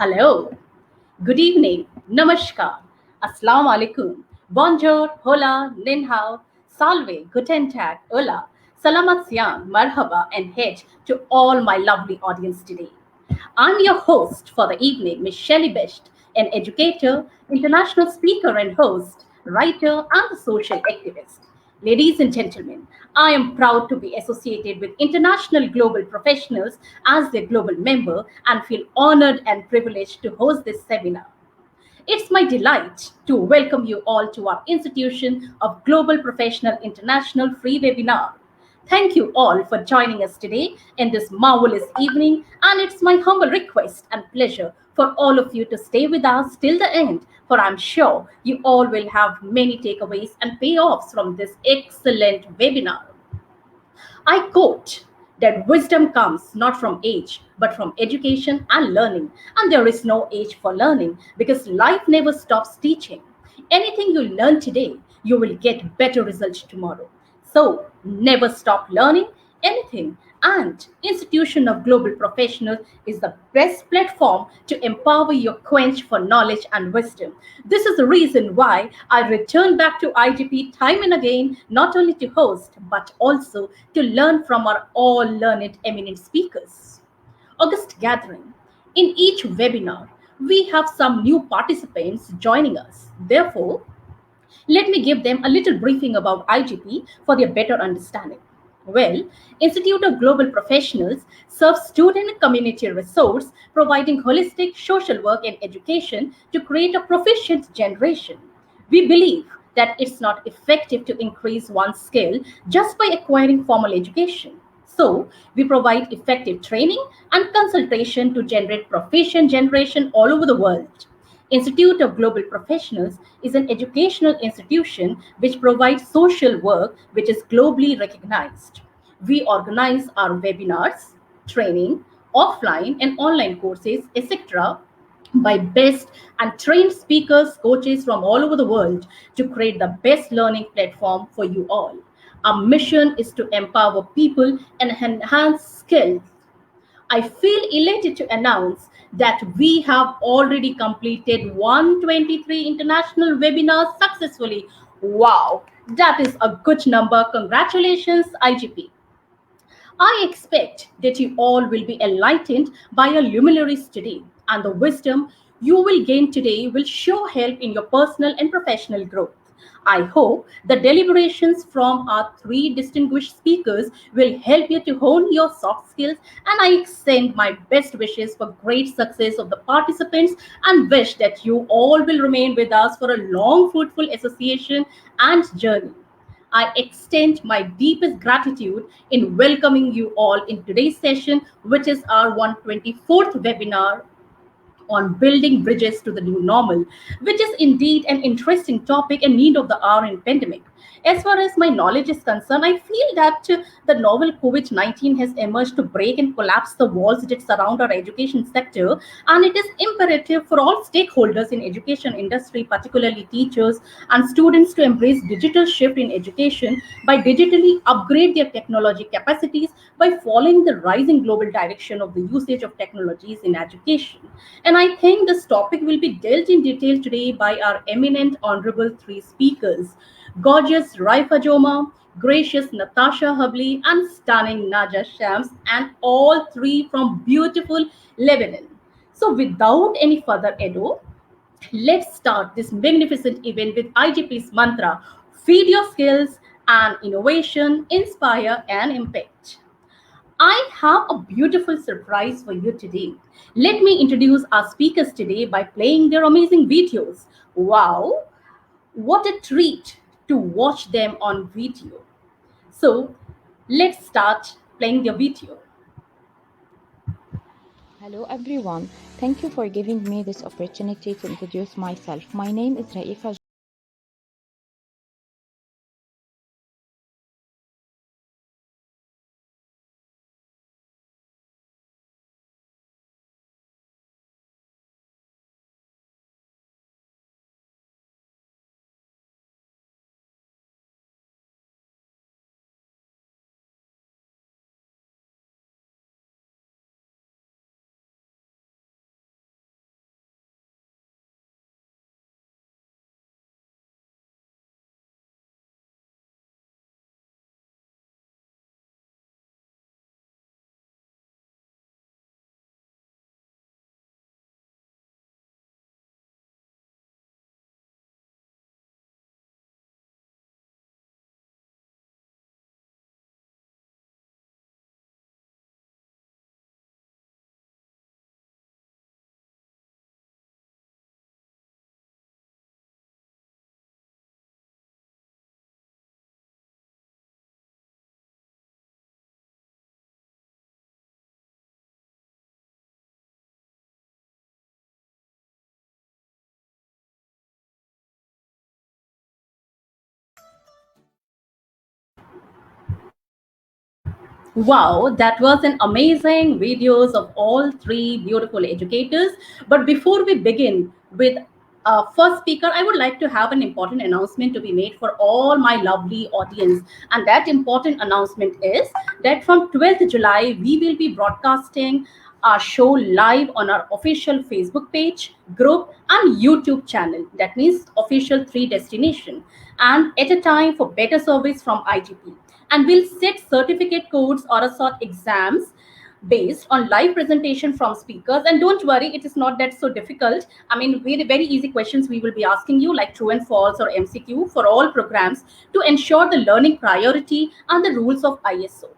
Hello, good evening, namaskar, assalamu alaikum, bonjour, hola, nin hao, salve, guten tag, hola, salamat siang, marhaba, and hey to all my lovely audience today. I'm your host for the evening, Miss Shelley Best, an educator, international speaker and host, writer, and a social activist. Ladies and gentlemen, I am proud to be associated with international global professionals as their global member and feel honored and privileged to host this seminar. It's my delight to welcome you all to our Institution of Global Professional International free webinar. Thank you all for joining us today in this marvelous evening, and it's my humble request and pleasure for all of you to stay with us till the end, for I'm sure you all will have many takeaways and payoffs from this excellent webinar. I quote that wisdom comes not from age, but from education and learning. And there is no age for learning because life never stops teaching. Anything you learn today, you will get better results tomorrow. So never stop learning anything. And Institution of Global Professionals is the best platform to empower your quench for knowledge and wisdom. This is the reason why I return back to IGP time and again, not only to host, but also to learn from our all learned eminent speakers. August gathering. In each webinar, we have some new participants joining us. Therefore, let me give them a little briefing about IGP for their better understanding. Well, Institute of Global Professionals serves student and community resource, providing holistic social work and education to create a proficient generation. We believe that it's not effective to increase one's skill just by acquiring formal education. So, we provide effective training and consultation to generate proficient generation all over the world. Institute of Global Professionals is an educational institution which provides social work which is globally recognized. We organize our webinars, training, offline and online courses, etc., by best and trained speakers, coaches from all over the world to create the best learning platform for you all. Our mission is to empower people and enhance skills. I feel elated to announce that we have already completed 123 international webinars successfully. Wow, that is a good number. Congratulations, IGP. I expect that you all will be enlightened by our luminaries today, and the wisdom you will gain today will show help in your personal and professional growth. I hope the deliberations from our three distinguished speakers will help you to hone your soft skills, and I extend my best wishes for great success of the participants and wish that you all will remain with us for a long, fruitful association and journey. I extend my deepest gratitude in welcoming you all in today's session, which is our 124th webinar on building bridges to the new normal, which is indeed an interesting topic and need of the hour in pandemic. As far as my knowledge is concerned, I feel that the novel COVID-19 has emerged to break and collapse the walls that surround our education sector, and it is imperative for all stakeholders in education industry, particularly teachers and students, to embrace digital shift in education by digitally upgrade their technology capacities by following the rising global direction of the usage of technologies in education. And I think this topic will be dealt in detail today by our eminent honorable three speakers, gorgeous Raipha Joma, gracious Natasha Hubli, and stunning Naja Shams, and all three from beautiful Lebanon. So without any further ado, let's start this magnificent event with IGP's mantra: feed your skills and innovation, inspire and impact. I have a beautiful surprise for you today. Let me introduce our speakers today by playing their amazing videos. Wow, what a treat to watch them on video. So, let's start playing their video. Hello everyone. Thank you for giving me this opportunity to introduce myself. My name is Raipha Wow, that was an amazing videos of all three beautiful educators. But before we begin with our first speaker, I would like to have an important announcement to be made for all my lovely audience. And that important announcement is that from 12th July, we will be broadcasting our show live on our official Facebook page, group, and YouTube channel. That means official three destination, and at a time for better service from IGP. And we'll set certificate codes or a sort exams based on live presentation from speakers. And don't worry, it is not that so difficult. I mean, very easy questions we will be asking you, like true and false or MCQ for all programs, to ensure the learning priority and the rules of ISO.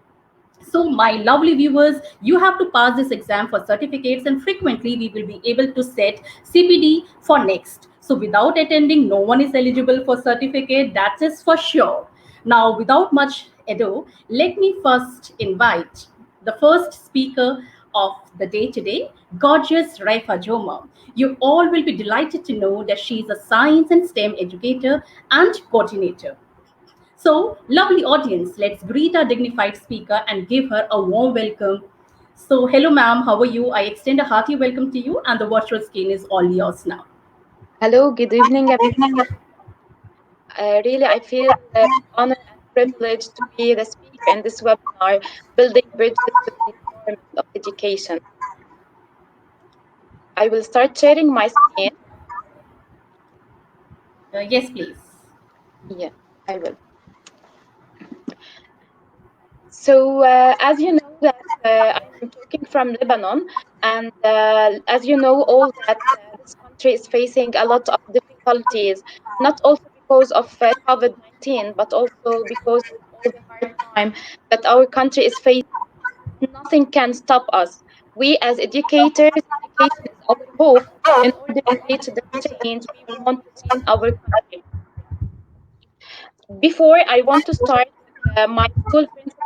So, my lovely viewers, you have to pass this exam for certificates, and frequently we will be able to set CPD for next. So, without attending, no one is eligible for certificate. That is for sure. Now, without much ado, let me first invite the first speaker of the day today, gorgeous Raipha Joma. You all will be delighted to know that she is a science and STEM educator and coordinator. So, lovely audience, let's greet our dignified speaker and give her a warm welcome. So, hello, ma'am, how are you? I extend a hearty welcome to you, and the virtual screen is all yours now. Hello, good evening, everyone. Really, I feel honored and privileged to be the speaker in this webinar, Building Bridges to the Empowerment of Education. I will start sharing my screen. Yes, please. Yeah, I will. So, as you know, that I am talking from Lebanon, and as you know, all that this country is facing a lot of difficulties, not also because of COVID-19, but also because of all the hard time that our country is facing. Nothing can stop us. We, as educators, education is our hope in order to reach the change we want to see in our country. Before I want to start with my school principal,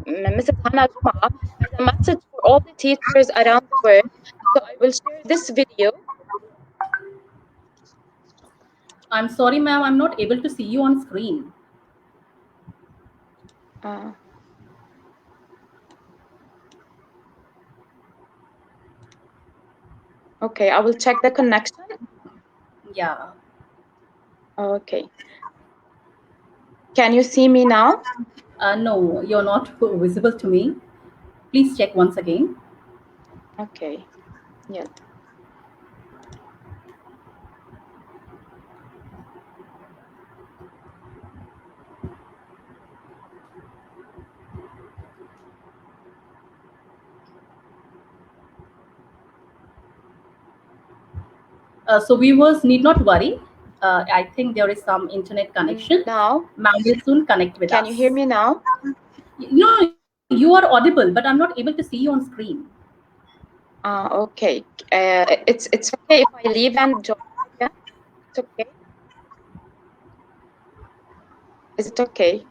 Mrs. Hannah Juma, has a message for all the teachers around the world. So I will share this video. I'm sorry, ma'am, I'm not able to see you on screen. Uh, okay, I will check the connection. Yeah. Okay. Can you see me now? No, you're not visible to me. Please check once again. Okay. Yes. So, viewers need not worry. I think there is some internet connection. Now, Ma'am will soon connect with can you hear us. me now? No, you are audible, but I'm not able to see you on screen. Okay. It's okay if I leave and join again. It's okay. Is it okay?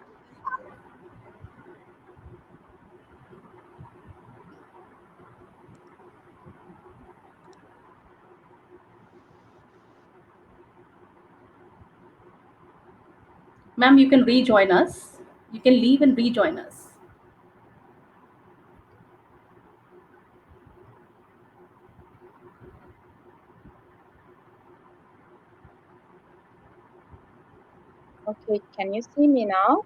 Ma'am, you can rejoin us. You can leave and rejoin us. Okay. Can you see me now?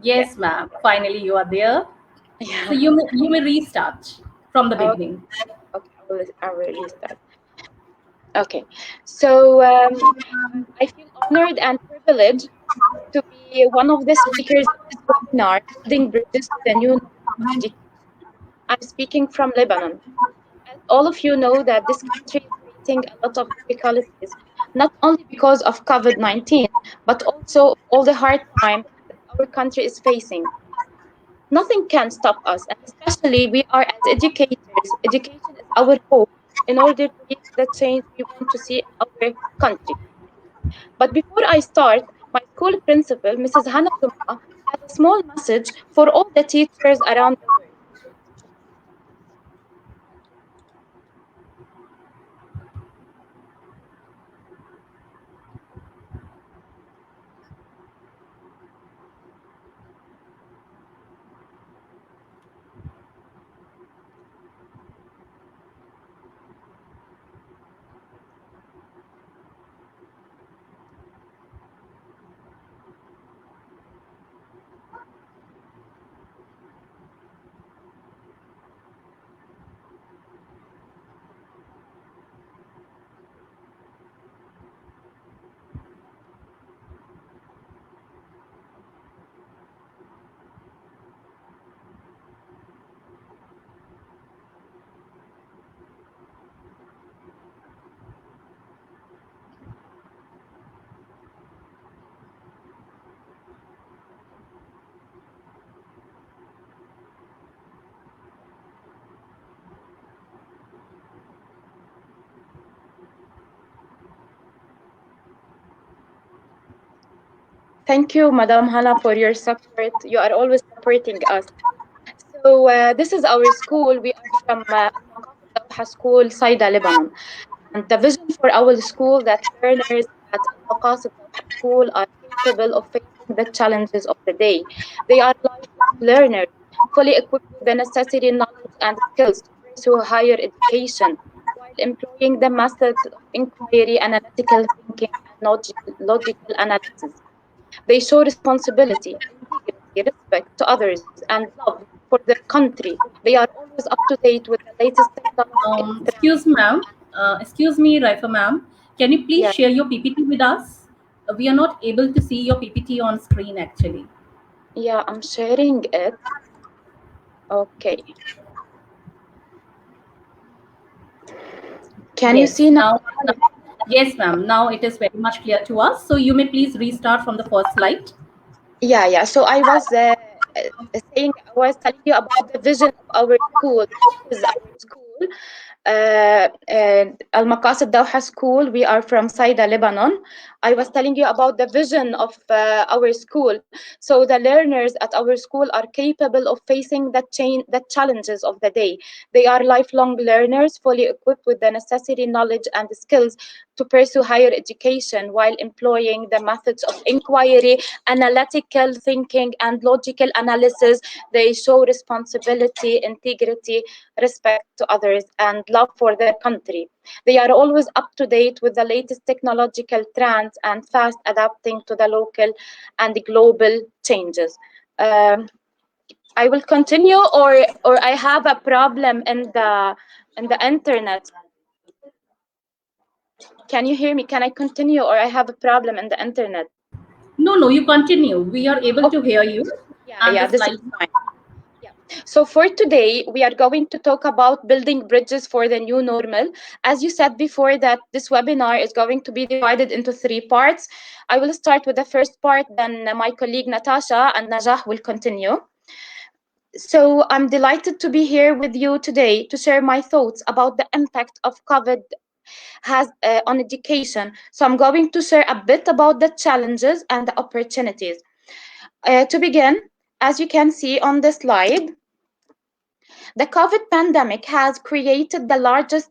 Yeah. Yes, ma'am. Finally, you are there. So Yeah. you may restart from the Okay. beginning. Okay. I will restart. Okay. So I feel honored and privileged to be one of the speakers of this webinar, Building Bridges to the New Normal of Education. I'm speaking from Lebanon. As all of you know, that this country is facing a lot of difficulties, not only because of COVID-19, but also all the hard time that our country is facing. Nothing can stop us, and especially we are as educators. Education is our hope in order to reach the change we want to see in our country. But before I start, my school principal, Mrs. Hannah Juma, has a small message for all the teachers around the world. Thank you, Madam Hala, for your support. You are always supporting us. So this is our school. We are from Al-Maqasid Dawha School, Saida, Lebanon. And the vision for our school that learners at Al-Maqasid Dawha School are capable of facing the challenges of the day. They are lifelong learners, fully equipped with the necessary knowledge and skills to pursue higher education, while employing the methods of inquiry, analytical thinking, and logical analysis. They show responsibility, integrity, respect to others, and love for their country. They are always up to date with the latest technological trends. Excuse me, Raifa ma'am. Can you please Yeah, share your PPT with us? We are not able to see your PPT on screen actually. yeah, I'm sharing it. Okay. Can you Yes. see now? Yes, ma'am. Now it is very much clear to us. So you may please restart from the first slide. Yeah, yeah. So I was I was telling you about the vision of our school. This is our school, Al Maqasid Dawha School. We are from Saida, Lebanon. I was telling you about the vision of our school. So the learners at our school are capable of facing the challenges of the day. They are lifelong learners, fully equipped with the necessary knowledge and skills to pursue higher education while employing the methods of inquiry, analytical thinking, and logical analysis. They show responsibility, integrity, respect to others, and love for their country. They are always up to date with the latest technological trends and fast adapting to the local and global changes. Um, I will continue, or I have a problem in the internet. Can you hear me? Can I continue, or I have a problem in the internet? No, no, you continue. We are able to Okay. hear you, Yeah, and yeah, the this is slides. fine. Yeah. So for today, we are going to talk about building bridges for the new normal. As you said before, that this webinar is going to be divided into three parts. I will start with the first part, then my colleague Natasha and Najah will continue. So I'm delighted to be here with you today to share my thoughts about the impact of COVID has on education. So I'm going to share a bit about the challenges and the opportunities. To begin, as you can see on the slide, the COVID pandemic has created the largest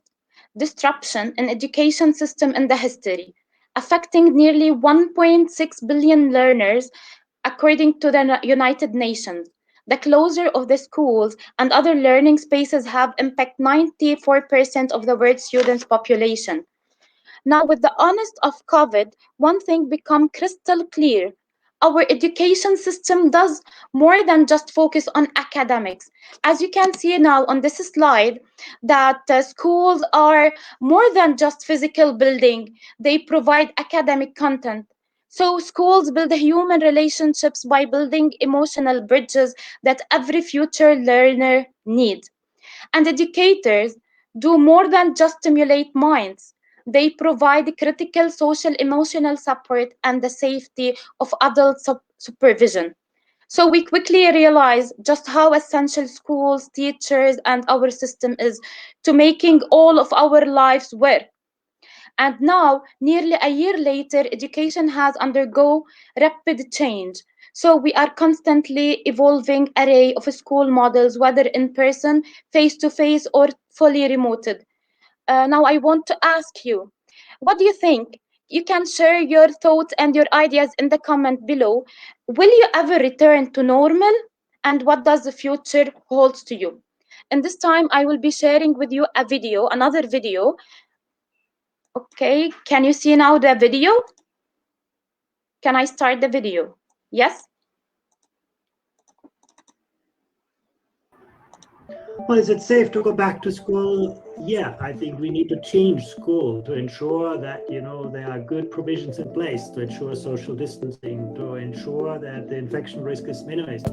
disruption in education system in the history, affecting nearly 1.6 billion learners, according to the United Nations. The closure of the schools and other learning spaces have impacted 94% of the world students' population. Now, with the honest of COVID, one thing become crystal clear. Our education system does more than just focus on academics. As you can see now on this slide, that schools are more than just physical building. They provide academic content. So schools build human relationships by building emotional bridges that every future learner needs. And educators do more than just stimulate minds. They provide critical social emotional support and the safety of adult supervision. So we quickly realize just how essential schools, teachers, and our system is to making all of our lives work. And now, nearly a year later, education has undergone rapid change. So we are constantly evolving array of school models, whether in person, face-to-face, or fully remoted. Now I want to ask you, what do you think? You can share your thoughts and your ideas in the comment below. Will you ever return to normal? And what does the future holds to you? And this time I will be sharing with you a video, another video. Okay, can you see now the video? Can I start the video? Yes? Well, is it safe to go back to school? Yeah, I think we need to change school to ensure that, there are good provisions in place to ensure social distancing, to ensure that the infection risk is minimized.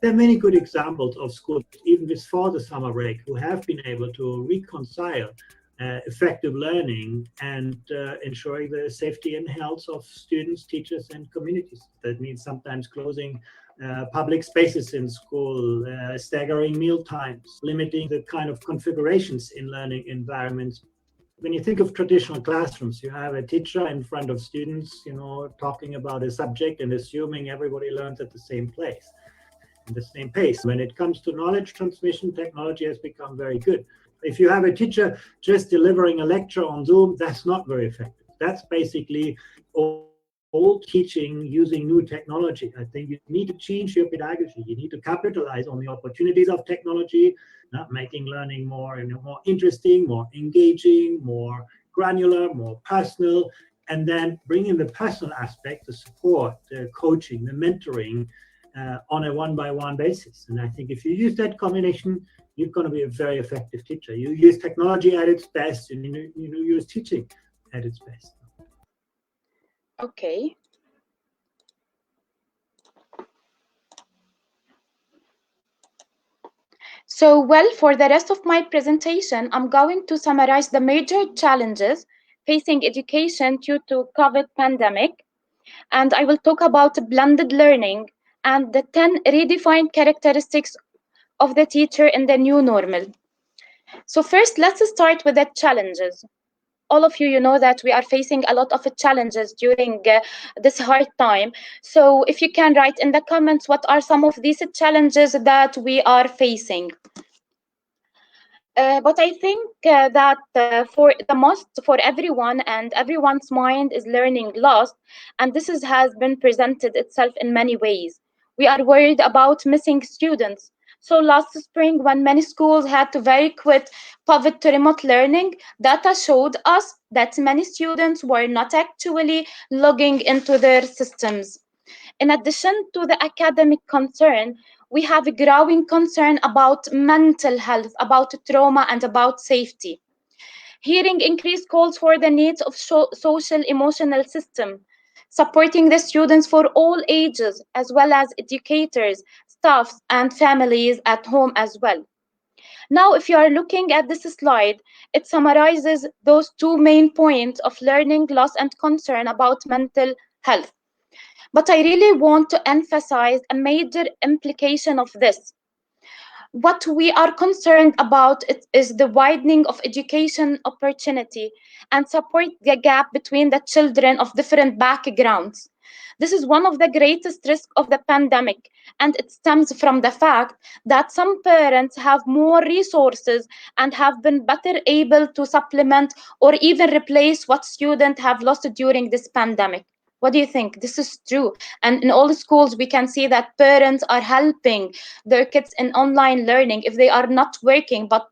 There are many good examples of schools, even before the summer break, who have been able to reconcile effective learning and ensuring the safety and health of students, teachers, and communities. That means sometimes closing public spaces in school, staggering meal times, limiting the kind of configurations in learning environments. When you think of traditional classrooms, you have a teacher in front of students, talking about a subject and assuming everybody learns at the same place, at the same pace. When it comes to knowledge transmission, technology has become very good. If you have a teacher just delivering a lecture on Zoom, that's not very effective. That's basically old teaching using new technology. I think you need to change your pedagogy. You need to capitalize on the opportunities of technology, not making learning more interesting, more engaging, more granular, more personal, and then bring in the personal aspect, the support, the coaching, the mentoring on a one-by-one basis. And I think if you use that combination, you're going to be a very effective teacher. You use technology at its best, and you use teaching at its best. Okay. So, well, for the rest of my presentation, I'm going to summarize the major challenges facing education due to COVID pandemic, and I will talk about blended learning and the 10 redefined characteristics of the teacher in the new normal. So first, let's start with the challenges. All of you know that we are facing a lot of challenges during this hard time. So if you can write in the comments, what are some of these challenges that we are facing? But I think that for everyone and everyone's mind is learning lost, and this has been presented itself in many ways. We are worried about missing students. So last spring, when many schools had to very quick pivot to remote learning, data showed us that many students were not actually logging into their systems. In addition to the academic concern, we have a growing concern about mental health, about trauma, and about safety. Hearing increased calls for the needs of social emotional system, supporting the students for all ages, as well as educators, staffs, and families at home as well. Now, if you are looking at this slide, it summarizes those two main points of learning loss and concern about mental health. But I really want to emphasize a major implication of this. What we are concerned about is the widening of education opportunity and support the gap between the children of different backgrounds. This is one of the greatest risks of the pandemic, and it stems from the fact that some parents have more resources and have been better able to supplement or even replace what students have lost during this pandemic. What do you think? This is true. And in all the schools, we can see that parents are helping their kids in online learning if they are not working. But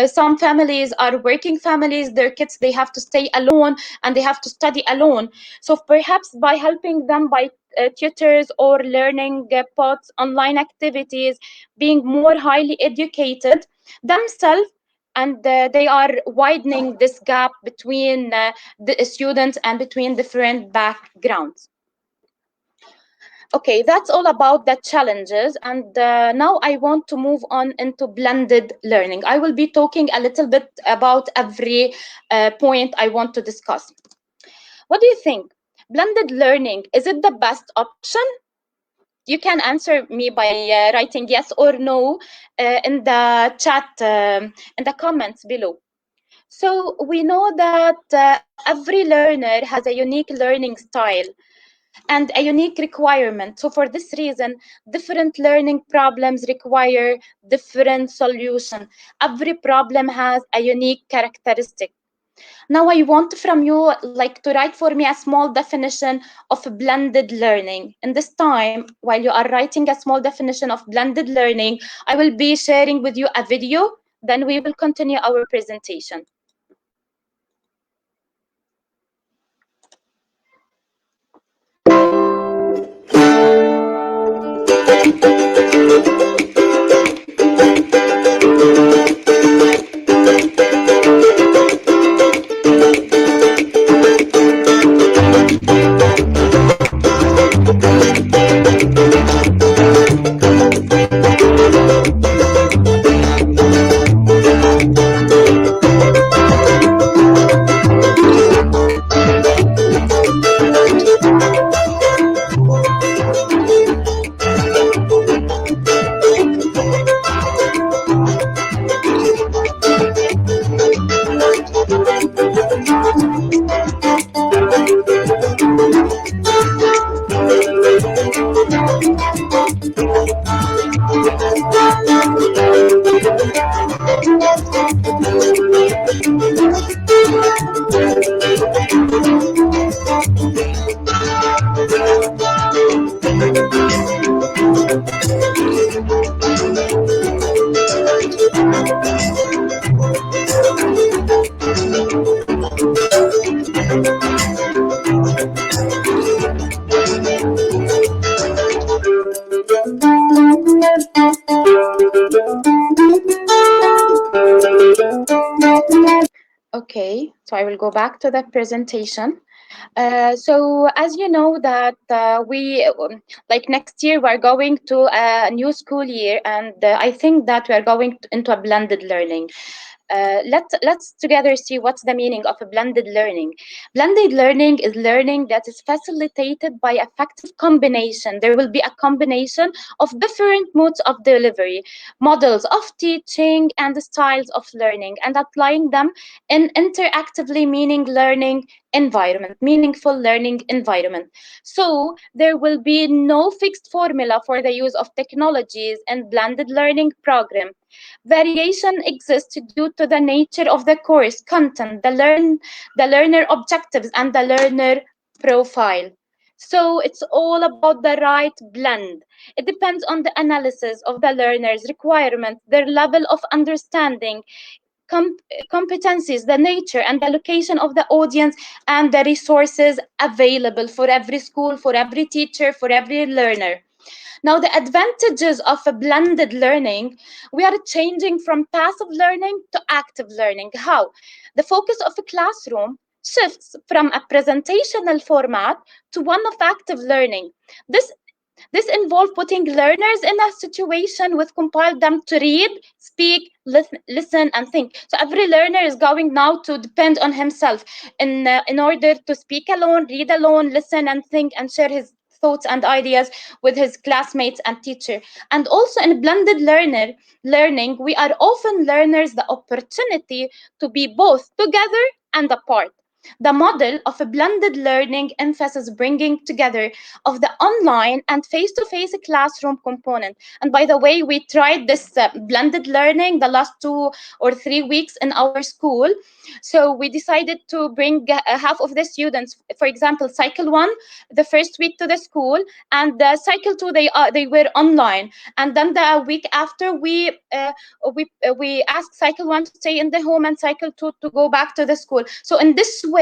some families are working families, their kids, they have to stay alone and they have to study alone. So perhaps by helping them by tutors or learning pods, online activities, being more highly educated themselves, and they are widening this gap between the students and between different backgrounds. Okay, that's all about the challenges, and now I want to move on into blended learning. I will be talking a little bit about every point I want to discuss. What do you think? Blended learning, is it the best option? You can answer me by writing yes or no in the chat, in the comments below. So we know that every learner has a unique learning style and a unique requirement. So for this reason, different learning problems require different solutions. Every problem has a unique characteristic. Now I want from you to write for me a small definition of blended learning. In this time, while you are writing a small definition of blended learning, I will be sharing with you a video, then we will continue our presentation. Okay, so I will go back to the presentation. So as you know that like next year we're going to a new school year, and I think that we're going into a blended learning. Let's together see what's the meaning of a blended learning. Blended learning is learning that is facilitated by effective combination. There will be a combination of different modes of delivery, models of teaching, and styles of learning, and applying them in interactively meaningful learning environment. So there will be no fixed formula for the use of technologies and blended learning program. Variation exists due to the nature of the course content, the learner objectives, and the learner profile. So it's all about the right blend. It depends on the analysis of the learner's requirement, their level of understanding, competencies, the nature and the location of the audience, and the resources available for every school, for every teacher, for every learner. Now, the advantages of a blended learning, we are changing from passive learning to active learning. How? The focus of a classroom shifts from a presentational format to one of active learning. This involves putting learners in a situation which compels them to read, speak, listen, and think. So every learner is going now to depend on himself in order to speak alone, read alone, listen and think, and share his thoughts and ideas with his classmates and teacher. And also in blended learning, we are often learners the opportunity to be both together and apart. The model of a blended learning emphasizes bringing together of the online and face-to-face classroom component. And by the way, we tried this blended learning the last 2 or 3 weeks in our school. So we decided to bring half of the students, for example, cycle 1, the first week to the school, and cycle 2, they were online. And then the week after, we asked cycle 1 to stay in the home and cycle 2 to go back to the school. So in this way,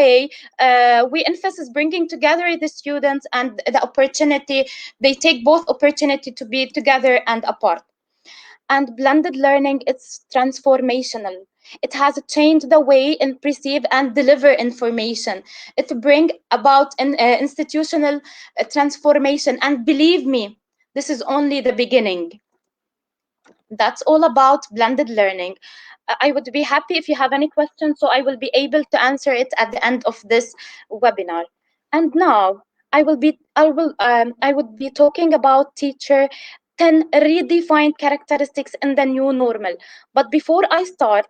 we emphasize bringing together the students and the opportunity. They take both opportunity to be together and apart. And blended learning, it's transformational. It has changed the way in perceive and deliver information. It brings about an institutional transformation. And believe me, this is only the beginning. That's all about blended learning. I would be happy if you have any questions, so I will be able to answer it at the end of this webinar. And now I would be talking about teacher 10 redefined characteristics in the new normal. But before I start,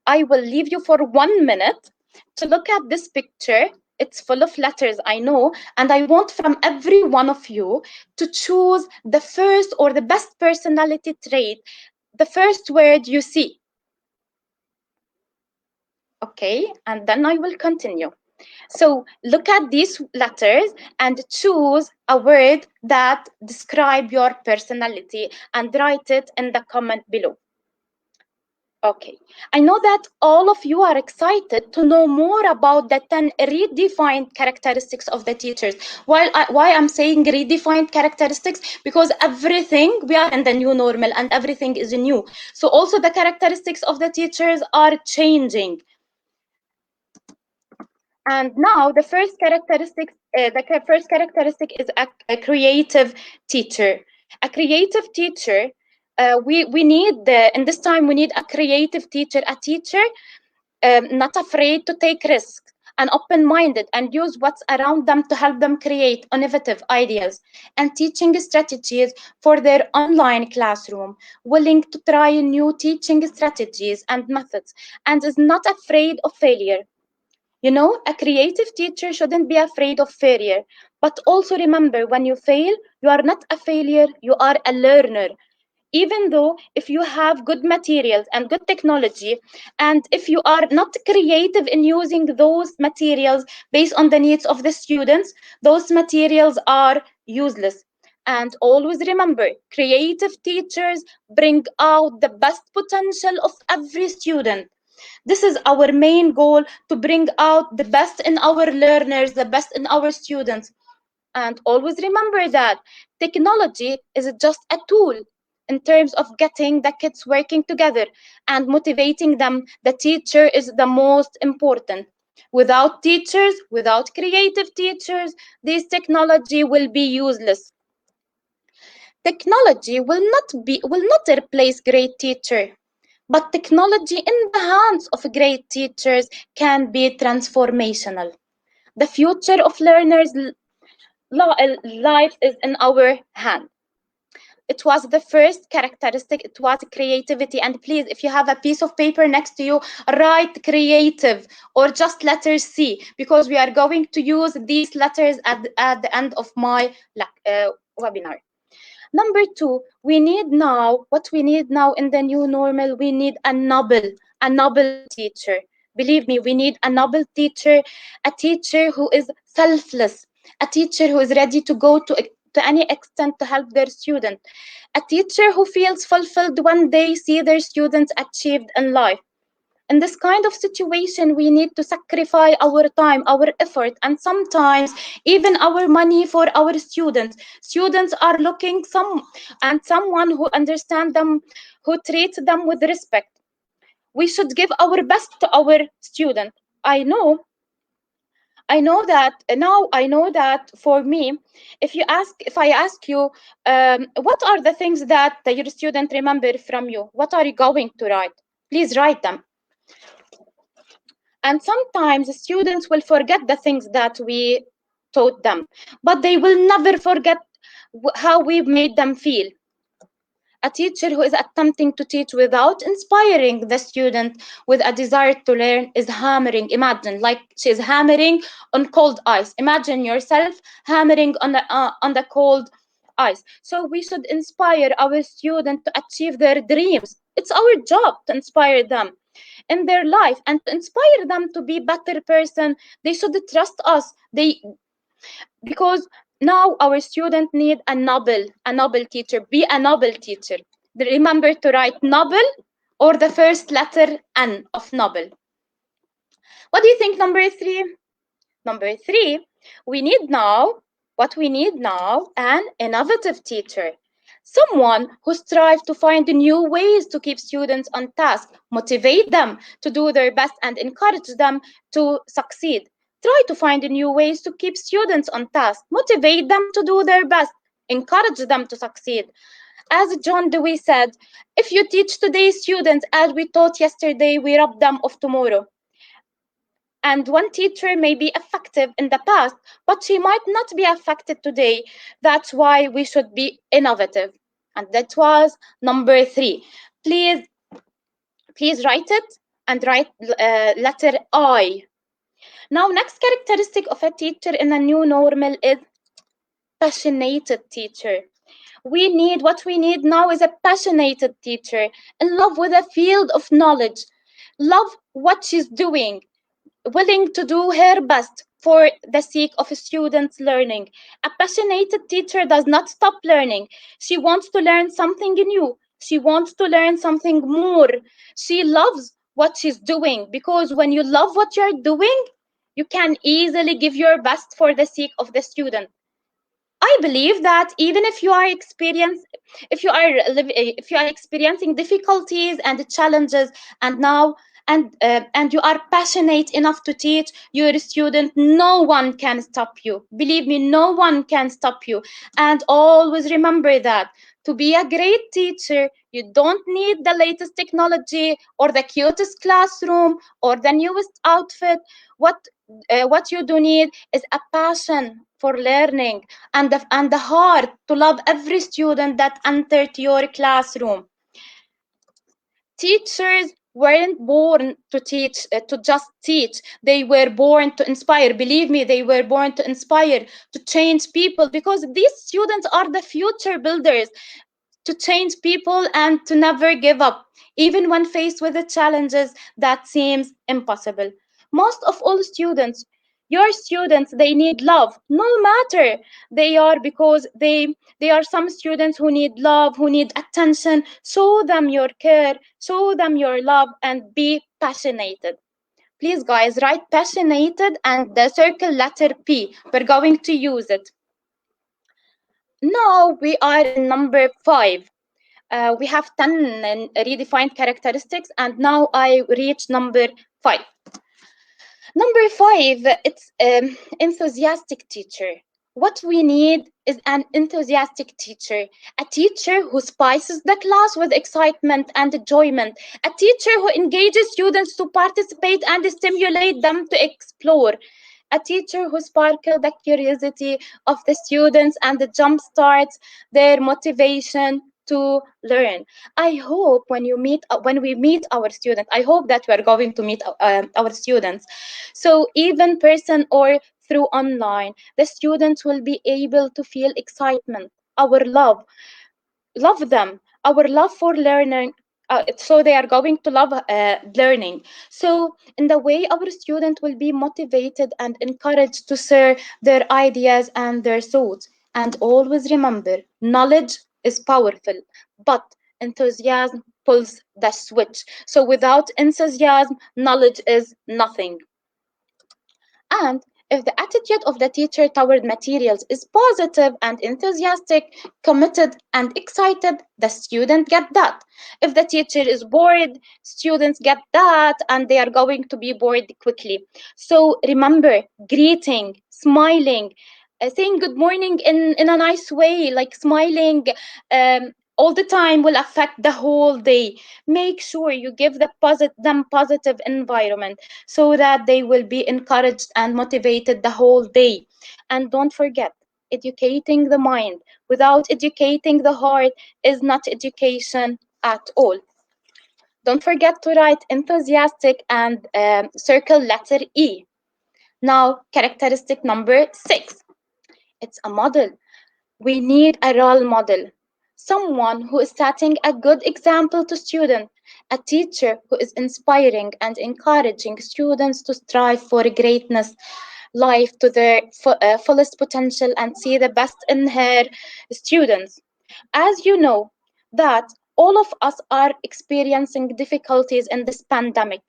I will leave you for 1 minute to look at this picture. It's full of letters, I know, and I want from every one of you to choose the first or the best personality trait, the first word you see. Okay, and then I will continue. So look at these letters and choose a word that describe your personality and write it in the comment below. Okay, I know that all of you are excited to know more about the 10 redefined characteristics of the teachers. Why I'm saying redefined characteristics? Because everything, we are in the new normal and everything is new. So also the characteristics of the teachers are changing. And now the first characteristic is a creative teacher. A creative teacher, we need, in this time, we need a creative teacher, a teacher not afraid to take risks and open-minded and use what's around them to help them create innovative ideas and teaching strategies for their online classroom, willing to try new teaching strategies and methods, and is not afraid of failure. You know, a creative teacher shouldn't be afraid of failure, but also remember, when you fail, you are not a failure, you are a learner. Even though if you have good materials and good technology, and if you are not creative in using those materials based on the needs of the students, those materials are useless. And always remember, creative teachers bring out the best potential of every student. This is our main goal, to bring out the best in our learners, the best in our students. And always remember that technology is just a tool in terms of getting the kids working together and motivating them. The teacher is the most important. Without teachers, without creative teachers, this technology will be useless. Technology will not replace great teacher, but technology in the hands of great teachers can be transformational. The future of learners' life is in our hand. It was the first characteristic, it was creativity. And please, if you have a piece of paper next to you, write creative or just letter C, because we are going to use these letters at the end of my webinar. Number two, what we need now in the new normal, we need a noble teacher. Believe me, we need a noble teacher, a teacher who is selfless, a teacher who is ready to go to any extent to help their student, a teacher who feels fulfilled when they see their students achieved in life. In this kind of situation, we need to sacrifice our time, our effort, and sometimes even our money for our students. Students are looking someone who understands them, who treats them with respect. We should give our best to our student. I know that for me, if I ask you, what are the things that your student remember from you, what are you going to write? Please write them. And sometimes students will forget the things that we taught them, but they will never forget how we made them feel. A teacher who is attempting to teach without inspiring the student with a desire to learn is hammering. Imagine, like she is hammering on cold ice. Imagine yourself hammering on the cold ice. So we should inspire our students to achieve their dreams. It's our job to inspire them in their life and to inspire them to be a better person. They should trust us. Because now our students need a noble teacher. Be a noble teacher. Remember to write noble or the first letter N of noble. What do you think, number three? Number three, we need now an innovative teacher. Someone who strives to find new ways to keep students on task, motivate them to do their best, and encourage them to succeed. Try to find new ways to keep students on task, motivate them to do their best, encourage them to succeed. As John Dewey said, if you teach today's students as we taught yesterday, we rob them of tomorrow. And one teacher may be effective in the past, but she might not be effective today. That's why we should be innovative. And that was number three. Please write it and write letter I. Now, next characteristic of a teacher in a new normal is passionate teacher. What we need now is a passionate teacher in love with a field of knowledge, love what she's doing, willing to do her best for the sake of students' learning. A passionate teacher does not stop learning. She wants to learn something new. She wants to learn something more. She loves what she's doing, because when you love what you're doing, you can easily give your best for the sake of the student. I believe that even if you are experiencing difficulties and challenges, and you are passionate enough to teach your student, no one can stop you. Believe me, no one can stop you. And always remember that to be a great teacher, you don't need the latest technology or the cutest classroom or the newest outfit. What you do need is a passion for learning and the heart to love every student that entered your classroom. Teachers weren't born to teach, to just teach. They were born to inspire. Believe me, they were born to inspire, to change people, because these students are the future builders, to change people and to never give up, even when faced with the challenges that seems impossible. Most of all your students, they need love, no matter they are, because they are some students who need love, who need attention. Show them your care, show them your love, and be passionate. Please, guys, write passionate and the circle letter P. We're going to use it. Now we are in number 5. We have 10 redefined characteristics, and now I reach number 5. Number 5, it's enthusiastic teacher. What we need is an enthusiastic teacher, a teacher who spices the class with excitement and enjoyment, a teacher who engages students to participate and stimulate them to explore, a teacher who sparkles the curiosity of the students and jumpstarts their motivation to learn. I hope when we meet our students, I hope that we are going to meet our students. So even person or through online, the students will be able to feel excitement, our love them, our love for learning. So they are going to love learning. So in the way, our student will be motivated and encouraged to share their ideas and their thoughts. And always remember, knowledge is powerful, but enthusiasm pulls the switch. So without enthusiasm, knowledge is nothing. And if the attitude of the teacher toward materials is positive and enthusiastic, committed and excited, the student get that. If the teacher is bored, students get that and they are going to be bored quickly. So remember, greeting, smiling, saying good morning in a nice way, like smiling all the time will affect the whole day. Make sure you give them positive environment so that they will be encouraged and motivated the whole day. And don't forget, educating the mind without educating the heart is not education at all. Don't forget to write enthusiastic and circle letter E. Now, characteristic number 6. It's a model. We need a role model, someone who is setting a good example to students, a teacher who is inspiring and encouraging students to strive for greatness, life to their fullest potential, and see the best in her students. As you know, that all of us are experiencing difficulties in this pandemic.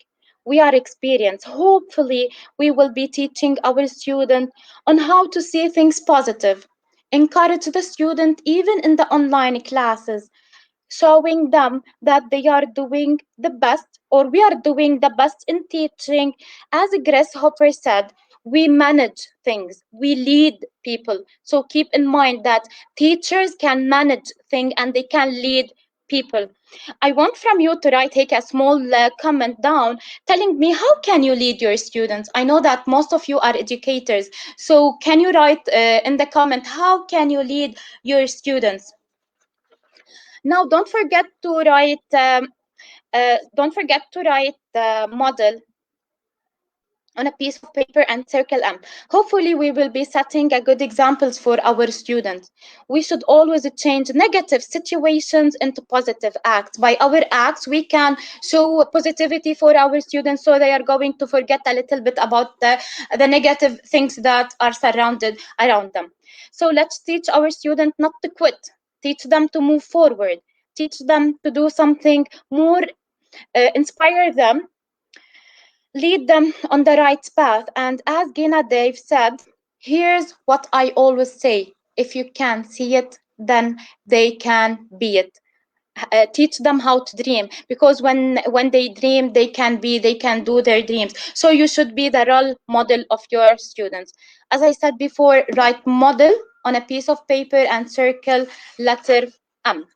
We are experiencing. Hopefully, we will be teaching our students on how to see things positive. Encourage the student even in the online classes, showing them that they are doing the best or we are doing the best in teaching. As Grace Hopper said, we manage things, we lead people. So keep in mind that teachers can manage things and they can lead people. I want from you to take a small comment down telling me how can you lead your students. I know that most of you are educators, so can you write in the comment how can you lead your students. Now, don't forget to write the model on a piece of paper and circle M. Hopefully, we will be setting a good examples for our students. We should always change negative situations into positive acts. By our acts, we can show positivity for our students so they are going to forget a little bit about the negative things that are surrounded around them. So let's teach our students not to quit. Teach them to move forward. Teach them to do something more, inspire them, lead them on the right path. And as Gina Dave said, here's what I always say: if you can see it, then they can be it. Teach them how to dream, because when they dream, they can do their dreams. So you should be the role model of your students. As I said before, write model on a piece of paper and circle letter M.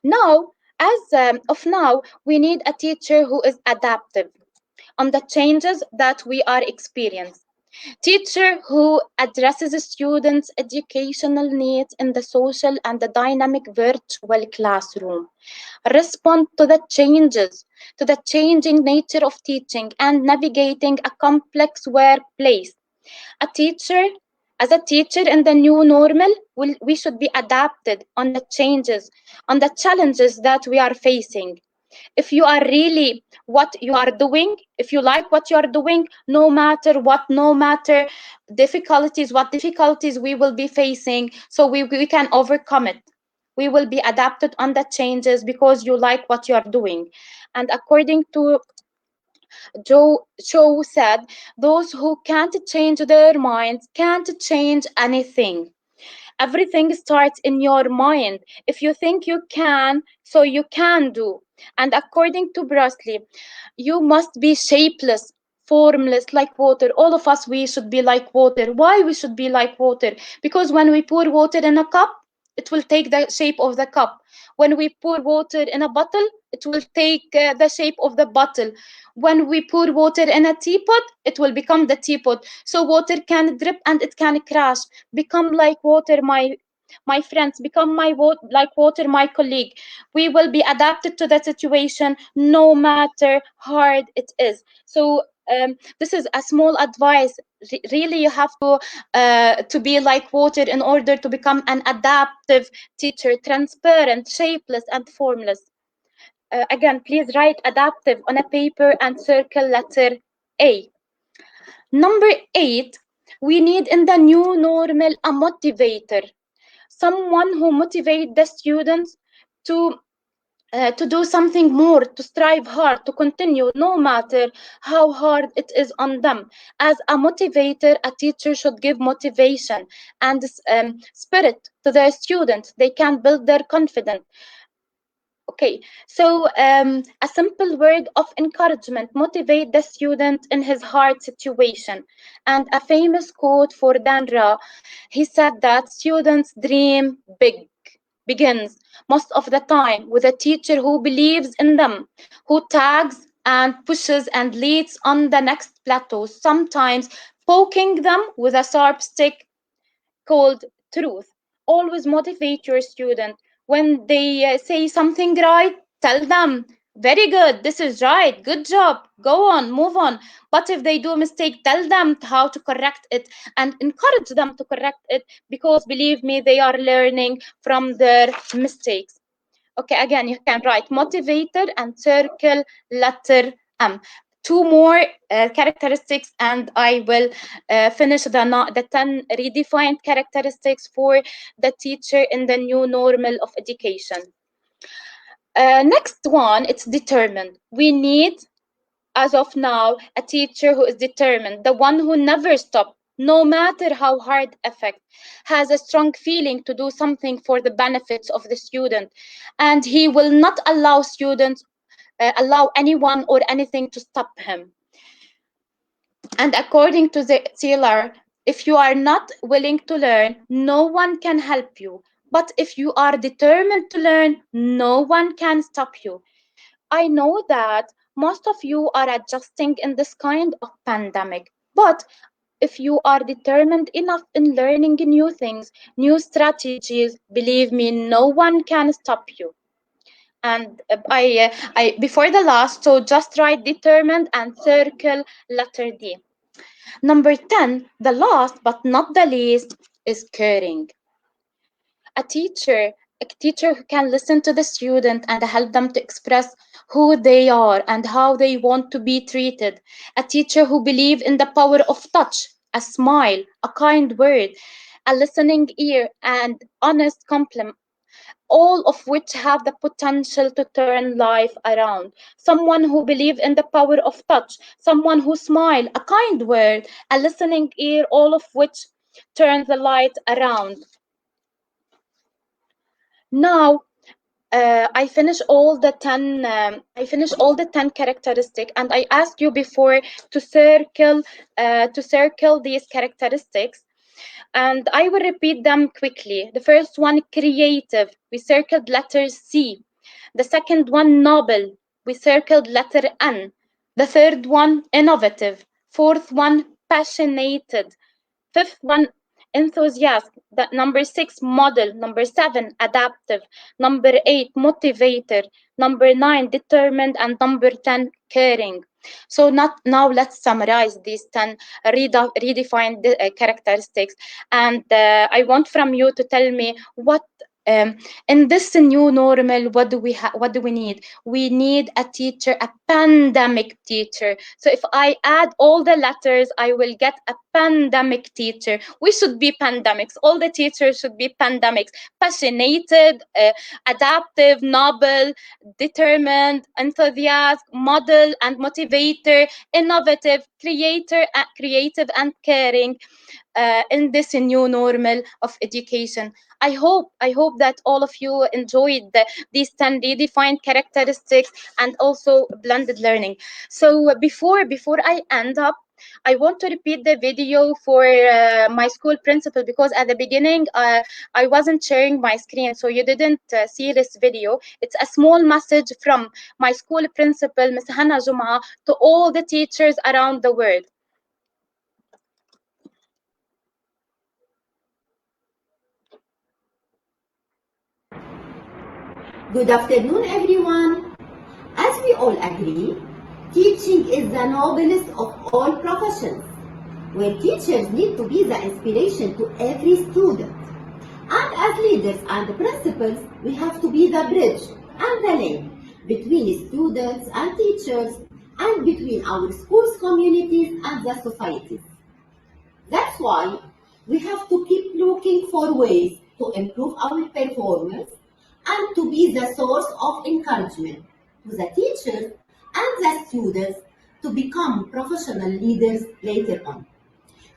Now, as of now, we need a teacher who is adaptive on the changes that we are experiencing. Teacher who addresses students' educational needs in the social and the dynamic virtual classroom. Respond to the changes, to the changing nature of teaching and navigating a complex workplace. As a teacher in the new normal, we should be adapted on the changes, on the challenges that we are facing. If you are really what you are doing, if you like what you are doing, no matter what difficulties we will be facing, so we can overcome it. We will be adapted on the changes because you like what you are doing. And according to Joe Cho said, those who can't change their minds can't change anything. Everything starts in your mind. If you think you can, so you can do. And according to Bruce, you must be shapeless, formless, like water. All of us, we should be like water. Why we should be like water? Because when we pour water in a cup, it will take the shape of the cup. When we pour water in a bottle, it will take the shape of the bottle. When we pour water in a teapot, it will become the teapot. So water can drip and it can crash. Become like water, my friends. Become like water, my colleague. We will be adapted to the situation no matter hard it is. So this is a small advice. Really, you have to be like water in order to become an adaptive teacher, transparent, shapeless, and formless. Again, please write adaptive on a paper and circle letter A. Number 8, we need in the new normal a motivator, someone who motivates the students to do something more, to strive hard, to continue, no matter how hard it is on them. As a motivator, a teacher should give motivation and spirit to their students. They can build their confidence. Okay, so a simple word of encouragement motivate the student in his hard situation. And a famous quote for Dan Ra, he said that students dream big begins most of the time with a teacher who believes in them, who tags and pushes and leads on the next plateau, sometimes poking them with a sharp stick called truth. Always motivate your student. When they say something right, tell them, very good, this is right, good job, go on, move on. But if they do a mistake, tell them how to correct it and encourage them to correct it, because believe me, they are learning from their mistakes. Okay, again, you can write motivator and circle letter M. Two more characteristics, and I will finish the 10 redefined characteristics for the teacher in the new normal of education. Next one, it's determined. We need, as of now, a teacher who is determined, the one who never stops, no matter how hard effect, has a strong feeling to do something for the benefits of the student, and he will not allow students, allow anyone or anything to stop him. And according to the CLR, if you are not willing to learn, no one can help you. But if you are determined to learn, no one can stop you. I know that most of you are adjusting in this kind of pandemic, but if you are determined enough in learning new things, new strategies, believe me, no one can stop you. And I before the last, so just write determined and circle letter D. Number 10, the last but not the least, is caring. A teacher, a teacher who can listen to the student and help them to express who they are and how they want to be treated. A teacher who believes in the power of touch, a smile, a kind word, a listening ear, and honest compliment, all of which have the potential to turn life around. Someone who believes in the power of touch, someone who smiles, a kind word, a listening ear, all of which turn the light around. Now, I finish all the 10. I finish all the 10 characteristics, and I asked you before to circle these characteristics, and I will repeat them quickly. The first one, creative. We circled letter C. The second one, noble. We circled letter N. The third one, innovative. Fourth one, passionate. Fifth one, enthusiastic. Number 6, model. Number 7, adaptive. Number 8, motivator. Number 9, determined. And number 10, caring. So now let's summarize these 10 redefined characteristics. And I want from you to tell me what Um, in this new normal, what do we need? We need a teacher, a pandemic teacher. So if I add all the letters, I will get a pandemic teacher. We should be pandemics. All the teachers should be pandemics. Passionate, adaptive, noble, determined, enthusiastic, model and motivator, innovative, creative and caring, in this new normal of education. I hope that all of you enjoyed these 10 redefined characteristics and also blended learning. So before I end up, I want to repeat the video for my school principal, because at the beginning I wasn't sharing my screen, so you didn't see this video. It's a small message from my school principal, Ms. Hannah Juma, to all the teachers around the world. Good afternoon, everyone. As we all agree, teaching is the noblest of all professions, where teachers need to be the inspiration to every student. And as leaders and principals, we have to be the bridge and the link between students and teachers, and between our schools, communities, and the societies. That's why we have to keep looking for ways to improve our performance and to be the source of encouragement to the teachers and the students to become professional leaders later on.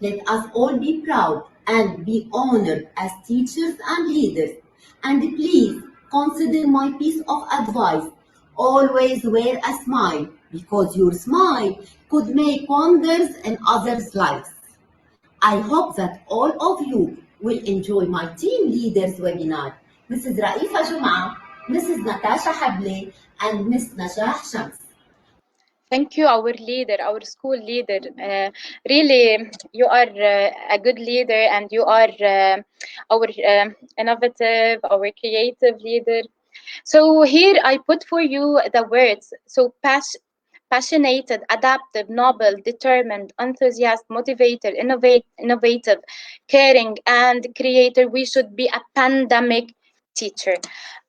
Let us all be proud and be honored as teachers and leaders. And please consider my piece of advice. Always wear a smile, because your smile could make wonders in others' lives. I hope that all of you will enjoy my team leaders webinar. Mrs. Raipha Joma, Mrs. Natasha Hable, and Ms. Najah Shams. Thank you, our leader, our school leader. Really, you are a good leader, and you are our innovative, our creative leader. So here I put for you the words. So passionate, adaptive, noble, determined, enthusiastic, motivated, innovative, caring, and creator. We should be a pandemic teacher.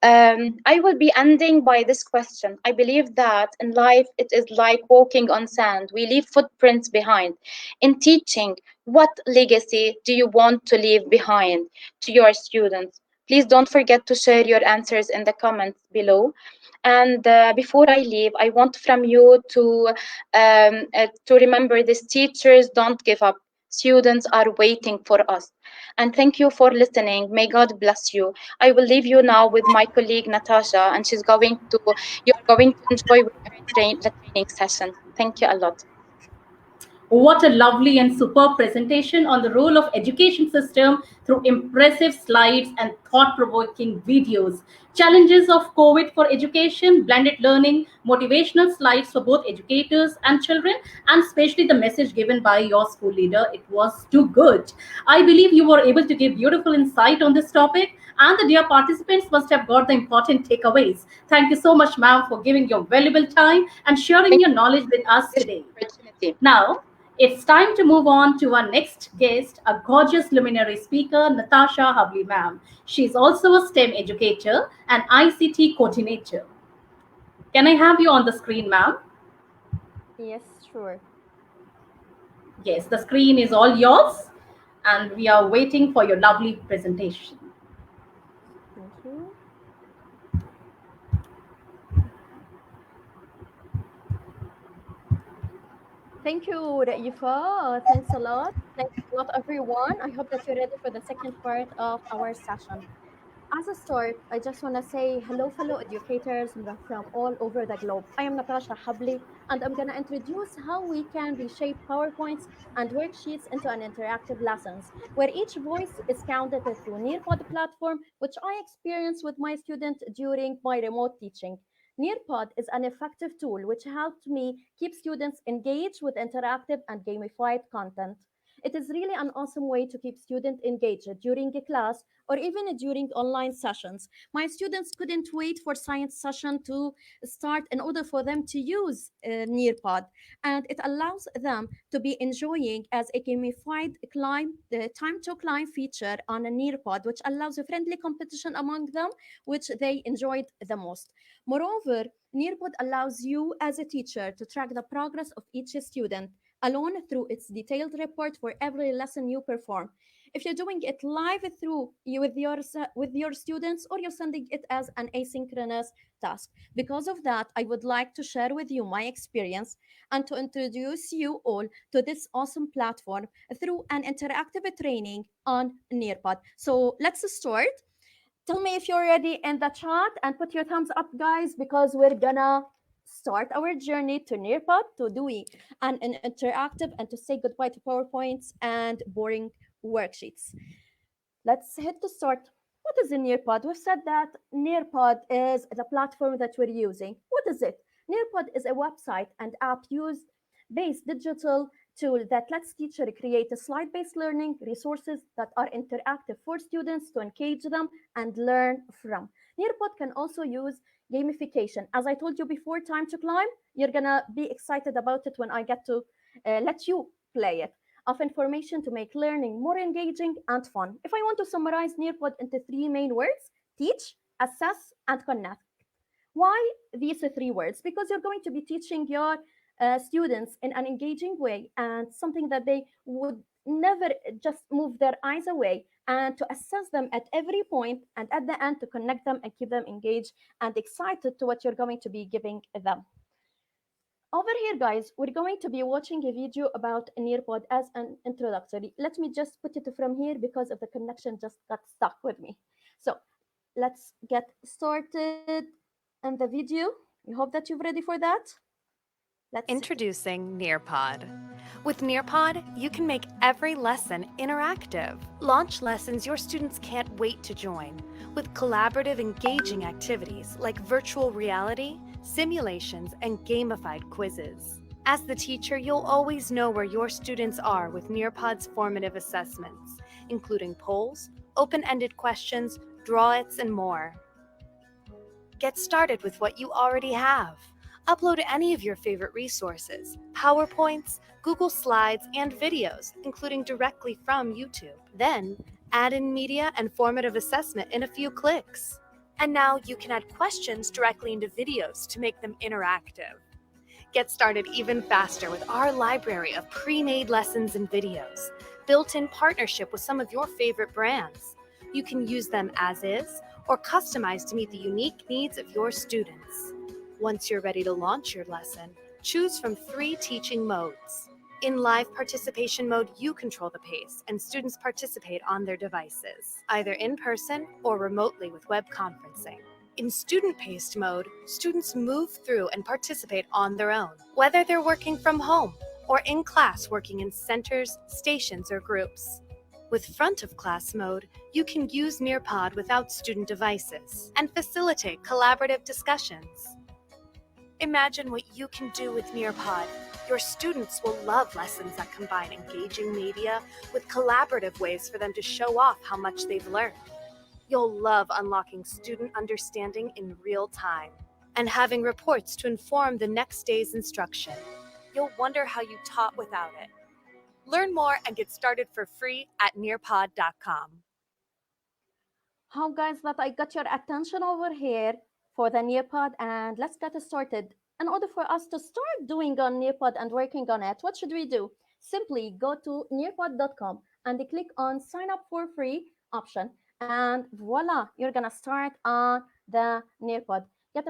I will be ending by this question. I believe that in life it is like walking on sand. We leave footprints behind. In teaching, what legacy do you want to leave behind to your students? Please don't forget to share your answers in the comments below. And before I leave, I want from you to remember this: teachers don't give up. Students are waiting for us. And thank you for listening. May God bless you. I will leave you now with my colleague Natasha, and you're going to enjoy with her the training session. Thank you a lot. What a lovely and superb presentation on the role of education system through impressive slides and thought-provoking videos. Challenges of COVID for education, blended learning, motivational slides for both educators and children, and especially the message given by your school leader. It was too good. I believe you were able to give beautiful insight on this topic, and the dear participants must have got the important takeaways. Thank you so much, ma'am, for giving your valuable time and sharing Thank your knowledge with us you for today. this opportunity. Now, it's time to move on to our next guest, a gorgeous luminary speaker, Natasha Havli ma'am. She's also a STEM educator and ICT coordinator. Can I have you on the screen, ma'am? Yes, sure. Yes, the screen is all yours, and we are waiting for your lovely presentation. Thank you. Thank you, Ra'ifa. Thanks a lot. Thanks a lot, everyone. I hope that you're ready for the second part of our session. As a start, I just want to say hello, fellow educators from all over the globe. I am Natasha Habli, and I'm going to introduce how we can reshape PowerPoints and worksheets into an interactive lessons, where each voice is counted through Nearpod platform, which I experienced with my student during my remote teaching. Nearpod is an effective tool which helped me keep students engaged with interactive and gamified content. It is really an awesome way to keep students engaged during a class or even during online sessions. My students couldn't wait for science session to start in order for them to use Nearpod, and it allows them to be enjoying as a gamified climb, the time to climb feature on a Nearpod, which allows a friendly competition among them, which they enjoyed the most. Moreover, Nearpod allows you as a teacher to track the progress of each student alone through its detailed report for every lesson you perform. If you're doing it live through you with your students, or you're sending it as an asynchronous task. Because of that, I would like to share with you my experience and to introduce you all to this awesome platform through an interactive training on Nearpod. So let's start. Tell me if you're ready in the chat and put your thumbs up, guys, because we're gonna start our journey to Nearpod to do an interactive and to say goodbye to PowerPoints and boring worksheets. Let's hit the start. What is a Nearpod? We've said that Nearpod is the platform that we're using. What is it? Nearpod is a website and app used based digital tool that lets teacher create a slide-based learning resources that are interactive for students to engage them and learn from. Nearpod can also use gamification. As I told you before, time to climb, you're gonna be excited about it when I get to let you play it, of information to make learning more engaging and fun. If I want to summarize Nearpod into three main words: teach, assess, and connect. Why these three words? Because you're going to be teaching your students in an engaging way and something that they would never just move their eyes away, and to assess them at every point, and at the end to connect them and keep them engaged and excited to what you're going to be giving them. Over here, guys, we're going to be watching a video about Nearpod as an introductory. Let me just put it from here because of the connection just got stuck with me. So let's get started in the video. I hope that you're ready for that. Let's see. Introducing Nearpod. With Nearpod, you can make every lesson interactive. Launch lessons your students can't wait to join with collaborative, engaging activities like virtual reality, simulations, and gamified quizzes. As the teacher, you'll always know where your students are with Nearpod's formative assessments, including polls, open-ended questions, draw-its, and more. Get started with what you already have. Upload any of your favorite resources, PowerPoints, Google Slides, and videos, including directly from YouTube. Then, add in media and formative assessment in a few clicks. And now you can add questions directly into videos to make them interactive. Get started even faster with our library of pre-made lessons and videos, built in partnership with some of your favorite brands. You can use them as is or customize to meet the unique needs of your students. Once you're ready to launch your lesson, choose from 3 teaching modes. In live participation mode, you control the pace and students participate on their devices, either in person or remotely with web conferencing. In student-paced mode, students move through and participate on their own, whether they're working from home or in class working in centers, stations, or groups. With front-of-class mode, you can use Nearpod without student devices and facilitate collaborative discussions. Imagine what you can do with Nearpod. Your students will love lessons that combine engaging media with collaborative ways for them to show off how much they've learned. You'll love unlocking student understanding in real time and having reports to inform the next day's instruction. You'll wonder how you taught without it. Learn more and get started for free at nearpod.com. How, guys, that I got your attention over here for the Nearpod, and let's get started. In order for us to start doing on Nearpod and working on it, what should we do? Simply go to nearpod.com and click on sign up for free option, and voila, you're gonna start on the Nearpod. Get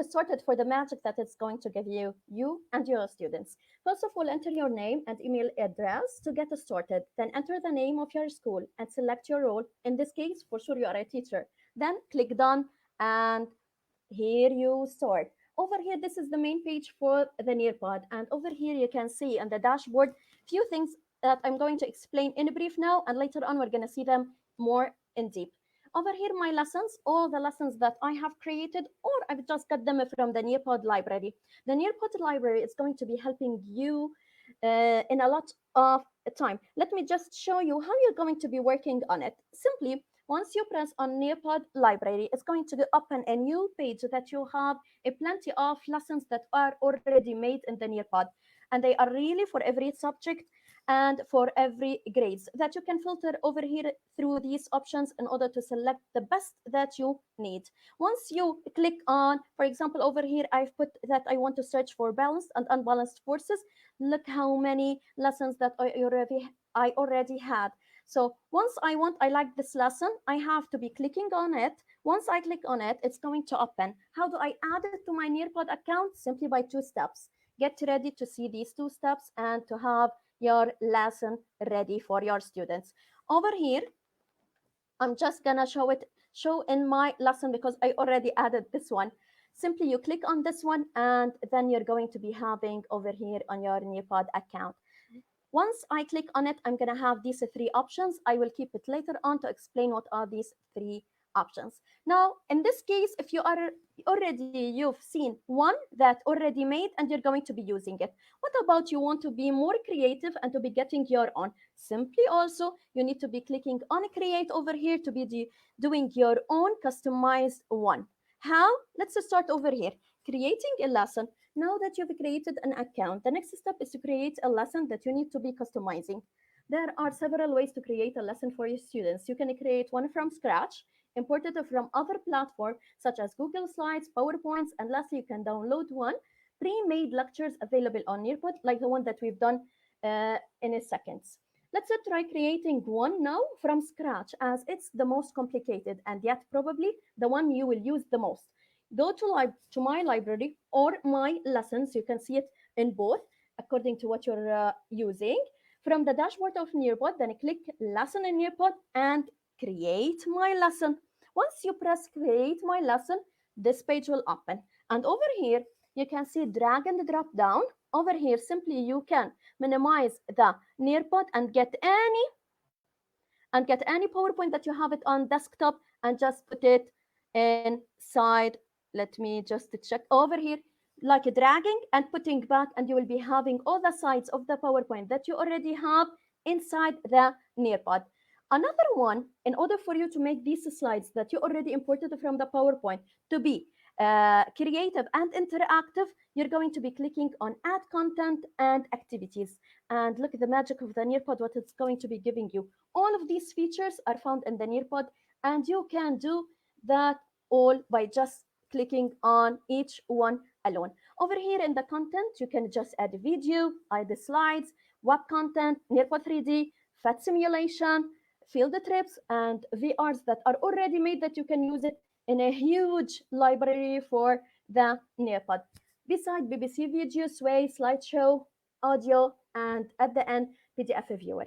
started for the magic that it's going to give you and your students. First of all, enter your name and email address to get started. Then enter the name of your school and select your role. In this case, for sure, you are a teacher. Then click done, and here you start. Over here, this is the main page for the Nearpod. And over here, you can see on the dashboard few things that I'm going to explain in brief now, and later on, we're going to see them more in deep. Over here, my lessons, all the lessons that I have created, or I've just got them from the Nearpod library. The Nearpod library is going to be helping you in a lot of time. Let me just show you how you're going to be working on it. Simply, once you press on Nearpod library, it's going to open a new page that you have a plenty of lessons that are already made in the Nearpod. And they are really for every subject and for every grades that you can filter over here through these options in order to select the best that you need. Once you click on, for example, over here, I've put that I want to search for balanced and unbalanced forces. Look how many lessons that I already had. So once I like this lesson, I have to be clicking on it. Once I click on it, it's going to open. How do I add it to my Nearpod account? Simply by 2 steps. Get ready to see these 2 steps and to have your lesson ready for your students. Over here, I'm just gonna show in my lesson because I already added this one. Simply you click on this one and then you're going to be having over here on your Nearpod account. Once I click on it, I'm gonna have these 3 options. I will keep it later on to explain what are these 3 options. Now, in this case, if you are you've seen one that already made and you're going to be using it. What about you want to be more creative and to be getting your own? Simply also, you need to be clicking on create over here to be doing your own customized one. How? Let's start over here. Creating a lesson. Now that you've created an account, the next step is to create a lesson that you need to be customizing. There are several ways to create a lesson for your students. You can create one from scratch, import it from other platforms such as Google Slides, PowerPoints, and lastly, you can download one pre-made lectures available on Nearpod, like the one that we've done in a second. Let's try creating one now from scratch as it's the most complicated and yet probably the one you will use the most. Go to my library or my lessons. You can see it in both according to what you're using. From the dashboard of Nearpod, then click lesson in Nearpod and create my lesson. Once you press create my lesson, this page will open. And over here, you can see drag and drop down. Over here, simply you can minimize the Nearpod and get any PowerPoint that you have it on desktop and just put it inside. Let me just check over here, like dragging and putting back, and you will be having all the sides of the PowerPoint that you already have inside the Nearpod. Another one, in order for you to make these slides that you already imported from the PowerPoint to be creative and interactive, you're going to be clicking on add content and activities. And look at the magic of the Nearpod, what it's going to be giving you. All of these features are found in the Nearpod, and you can do that all by just clicking on each one alone. Over here in the content, you can just add a video, add the slides, web content, Nearpod 3D, FET simulation, field trips, and VRs that are already made that you can use it in a huge library for the Nearpod. Beside BBC video, Sway, slideshow, audio, and at the end, PDF viewer.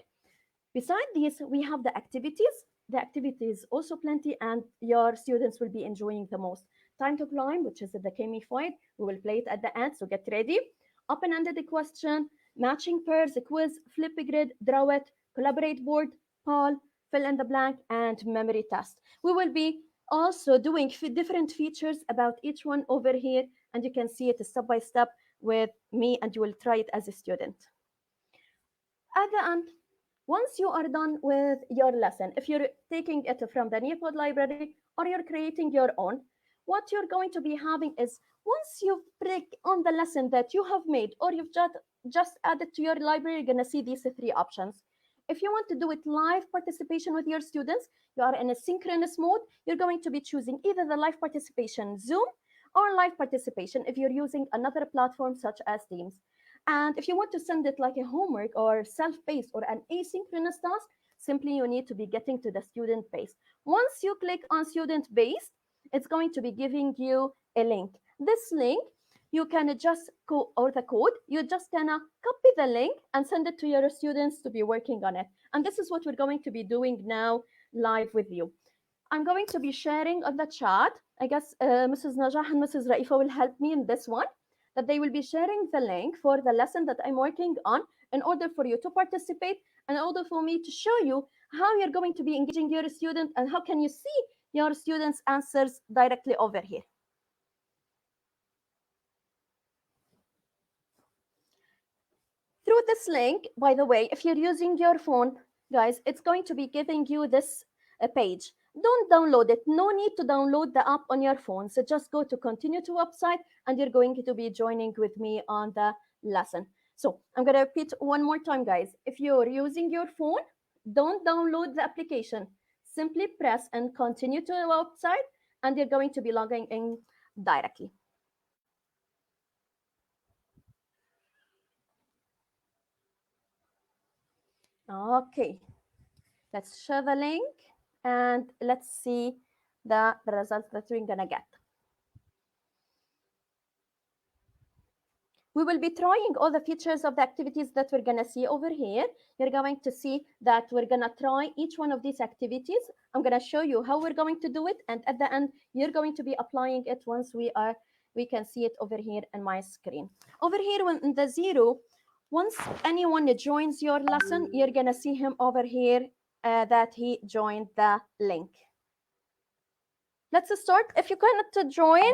Beside these, we have the activities. The activities also plenty, and your students will be enjoying the most. Time to climb, which is the gamified. We will play it at the end, so get ready. Open-ended question, matching pairs, quiz, flip grid, draw it, collaborate board, poll, fill in the blank, and memory test. We will be also doing different features about each one over here, and you can see it step by step with me, and you will try it as a student. At the end, once you are done with your lesson, if you're taking it from the Nearpod library or you're creating your own, what you're going to be having is once you click on the lesson that you have made or you've just added to your library, you're going to see these 3 options. If you want to do it live participation with your students, you are in a synchronous mode, you're going to be choosing either the live participation Zoom or live participation if you're using another platform such as Teams. And if you want to send it like a homework or self-paced or an asynchronous task, simply you need to be getting to the student base. Once you click on student base, it's going to be giving you a link. This link, you can just or the code, you just gonna copy the link and send it to your students to be working on it. And this is what we're going to be doing now live with you. I'm going to be sharing on the chat. I guess Mrs. Najah and Mrs. Raipha will help me in this one, that they will be sharing the link for the lesson that I'm working on in order for you to participate and in order for me to show you how you're going to be engaging your student and how can you see your students' answers directly over here. Through with this link, by the way, if you're using your phone, guys, it's going to be giving you this page. Don't download it. No need to download the app on your phone. So just go to continue to website and you're going to be joining with me on the lesson. So I'm going to repeat one more time, guys. If you're using your phone, don't download the application. Simply press and continue to the website and you're going to be logging in directly. Okay, let's share the link and let's see the results that we're gonna get. We will be trying all the features of the activities that we're gonna see over here. You're going to see that we're gonna try each one of these activities. I'm gonna show you how we're going to do it, and at the end, you're going to be applying it once we can see it over here in my screen. Over here in the 0, once anyone joins your lesson, you're gonna see him over here that he joined the link. Let's start. If you cannot join,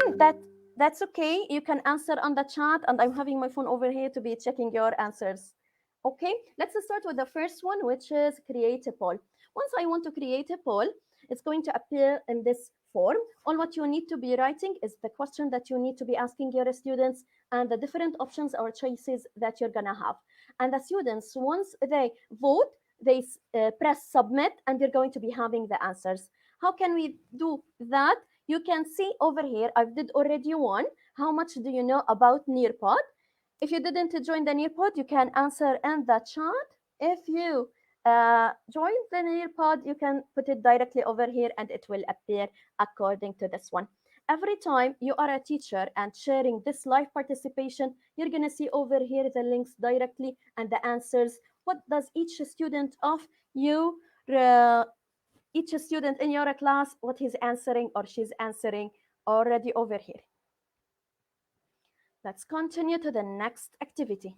that's okay. You can answer on the chat, and I'm having my phone over here to be checking your answers. Okay, let's start with the first one, which is create a poll. Once I want to create a poll, it's going to appear in this form. All what you need to be writing is the question that you need to be asking your students and the different options or choices that you're gonna have. And the students, once they vote, they press submit, and you're going to be having the answers. How can we do that? You can see over here, I did already one. How much do you know about Nearpod? If you didn't join the Nearpod, you can answer in the chat. If you joined the Nearpod, you can put it directly over here and it will appear according to this one. Every time you are a teacher and sharing this live participation, you're going to see over here the links directly and the answers. What does each student of you each student in your class, what he's answering or she's answering already over here. Let's continue to the next activity.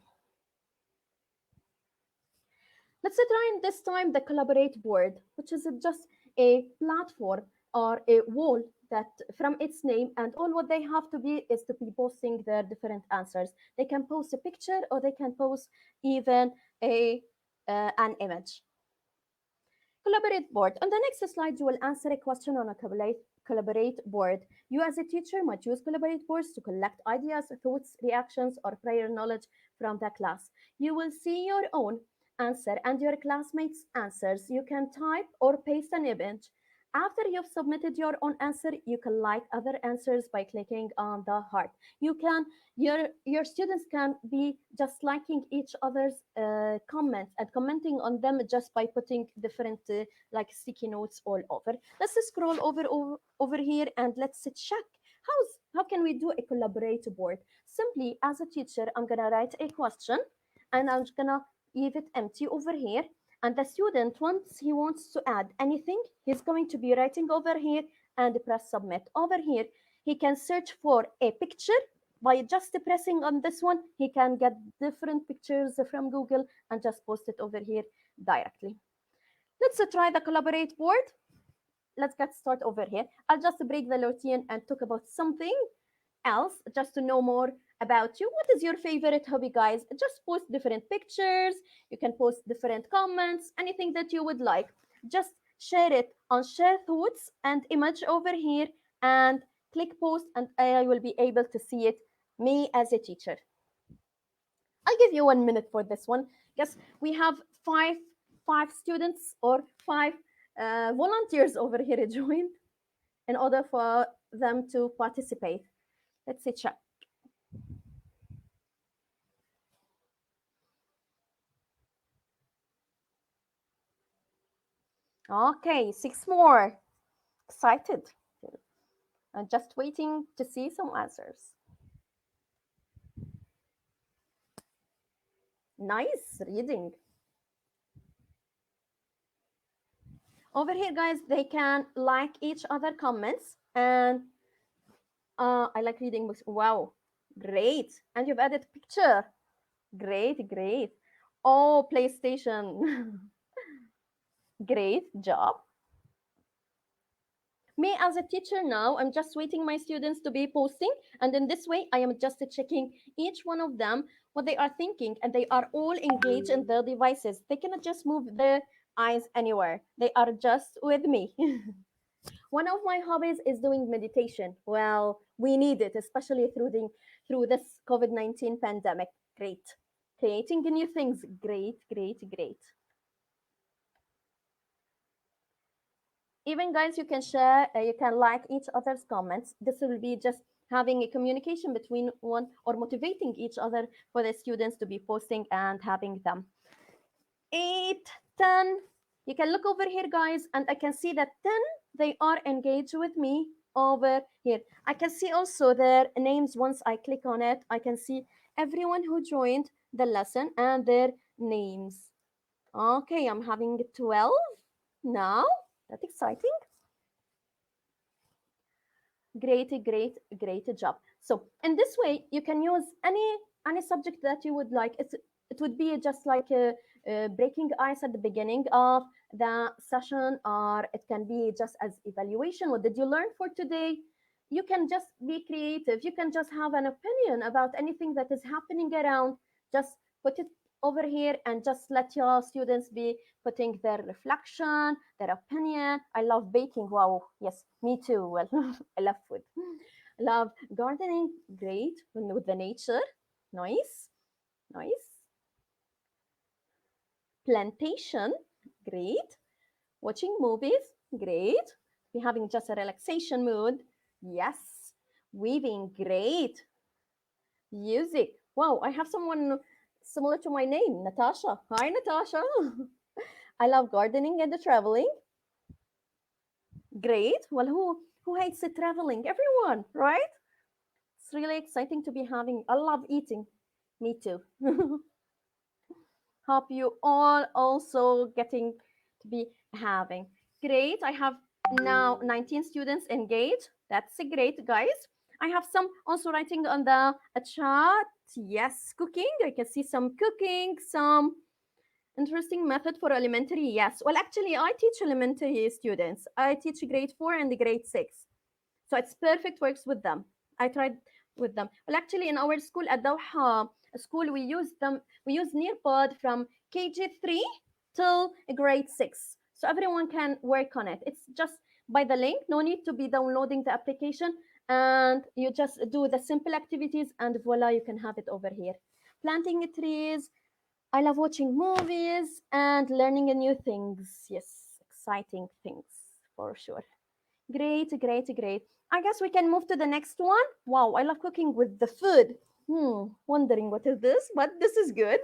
Let's try this time the collaborate board, which is just a platform or a wall that from its name, and all what they have to be is to be posting their different answers. They can post a picture or they can post even an image. Collaborate board. On the next slide, you will answer a question on a collaborate board. You as a teacher might use collaborate boards to collect ideas, thoughts, reactions, or prior knowledge from the class. You will see your own answer and your classmates' answers. You can type or paste an image. After you've submitted your own answer, you can like other answers by clicking on the heart. You can your students can be just liking each other's comments and commenting on them just by putting different like sticky notes all over. Let's scroll over here and let's check how can we do a collaborate board. Simply, as a teacher, I'm gonna write a question and I'm gonna leave it empty over here. And the student, once he wants to add anything, he's going to be writing over here and press submit. Over here, he can search for a picture. By just pressing on this one, he can get different pictures from Google and just post it over here directly. Let's try the collaborate board. Let's get started over here. I'll just break the routine and talk about something else just to know more about you. What is your favorite hobby, guys? Just post different pictures. You can post different comments, anything that you would like. Just share it on share thoughts and image over here and click post, and I will be able to see it, me as a teacher. I'll give you 1 minute for this one. Yes, we have five students or five volunteers over here joined in order for them to participate. Let's see, check. Okay, 6 more. Excited. I'm just waiting to see some answers. Nice reading. Over here, guys, they can like each other comments, and I like reading books. Wow, great. And you've added picture. Great, great. Oh, PlayStation. Great job. Me as a teacher now, I'm just waiting my students to be posting, and in this way, I am just checking each one of them what they are thinking, and they are all engaged in their devices. They cannot just move their eyes anywhere. They are just with me. One of my hobbies is doing meditation. Well, we need it, especially through this COVID-19 pandemic. Great. Creating new things. Great, great, great. Even guys, you can share, you can like each other's comments. This will be just having a communication between one or motivating each other for the students to be posting and having them. 8, 10. You can look over here, guys, and I can see that 10, they are engaged with me over here. I can see also their names. Once I click on it, I can see everyone who joined the lesson and their names. Okay, I'm having 12 now. That's exciting. Great job. So in this way, you can use any subject that you would like. It would be just like breaking ice at the beginning of the session, or it can be just as evaluation. What did you learn for today? You can just be creative. You can just have an opinion about anything that is happening around. Just put it over here and just let your students be putting their reflection, their opinion. I love baking. Wow, yes, me too. Well, I love food. Love gardening. Great. With the nature. Nice. Nice. Plantation. Great. Watching movies. Great. Be having just a relaxation mood. Yes. Weaving. Great. Music. Wow, I have someone similar to my name, Natasha. Hi, Natasha. I love gardening and the traveling. Great. Well, who hates the traveling? Everyone, right? It's really exciting to be having. I love eating. Me too. Hope you all also getting to be having. Great. I have now 19 students engaged. That's great, guys. I have some also writing on the chat. Yes, cooking. I can see some cooking, some interesting method for elementary. Yes. Well, actually, I teach elementary students. I teach grade 4 and grade 6. So it's perfect, works with them. I tried with them. Well, actually, in our school at Doha school, we use Nearpod from KG3 till grade 6. So everyone can work on it. It's just by the link, no need to be downloading the application, and you just do the simple activities, and voila, you can have it over here. Planting trees. I love watching movies and learning new things. Yes, exciting things for sure. Great. I guess we can move to the next one. Wow, I love cooking with the food. Wondering what is this, but this is good.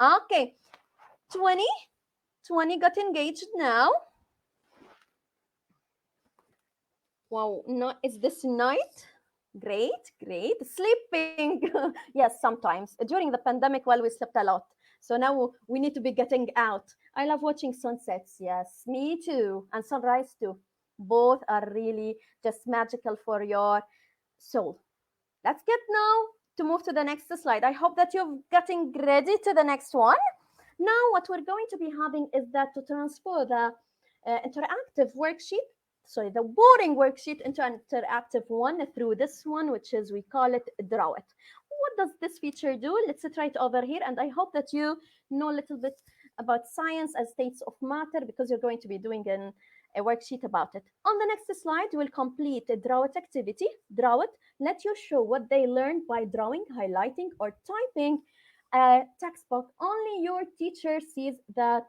Okay, 20. 20 got engaged now. Wow, no, is this night? Great. Sleeping. Yes, sometimes. During the pandemic, well, we slept a lot. So now we need to be getting out. I love watching sunsets. Yes, me too. And sunrise too. Both are really just magical for your soul. Let's get now to move to the next slide. I hope that you're getting ready to the next one. Now, what we're going to be having is that to transfer the interactive worksheet, sorry, the boring worksheet into an interactive one through this one, which is, we call it Draw It. What does this feature do? Let's try it over here. And I hope that you know a little bit about science as states of matter, because you're going to be doing a worksheet about it. On the next slide, you will complete a Draw It activity. Draw It, let you show what they learned by drawing, highlighting, or typing a textbook. Only your teacher sees that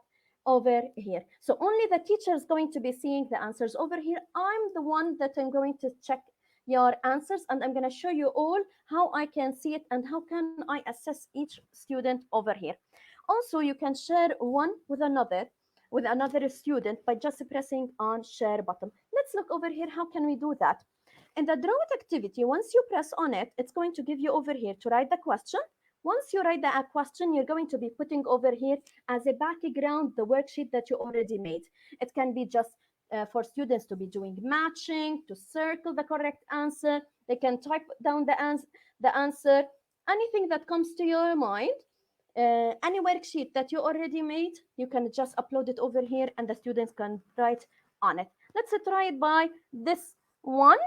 over here. So only the teacher is going to be seeing the answers over here. I'm the one that I'm going to check your answers, and I'm going to show you all how I can see it and how can I assess each student over here. Also, you can share one with another student by just pressing on share button. Let's look over here. How can we do that? In the draw it activity, once you press on it, it's going to give you over here to write the question. Once you write the question, you're going to be putting over here as a background the worksheet that you already made. It can be just for students to be doing matching, to circle the correct answer. They can type down the answer, anything that comes to your mind. Any worksheet that you already made, you can just upload it over here and the students can write on it. Let's try it by this one.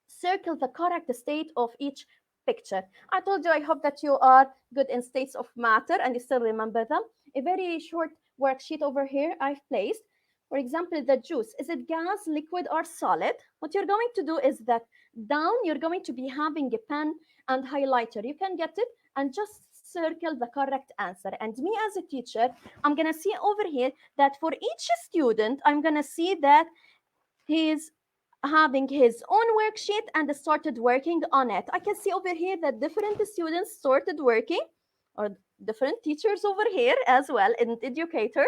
Circle the correct state of each picture. I told you, I hope that you are good in states of matter and you still remember them. A very short worksheet over here I've placed. For example, the juice, is it gas, liquid, or solid? What you're going to do is that down, you're going to be having a pen and highlighter. You can get it and just circle the correct answer. And me as a teacher, I'm going to see over here that for each student, I'm going to see that he's having his own worksheet and started working on it. I can see over here that different students started working, or different teachers over here as well, and educators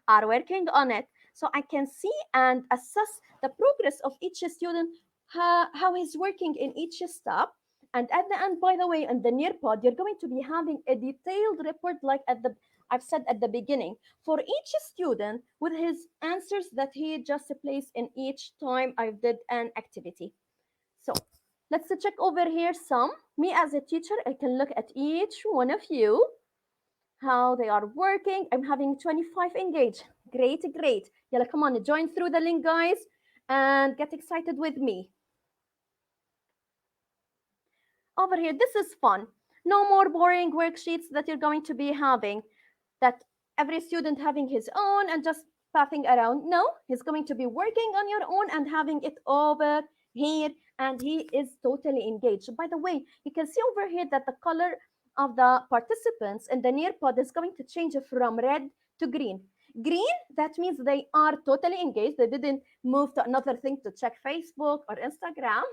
are working on it. So I can see and assess the progress of each student, how he's working in each step. And at the end, by the way, in the Nearpod, you're going to be having a detailed report like I've said at the beginning, for each student with his answers that he just placed in each time I did an activity. So let's check over here some. Me as a teacher, I can look at each one of you, how they are working. I'm having 25 engaged. Great, great. Yalla, come on, join through the link, guys, and get excited with me. Over here, this is fun. No more boring worksheets that you're going to be having, that every student having his own and just passing around. No, he's going to be working on your own and having it over here, and he is totally engaged. By the way, you can see over here that the color of the participants in the Nearpod is going to change from red to green. Green, that means they are totally engaged. They didn't move to another thing to check Facebook or Instagram.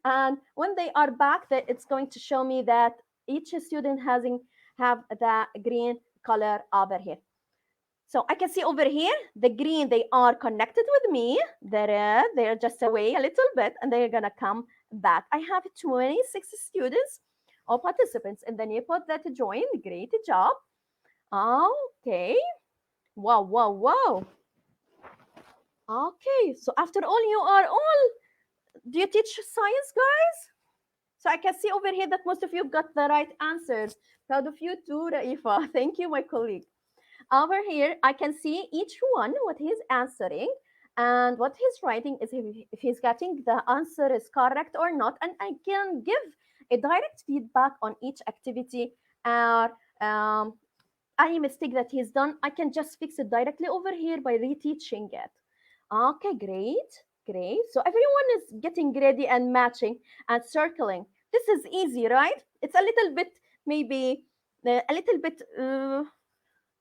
And when they are back, that it's going to show me that each student have the green color over here. So I can see over here, the green, they are connected with me. The red, they're just away a little bit and they're gonna come back. I have 26 students or participants in the Nearpod that joined. Great job. Okay. Wow, wow, wow. Okay, so after all, you are all, do you teach science, guys? So I can see over here that most of you got the right answers. Proud of you too, Raipha. Thank you, my colleague. Over here, I can see each one what he's answering and what he's writing is if he's getting the answer is correct or not. And I can give a direct feedback on each activity or any mistake that he's done. I can just fix it directly over here by reteaching it. Okay, great, great. So everyone is getting ready and matching and circling. This is easy, right? It's a little bit, maybe a little bit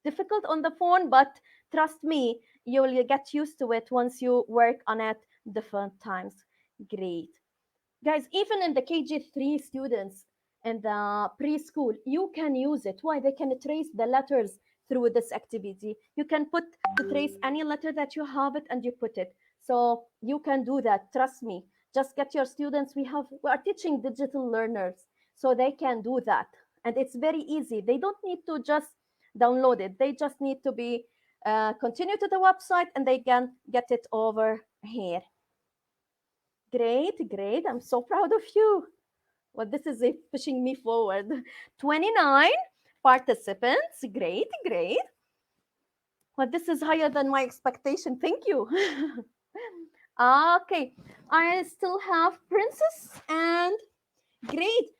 difficult on the phone, but trust me, you will get used to it once you work on it different times. Great. Guys, even in the KG3 students and the preschool, you can use it. Why? They can trace the letters through this activity. You can trace any letter that you have it and you put it. So you can do that. Trust me. Just get your students. We are teaching digital learners, so they can do that. And it's very easy. They don't need to just download it. They just need to be continue to the website and they can get it over here. Great, great. I'm so proud of you. Well, this is pushing me forward. 29 participants. Great, great. Well, this is higher than my expectation. Thank you. Okay, I still have Princess and great.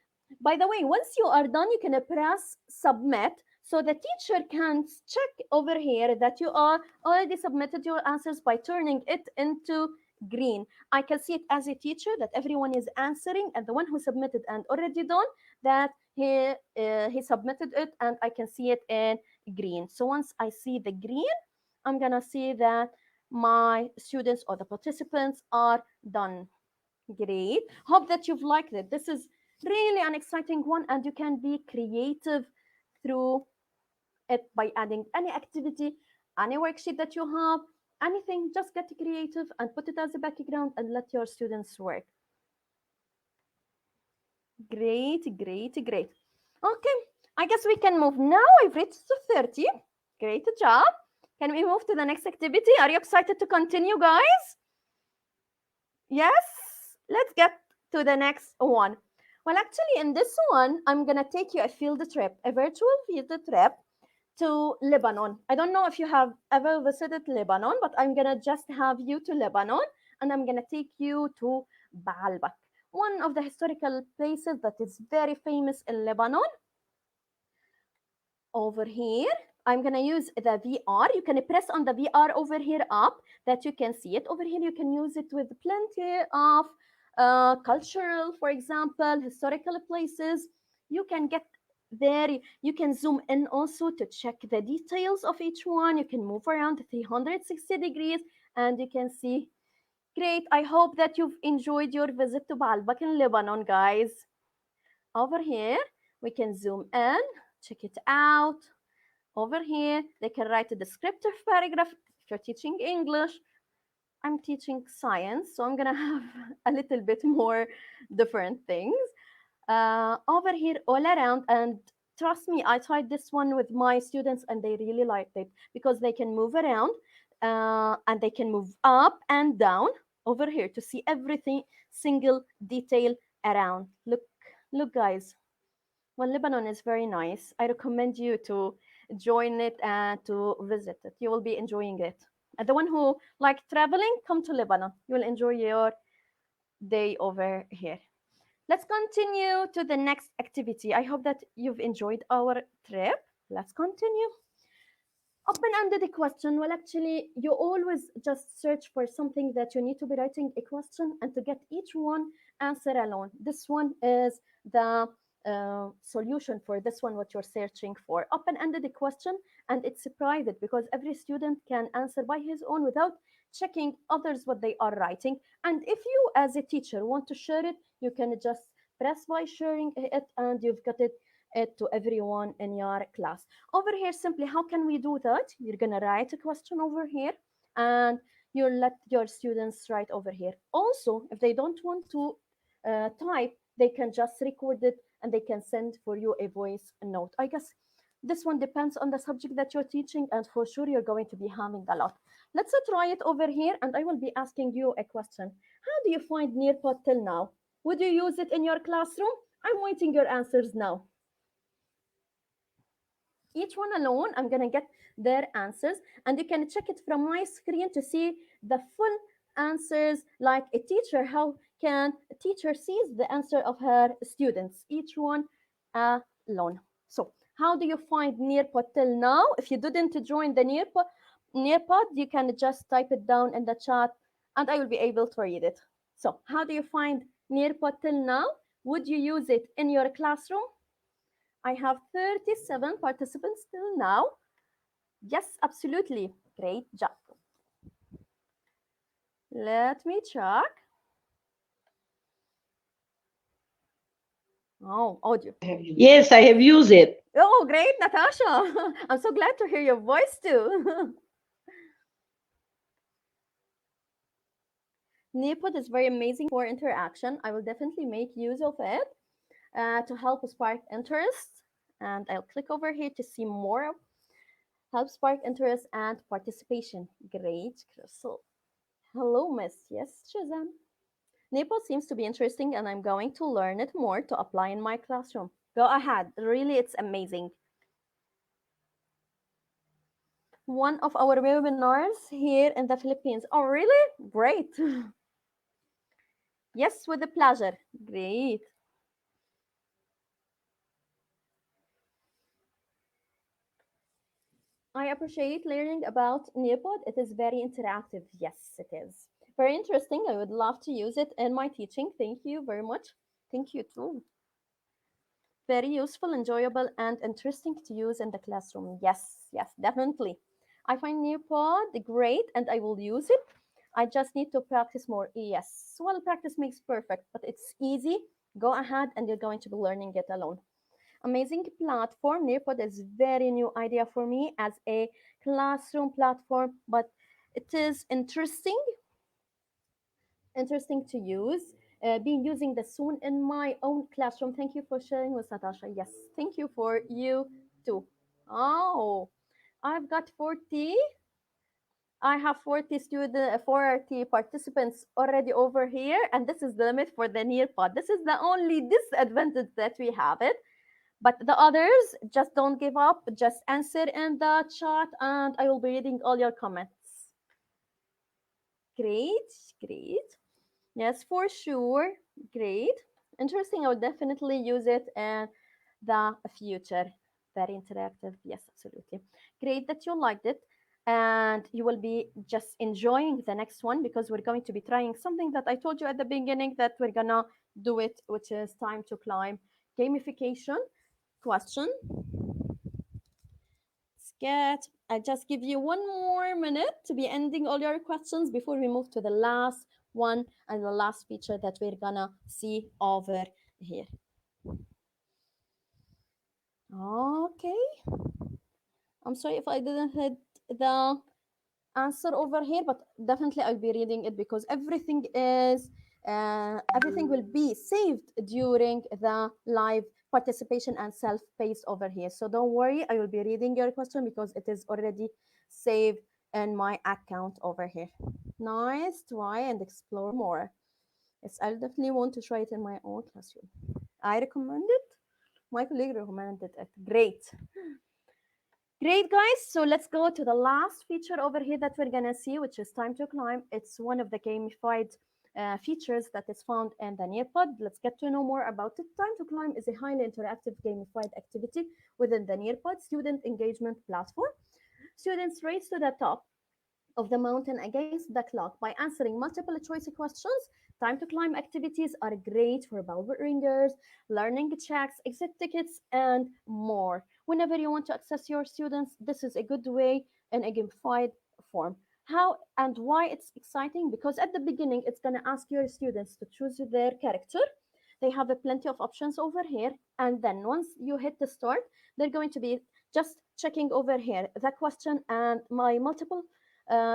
By the way, once you are done, you can press submit so the teacher can check over here that you are already submitted your answers by turning it into green. I can see it as a teacher that everyone is answering, and the one who submitted and already done that he submitted it, and I can see it in green. So once I see the green, I'm gonna see that my students or the participants are done. Great. Hope that you've liked it. This is really an exciting one, and you can be creative through it by adding any activity, any worksheet that you have, anything. Just get creative and put it as a background and let your students work. Great, great, great. Okay, I guess we can move now. I've reached 30. Great job. Can we move to the next activity? Are you excited to continue, guys? Yes? Let's get to the next one. Well, actually, in this one, I'm going to take you a field trip, a virtual field trip to Lebanon. I don't know if you have ever visited Lebanon, but I'm gonna just have you to Lebanon, and I'm gonna take you to Baalbek, one of the historical places that is very famous in Lebanon. Over here, I'm gonna use the VR. You can press on the VR over here up that you can see it. Over here, you can use it with plenty of cultural, for example, historical places. You can get there. You can zoom in also to check the details of each one. You can move around 360 degrees and you can see. Great. I hope that you've enjoyed your visit to Baalbek in Lebanon, guys. Over here, we can zoom in, check it out. Over here, they can write a descriptive paragraph if you're teaching English. I'm teaching science, so I'm gonna have a little bit more different things. Over here, all around, and trust me, I tried this one with my students and they really liked it because they can move around and they can move up and down over here to see everything, single detail around. Look, guys. Well, Lebanon is very nice. I recommend you to join it and to visit it. You will be enjoying it. And the one who like traveling, come to Lebanon. You will enjoy your day over here. Let's continue to the next activity. I hope that you've enjoyed our trip. Let's continue. Open-ended question. Well, actually, you always just search for something that you need to be writing a question and to get each one answer alone. This one is the solution for this one, what you're searching for. Open-ended question, and it's private because every student can answer by his own without checking others what they are writing. And if you, as a teacher, want to share it, you can just press by sharing it, and you've got it to everyone in your class. Over here, simply, how can we do that? You're gonna write a question over here, and you'll let your students write over here. Also, if they don't want to type, they can just record it and they can send for you a voice note. I guess this one depends on the subject that you're teaching, and for sure you're going to be having a lot. Let's try it over here, and I will be asking you a question. How do you find Nearpod till now? Would you use it in your classroom? I'm waiting your answers now. Each one alone, I'm going to get their answers, and you can check it from my screen to see the full answers. Like a teacher, how can a teacher sees the answer of her students, each one alone. So how do you find Nearpod till now? If you didn't join the Nearpod, you can just type it down in the chat and I will be able to read it. So how do you find Nearpod till now? Would you use it in your classroom? I have 37 participants till now. Yes, absolutely. Great job. Let me check. Oh, audio. Yes, I have used it. Oh, great, Natasha. I'm so glad to hear your voice too. Nearpod is very amazing for interaction. I will definitely make use of it to help spark interest. And I'll click over here to see more. Help spark interest and participation. Great, Crystal. Hello, Miss. Yes, Shazam. Nearpod seems to be interesting and I'm going to learn it more to apply in my classroom. Go ahead. Really, it's amazing. One of our webinars here in the Philippines. Oh, really? Great. Yes, with a pleasure. Great. I appreciate learning about Nearpod. It is very interactive. Yes, it is. Very interesting. I would love to use it in my teaching. Thank you very much. Thank you too. Very useful, enjoyable, and interesting to use in the classroom. Yes, definitely. I find Nearpod great and I will use it. I just need to practice more. Yes, well, practice makes perfect, but it's easy. Go ahead and you're going to be learning it alone. Amazing platform. Nearpod is very new idea for me as a classroom platform, but it is interesting to use. Been using this soon in my own classroom. Thank you for sharing with Natasha. Yes, thank you for you too. Oh, I've got 40. I have 40 participants already over here, and this is the limit for the Nearpod. This is the only disadvantage that we have it. But the others, just don't give up. Just answer in the chat and I will be reading all your comments. Great, great. Yes, for sure. Great. Interesting. I will definitely use it in the future. Very interactive. Yes, absolutely. Great that you liked it. And you will be just enjoying the next one because we're going to be trying something that I told you at the beginning that we're gonna do it, which is time to climb gamification question. Scat. I just give you one more minute to be ending all your questions before we move to the last one and the last feature that we're gonna see over here. Okay. I'm sorry if I didn't hit the answer over here, but definitely I'll be reading it because everything will be saved during the live participation and self-paced over here. So don't worry, I will be reading your question because it is already saved in my account over here. Nice, try and explore more. Yes, I'll definitely want to try it in my own classroom. I recommend it. My colleague recommended it. Great. Great, guys. So let's go to the last feature over here that we're going to see, which is time to climb. It's one of the gamified features that is found in the Nearpod. Let's get to know more about it. Time to climb is a highly interactive gamified activity within the Nearpod student engagement platform. Students race to the top of the mountain against the clock by answering multiple choice questions. Time to climb activities are great for bell ringers, learning checks, exit tickets, and more. Whenever you want to access your students, this is a good way in a gamified form. How and why it's exciting? Because at the beginning, it's going to ask your students to choose their character. They have plenty of options over here. And then once you hit the start, they're going to be just checking over here the question and my multiple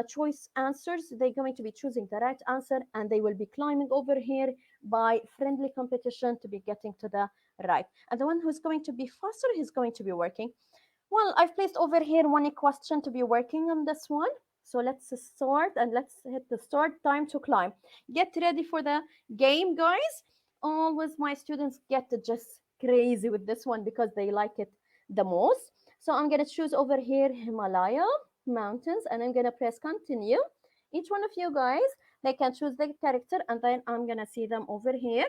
choice answers. They're going to be choosing the right answer and they will be climbing over here by friendly competition to be getting to the right. And the one who's going to be faster is going to be working. Well, I've placed over here one question to be working on this one. So let's start and let's hit the start. Time to climb. Get ready for the game, guys. Always my students get just crazy with this one because they like it the most. So I'm going to choose over here Himalaya mountains and I'm going to press continue. Each one of you guys, they can choose the character and then I'm going to see them over here.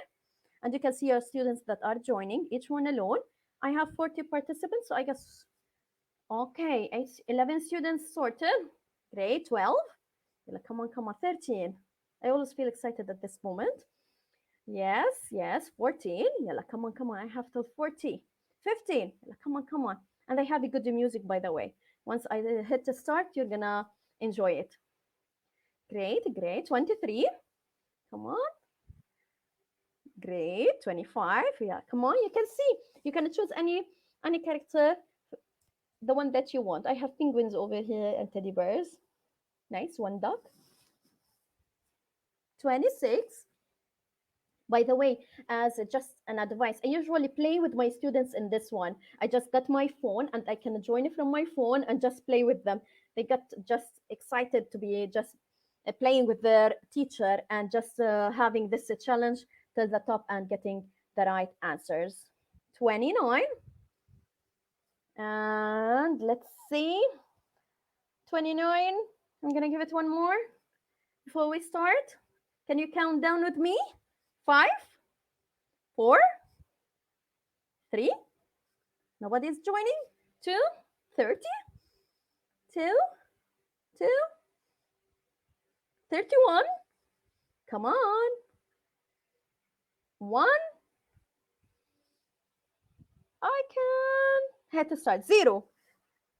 And you can see your students that are joining, each one alone. I have 40 participants, so I guess, okay, 11 students sorted. Great, 12. Come on, 13. I always feel excited at this moment. Yes, 14. Come on, I have till 40. 15. Come on. And they have a good music, by the way. Once I hit the start, you're gonna enjoy it. Great. 23. Come on. Great. 25. Yeah, come on. You can see. You can choose any character, the one that you want. I have penguins over here and teddy bears. Nice. One duck. 26. By the way, as just an advice, I usually play with my students in this one. I just got my phone and I can join it from my phone and just play with them. They got just excited to be just playing with their teacher and just having this challenge till the top and getting the right answers. 29. And let's see. 29. I'm going to give it one more before we start. Can you count down with me? 5, 4, 3. Nobody's joining. 2, 30. 2, 31. Come on. 1. I can hit to start. 0.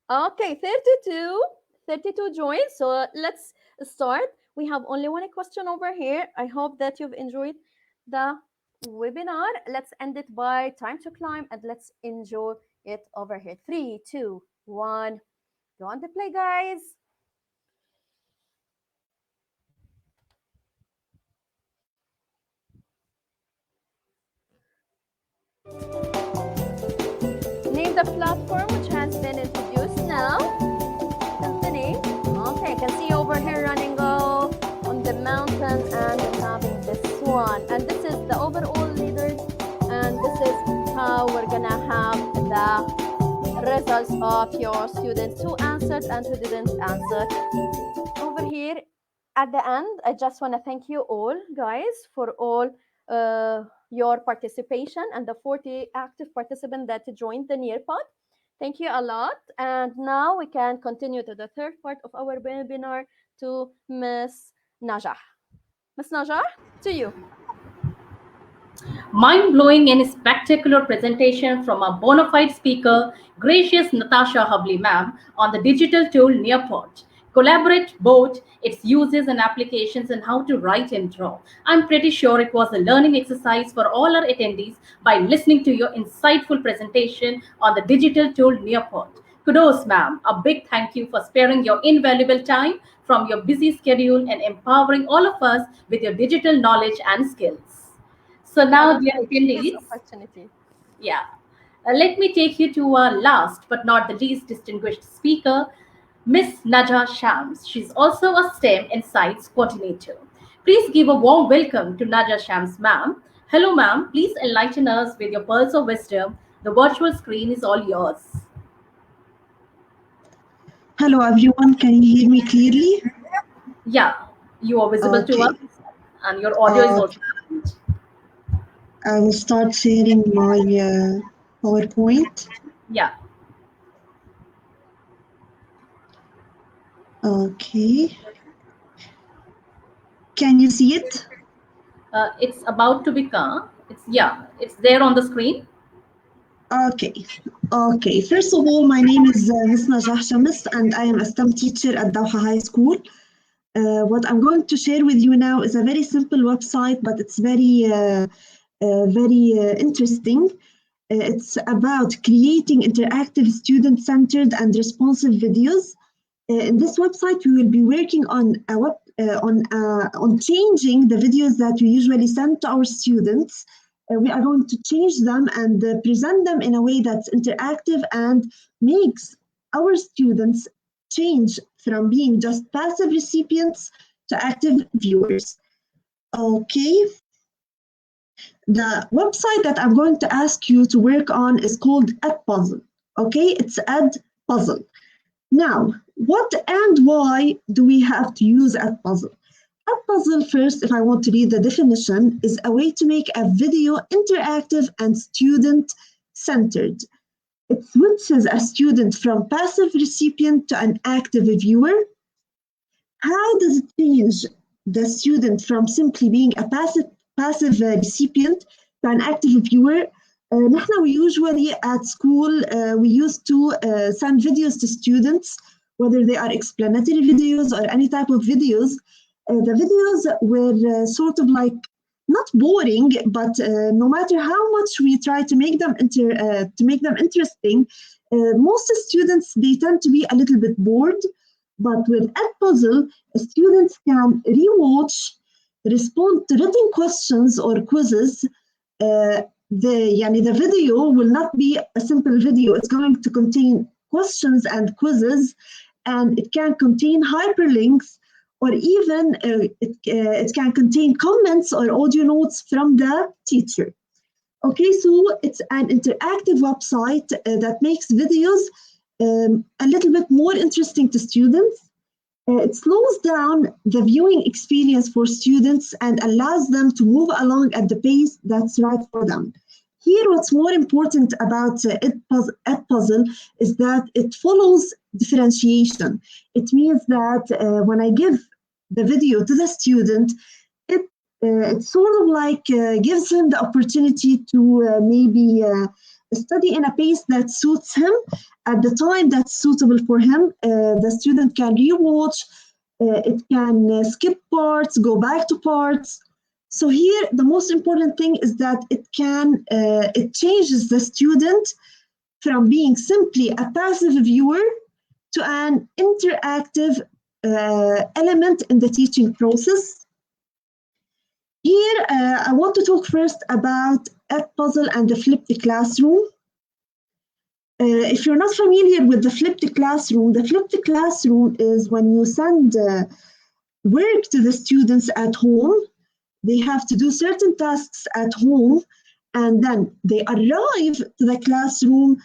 Okay, 32. 32 joined. So let's start. We have only one question over here. I hope that you've enjoyed the webinar. Let's end it by time to climb and let's enjoy it over here. 3, 2, 1. Go on the play, guys. Name the platform which has been introduced now. That's the name. Okay, I can see over here running on the mountain and having this one. And this is the overall leaders. And this is how we're gonna have because of your students who answered and who didn't answer. Over here at the end, I just want to thank you all, guys, for all your participation and the 40 active participants that joined the Nearpod. Thank you a lot. And now we can continue to the third part of our webinar to Miss Najah. Miss Najah, to you. Mind-blowing and spectacular presentation from a bona fide speaker, gracious Natasha Hubley ma'am, on the digital tool Nearpod. Collaborate both its uses and applications and how to write and draw. I'm pretty sure it was a learning exercise for all our attendees by listening to your insightful presentation on the digital tool Nearpod. Kudos, ma'am. A big thank you for sparing your invaluable time from your busy schedule and empowering all of us with your digital knowledge and skills. So now, dear attendees, Opportunity. yeah, let me take you to our last but not the least distinguished speaker, Miss Najah Shams. She's also a STEM and Science coordinator. Please give a warm welcome to Najah Shams, ma'am. Hello, ma'am. Please enlighten us with your pearls of wisdom. The virtual screen is all yours. Hello, everyone. Can you hear me clearly? Yeah, you are visible to us, and your audio is also. I will start sharing my PowerPoint. Yeah. Okay. Can you see it? It's about to become. It's there on the screen. Okay. Okay. First of all, my name is Miss Najah Shams, and I am a STEM teacher at Doha High School. What I'm going to share with you now is a very simple website, but it's very interesting. It's about creating interactive, student-centered, and responsive videos. In this website, we will be working on changing the videos that we usually send to our students. We are going to change them and present them in a way that's interactive and makes our students change from being just passive recipients to active viewers. Okay. The website that I'm going to ask you to work on is called Edpuzzle. Okay, it's Edpuzzle. Now, what and why do we have to use Edpuzzle? Edpuzzle, first, if I want to read the definition, is a way to make a video interactive and student-centered. It switches a student from passive recipient to an active viewer. How does it change the student from simply being a passive recipient to an active viewer? We usually at school, we used to send videos to students, whether they are explanatory videos or any type of videos. The videos were sort of like not boring, but no matter how much we try to make them interesting, most students, they tend to be a little bit bored. But with Edpuzzle, students can rewatch, respond to written questions or quizzes. The video will not be a simple video. It's going to contain questions and quizzes, and it can contain hyperlinks, or even it can contain comments or audio notes from the teacher. Okay, so it's an interactive website that makes videos a little bit more interesting to students. It slows down the viewing experience for students and allows them to move along at the pace that's right for them. Here, what's more important about Edpuzzle is that it follows differentiation. It means that when I give the video to the student, it sort of like gives him the opportunity to maybe study in a pace that suits him at the time that's suitable for him. The student can rewatch, it can skip parts, go back to parts. So here, the most important thing is that it changes the student from being simply a passive viewer to an interactive element in the teaching process. Here, I want to talk first about Edpuzzle and the flipped classroom. If you're not familiar with the flipped classroom is when you send work to the students at home. They have to do certain tasks at home, and then they arrive to the classroom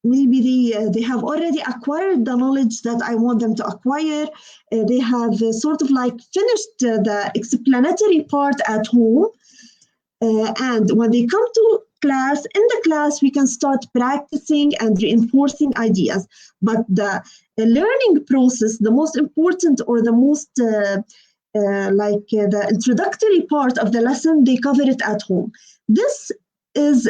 maybe they have already acquired the knowledge that I want them to acquire. They have sort of like finished the explanatory part at home. And when they come to class, in the class, we can start practicing and reinforcing ideas. But the learning process, the most important or the most the introductory part of the lesson, they cover it at home. This is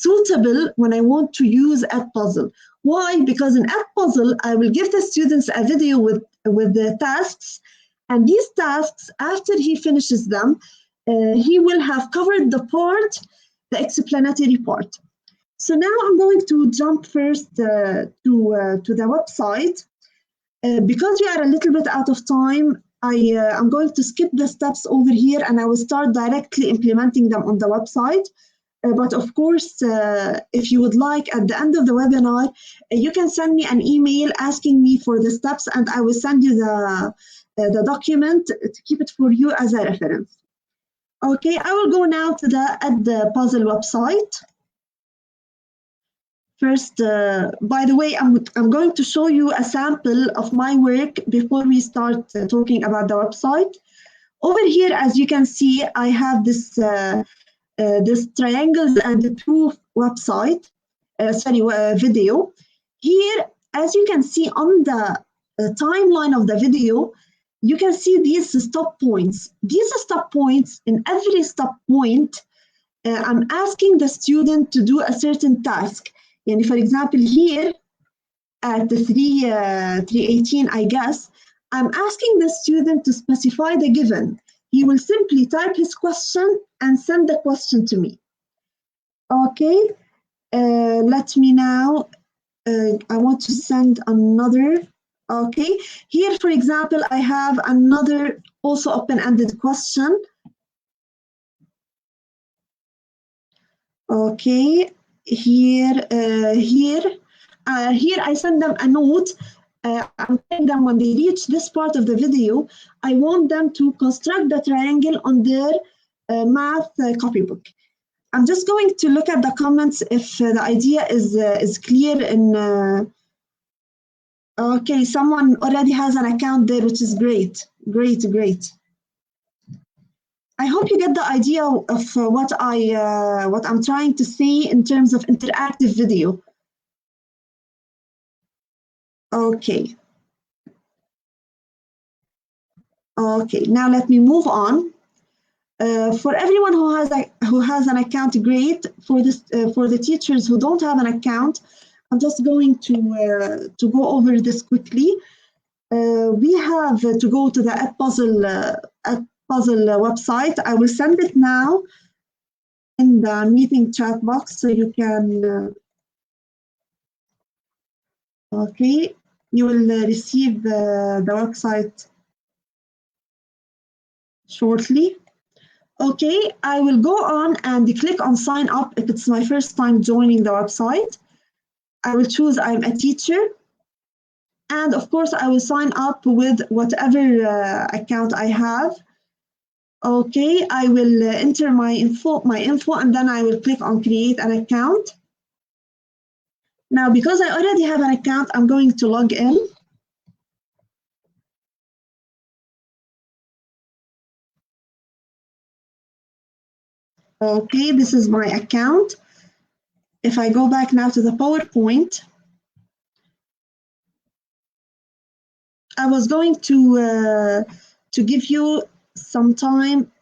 suitable when I want to use Edpuzzle. Why? Because in Edpuzzle, I will give the students a video with the tasks, and these tasks, after he finishes them, he will have covered the explanatory part. So now I'm going to jump first to the website. Because we are a little bit out of time, I'm going to skip the steps over here and I will start directly implementing them on the website. But of course, if you would like, at the end of the webinar, you can send me an email asking me for the steps and I will send you the document to keep it for you as a reference. Okay, I will go now to the Edpuzzle website. First, by the way, I'm going to show you a sample of my work before we start talking about the website. Over here, as you can see, I have this triangles and the two website, video. Here, as you can see on the timeline of the video, you can see these stop points. These stop points, in every stop point, I'm asking the student to do a certain task. And for example, here at the 318, I guess, I'm asking the student to specify the given. He will simply type his question and send the question to me. Okay, let me now, I want to send another. Okay, here, for example, I have another also open-ended question. Okay, here I send them a note. I'm telling them when they reach this part of the video, I want them to construct the triangle on their math copybook. I'm just going to look at the comments if the idea is clear. Okay, someone already has an account there, which is great. Great. I hope you get the idea of what I'm trying to say in terms of interactive video. Okay. Okay, now let me move on. For everyone who has an account, great. For the teachers who don't have an account, I'm just going to go over this quickly. We have to go to the Edpuzzle website. I will send it now in the meeting chat box so you can. Okay, you will receive the website shortly. Okay, I will go on and click on sign up if it's my first time joining the website. I will choose I'm a teacher. And of course, I will sign up with whatever account I have. Okay, I will enter my info, and then I will click on create an account. Now, because I already have an account, I'm going to log in. Okay, this is my account. If I go back now to the PowerPoint, I was going to give you some time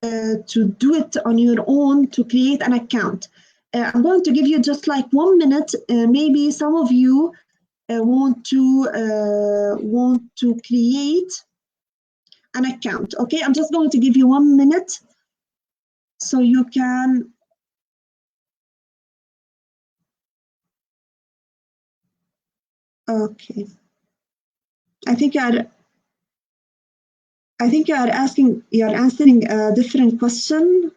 to do it on your own to create an account. I'm going to give you just like 1 minute. Maybe some of you want to create an account. Okay, I'm just going to give you 1 minute so you can. Okay. I think you are answering a different question.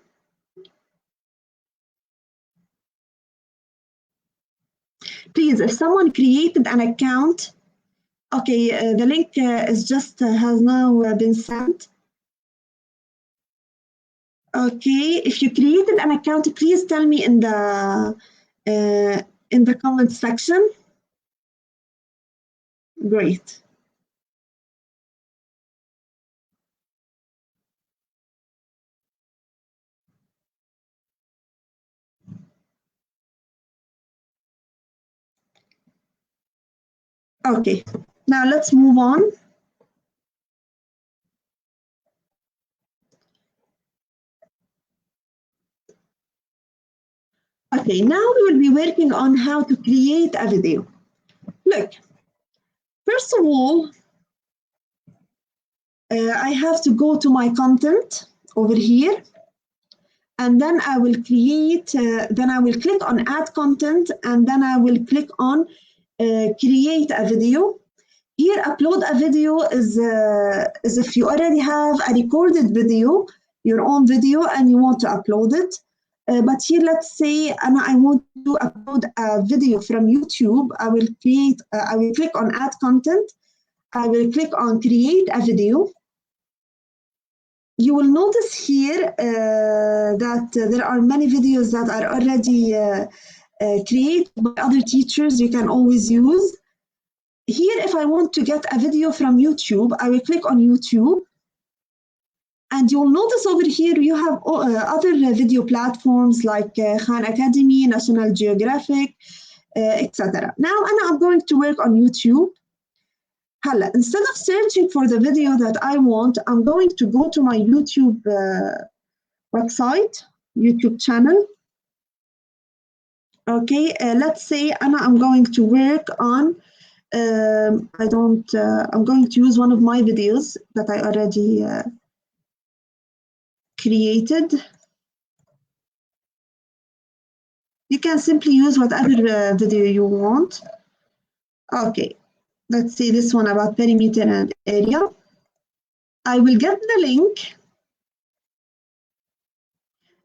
Please, if someone created an account, okay, the link is just has now been sent. Okay, if you created an account, please tell me in the in the comment section? Great. Okay, now let's move on. Okay, now we will be working on how to create a video. Look, first of all, I have to go to my content over here, and then I will create, then I will click on add content, and then I will click on create a video. Here, upload a video is if you already have a recorded video, your own video, and you want to upload it. But here, let's say I want to upload a video from YouTube. I will click on add content. I will click on create a video. You will notice here that there are many videos that are already created by other teachers you can always use. Here, if I want to get a video from YouTube, I will click on YouTube. And you'll notice over here you have other video platforms like Khan Academy, National Geographic, etc. Now, I'm going to work on YouTube. Instead of searching for the video that I want, I'm going to go to my YouTube website, YouTube channel. Okay, let's say I'm going to work on, I'm going to use one of my videos that I already created. You can simply use whatever video you want. Okay, let's say this one about perimeter and area. I will get the link,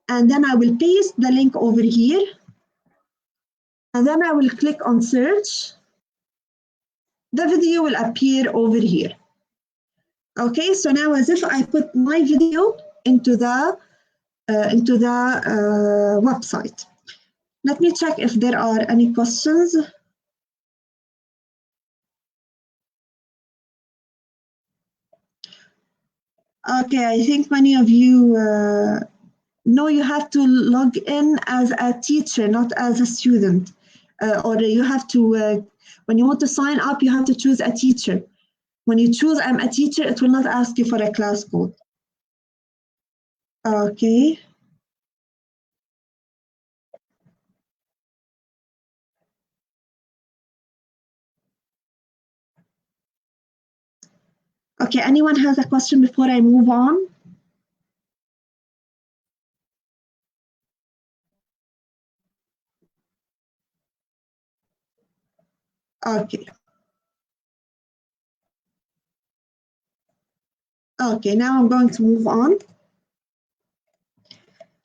and then I will paste the link over here, and then I will click on search. The video will appear over here. Okay, so now as if I put my video into the website. Let me check if there are any questions. Okay, I think many of you know you have to log in as a teacher, not as a student. Or you have to, when you want to sign up, you have to choose a teacher. When you choose I'm a teacher, it will not ask you for a class code. Okay. Okay, anyone has a question before I move on? Okay. Okay, now I'm going to move on.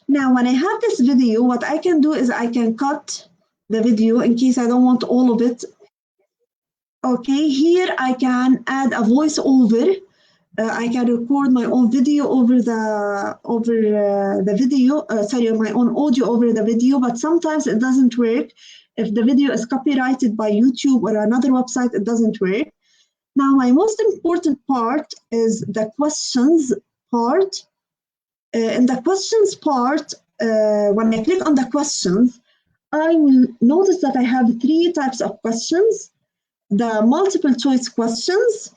Now, when I have this video, what I can do is I can cut the video in case I don't want all of it. Okay, here I can add a voiceover. I can record my own video over the video, my own audio over the video, but sometimes it doesn't work. If the video is copyrighted by YouTube or another website, it doesn't work. Now, my most important part is the questions part. In the questions part, when I click on the questions, I will notice that I have 3 types of questions. The multiple choice questions.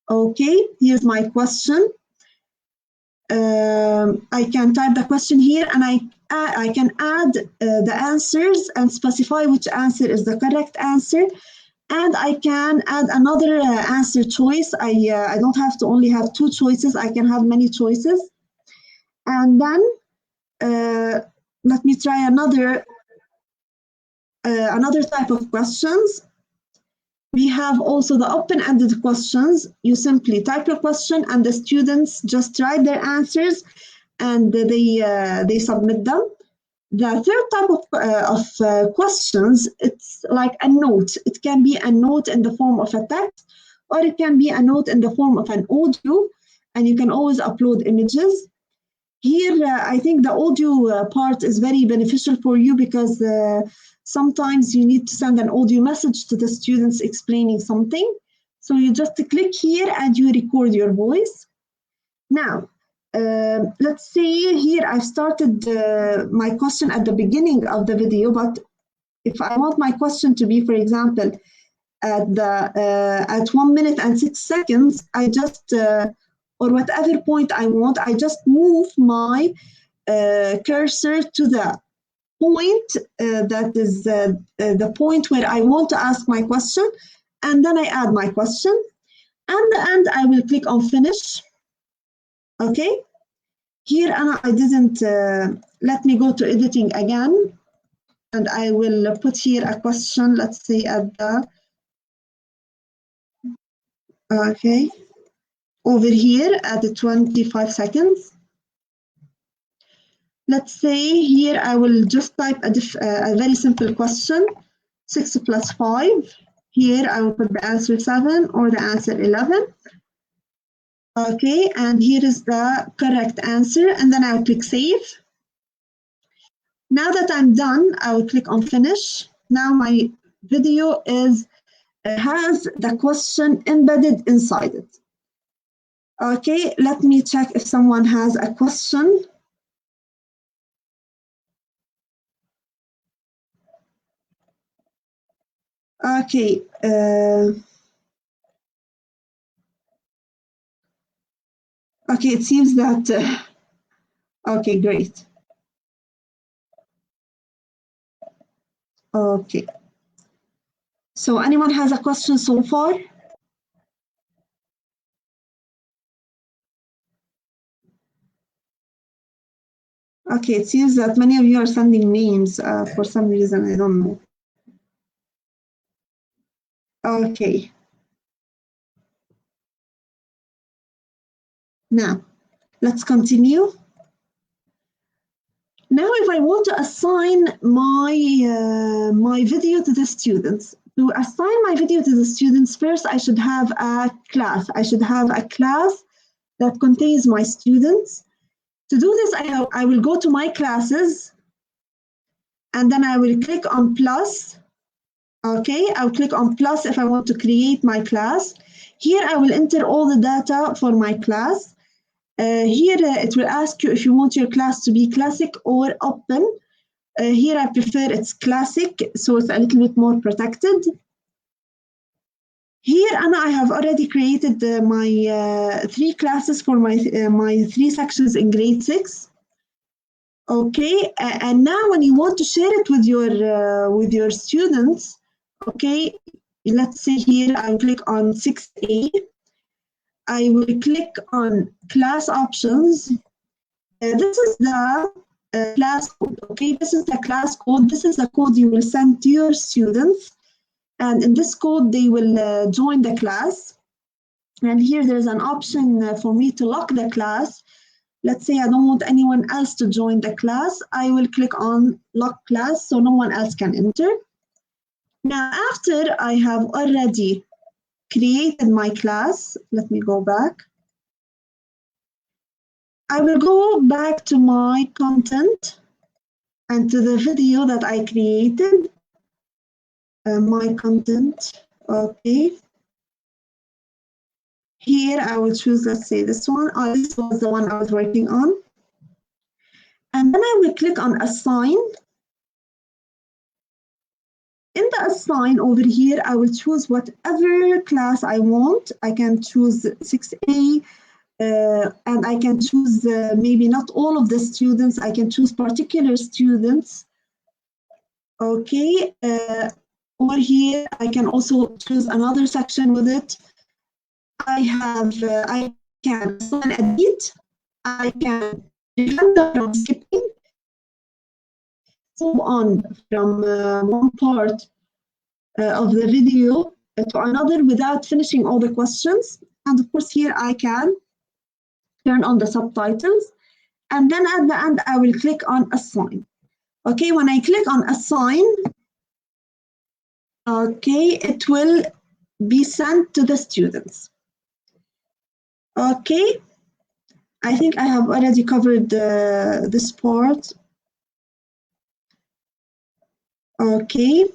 Okay, here's my question. I can type the question here, and I can add the answers and specify which answer is the correct answer. And I can add another answer choice. I don't have to only have 2 choices. I can have many choices. And then let me try another type of questions. We have also the open-ended questions. You simply type your question, and the students just write their answers, and they submit them. The third type of questions, it's like a note. It can be a note in the form of a text, or it can be a note in the form of an audio, and you can always upload images. Here, I think the audio part is very beneficial for you because Sometimes you need to send an audio message to the students explaining something. So you just click here and you record your voice. Now, let's say here I started my question at the beginning of the video, but if I want my question to be, for example, at 1 minute and 6 seconds, I just, or whatever point I want, I just move my cursor to the point that is the point where I want to ask my question, and then I add my question. And at the end, I will click on finish. Okay. Here, Anna, I didn't, let me go to editing again, and I will put here a question, let's say at the, okay, over here at the 25 seconds. Let's say here I will just type a very simple question, 6 plus 5. Here I will put the answer 7 or the answer 11. Okay, and here is the correct answer, and then I will click save. Now that I'm done, I will click on finish. Now my video is has the question embedded inside it. Okay, let me check if someone has a question. Okay. Okay, it seems that, okay, great. Okay. So anyone has a question so far? Okay, it seems that many of you are sending names for some reason, I don't know. Okay. Now, let's continue. Now, if I want to assign my video to the students, to assign my video to the students, first I should have a class. I should have a class that contains my students. To do this, I will go to my classes, and then I will click on plus. Okay, I'll click on plus if I want to create my class. Here I will enter all the data for my class. Here it will ask you if you want your class to be classic or open. Here I prefer it's classic, so it's a little bit more protected. Here, Anna, I have already created my 3 classes for my 3 sections in grade 6. Okay, and now when you want to share it with your students, okay, let's say here I click on 6A. I will click on class options. This is the class code, okay? This is the class code. This is the code you will send to your students. And in this code, they will join the class. And here there's an option for me to lock the class. Let's say I don't want anyone else to join the class. I will click on lock class so no one else can enter. Now, after I have already created my class, let me go back. I will go back to my content and to the video that I created. My content, okay. Here I will choose, let's say this one. Oh, this was the one I was working on. And then I will click on assign. In the assign over here, I will choose whatever class I want. I can choose 6A, and I can choose maybe not all of the students. I can choose particular students. Okay, over here, I can also choose another section with it. I can assign a date. I can prevent them from skipping. So on from one part of the video to another without finishing all the questions. And of course, here I can turn on the subtitles. And then at the end, I will click on assign. Okay, when I click on assign, okay, it will be sent to the students. Okay, I think I have already covered this part. Okay.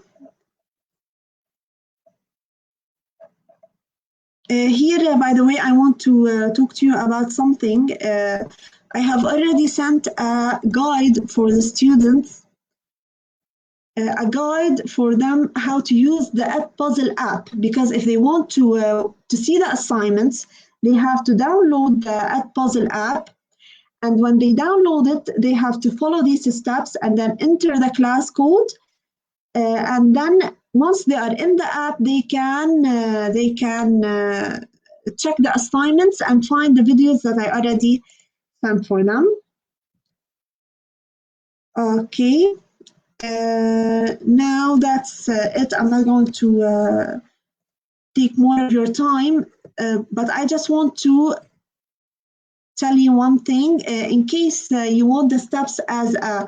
Here, by the way, I want to talk to you about something. I have already sent a guide for the students, a guide for them how to use the Edpuzzle app, because if they want to see the assignments, they have to download the Edpuzzle app. And when they download it, they have to follow these steps and then enter the class code. And then once they are in the app, they can check the assignments and find the videos that I already sent for them. Okay. Now that's it. I'm not going to take more of your time, but I just want to tell you one thing. In case you want the steps as a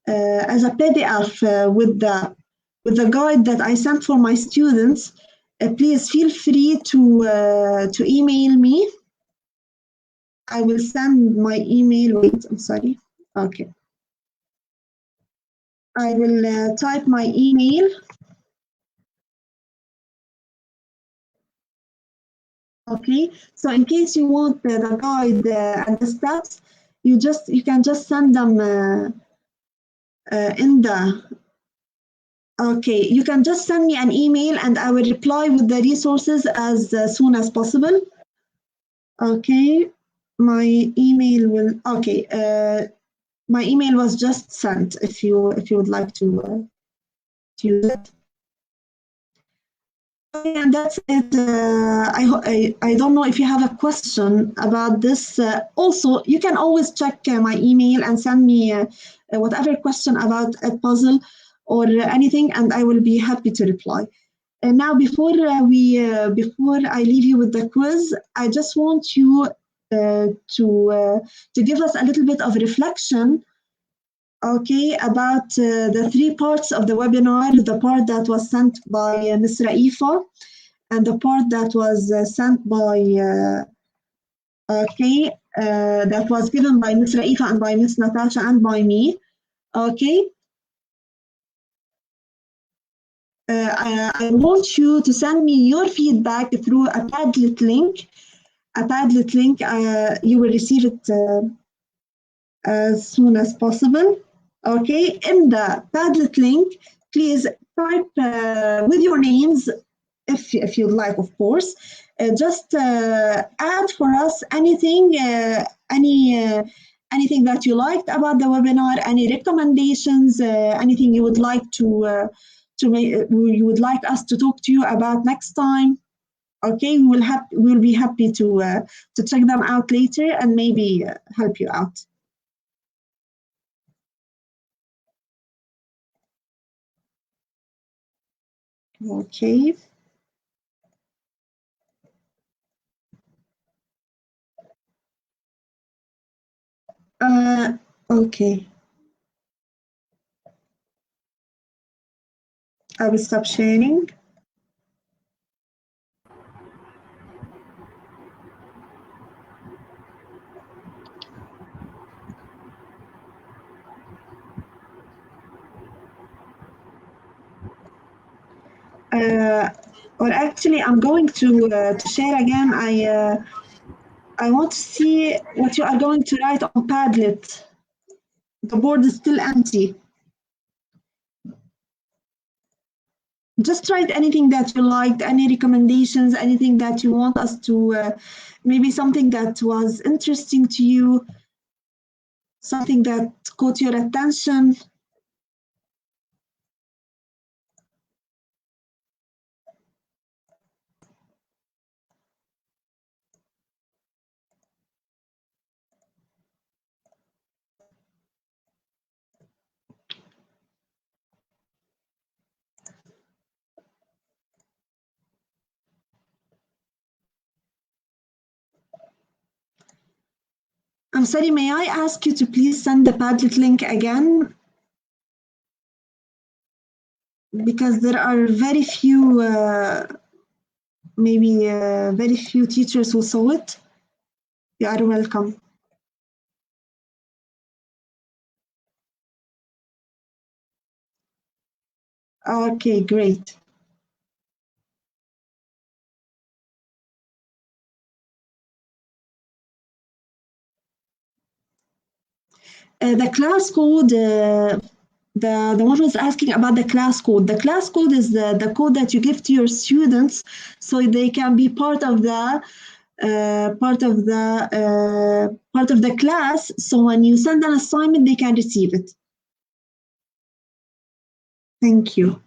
PDF with the guide that I sent for my students, please feel free to email me. I will send my email. Wait, I'm sorry. Okay. I will type my email. Okay. So in case you want the guide and the steps, you can just send them in the. Okay, you can just send me an email and I will reply with the resources as soon as possible. Okay, my email will. Okay, my email was just sent. If you would like to use it. Okay, and that's it. I don't know if you have a question about this. Also, you can always check my email and send me whatever question about a puzzle or anything, and I will be happy to reply. And now, before I leave you with the quiz, I just want you to give us a little bit of reflection, okay, about the three parts of the webinar: the part that was sent by Ms. Raipha, and the part that was sent by that was given by Ms. Raipha and by Ms. Natasha and by me. Okay. I want you to send me your feedback through a Padlet link. A Padlet link, you will receive it as soon as possible. Okay, in the Padlet link, please type with your names, if you'd like, of course. Just add for us anything, anything that you liked about the webinar, any recommendations, anything you would like you would like us to talk to you about next time. Okay, we'll be happy to check them out later and maybe help you out. Okay. Okay. I will stop sharing. Or actually, I'm going to share again. I want to see what you are going to write on Padlet. The board is still empty. Just write anything that you liked, any recommendations, anything that you want us to, maybe something that was interesting to you, something that caught your attention. I'm sorry, may I ask you to please send the Padlet link again? Because there are very few, very few teachers who saw it. You are welcome. Okay, great. The class code, the one who's asking about the class code. The class code is the code that you give to your students so they can be part of the class. So when you send an assignment, they can receive it. Thank you.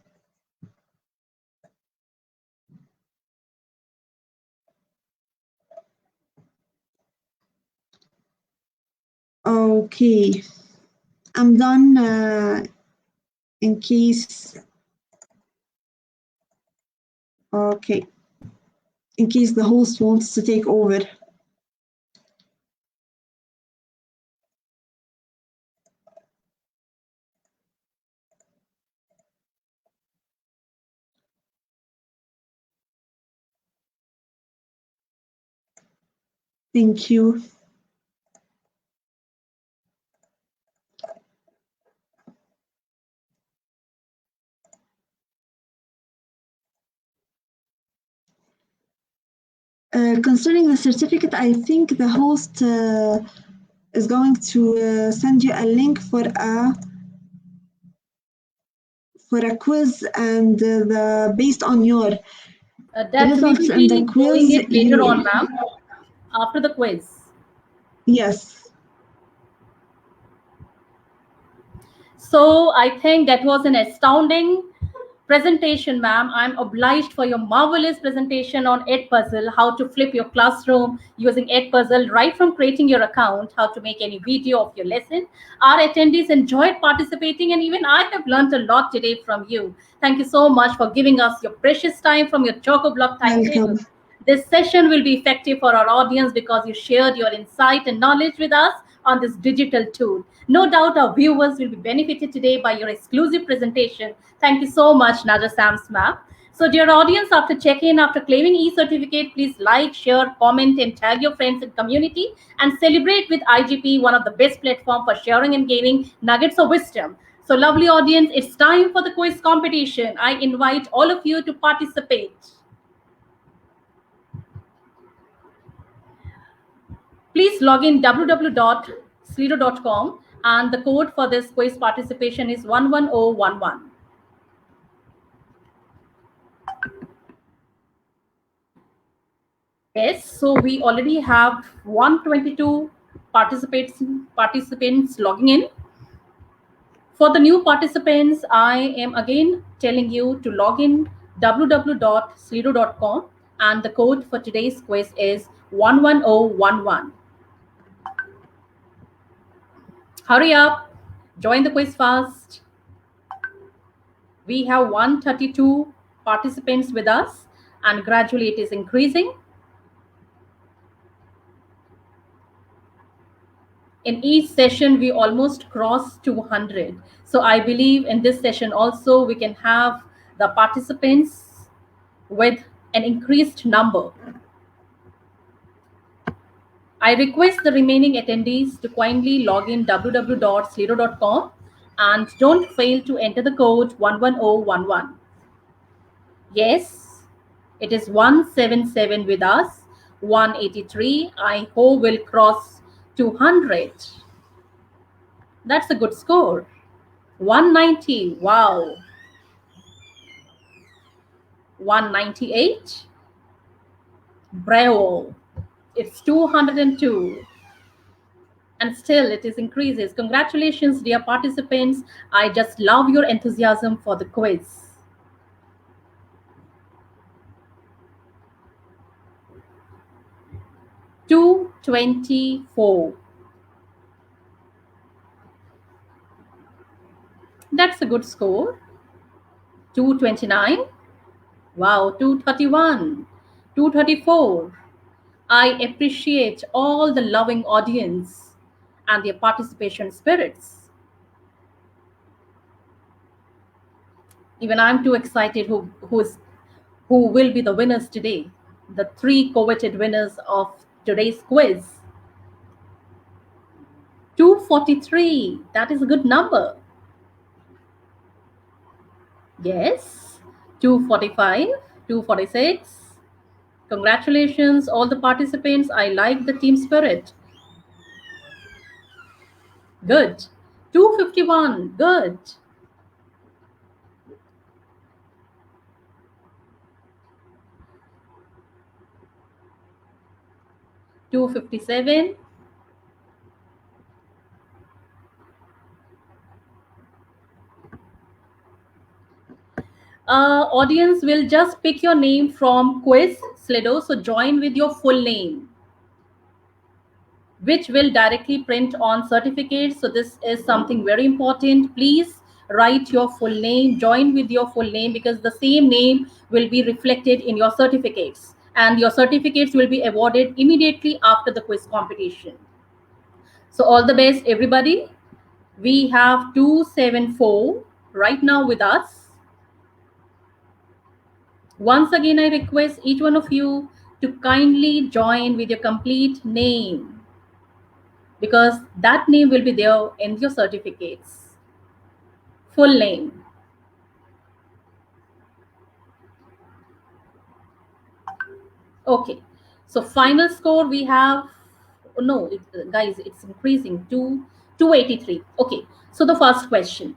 Okay, I'm done. In case, okay, in case the host wants to take over. Thank you. Concerning the certificate, I think the host is going to send you a link for a quiz, and based on your That we results will in the be doing quiz, it later on, ma'am, after the quiz. Yes. So I think that was an astounding presentation, ma'am. I'm obliged for your marvelous presentation on Edpuzzle, how to flip your classroom using Edpuzzle, right from creating your account, how to make any video of your lesson. Our attendees enjoyed participating, and even I have learned a lot today from you. Thank you so much for giving us your precious time from your choco-block timetable. Welcome. This session will be effective for our audience because you shared your insight and knowledge with us on this digital tool. No doubt our viewers will be benefited today by your exclusive presentation. Thank you so much, Naja Sams ma'am. So, dear audience, after check-in, after claiming e-certificate, please like, share, comment, and tag your friends and community, and celebrate with IGP, one of the best platforms for sharing and gaining nuggets of wisdom. So, lovely audience, it's time for the quiz competition. I invite all of you to participate. Please log in www.slido.com, and the code for this quiz participation is 11011. Yes, so we already have 122 participants logging in. For the new participants, I am again telling you to log in www.slido.com, and the code for today's quiz is 11011. Hurry up, join the quiz fast. We have 132 participants with us, and gradually it is increasing. In each session, we almost cross 200. So I believe in this session also, we can have the participants with an increased number. I request the remaining attendees to kindly log in www.slido.com and don't fail to enter the code 11011. Yes, it is 177 with us, 183. I hope will cross 200. That's a good score. 190, wow. 198, bravo. It's 202. And still it is increases. Congratulations, dear participants. I just love your enthusiasm for the quiz. 224. That's a good score. 229. Wow, 231. 234. I appreciate all the loving audience and their participation spirits. Even I'm too excited who will be the winners today. The three coveted winners of today's quiz. 243. That is a good number. Yes. 245, 246. Congratulations, all the participants. I like the team spirit. Good. 251. Good. 257. Audience will just pick your name from quiz Slido. So join with your full name, which will directly print on certificates. So this is something very important. Please write your full name, join with your full name, because the same name will be reflected in your certificates, and your certificates will be awarded immediately after the quiz competition. So all the best, everybody. We have 274 right now with us. Once again, I request each one of you to kindly join with your complete name, because that name will be there in your certificates. Full name. Okay. So final score we have, oh no, guys, it's increasing to 283. Okay. So the first question.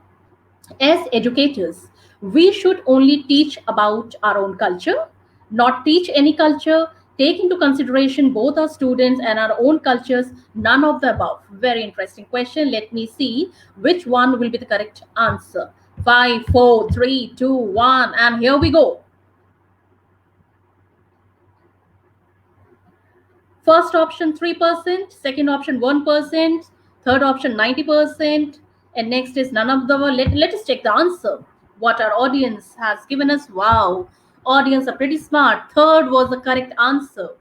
As educators, we should only teach about our own culture, not teach any culture, take into consideration both our students and our own cultures, none of the above. Very interesting question. Let me see which one will be the correct answer. 5, 4, 3, 2, 1, and here we go. First option 3%, second option 1%, third option 90%, and next is none of the above. Let us check the answer. What our audience has given us. Wow, audience are pretty smart. Third was the correct answer,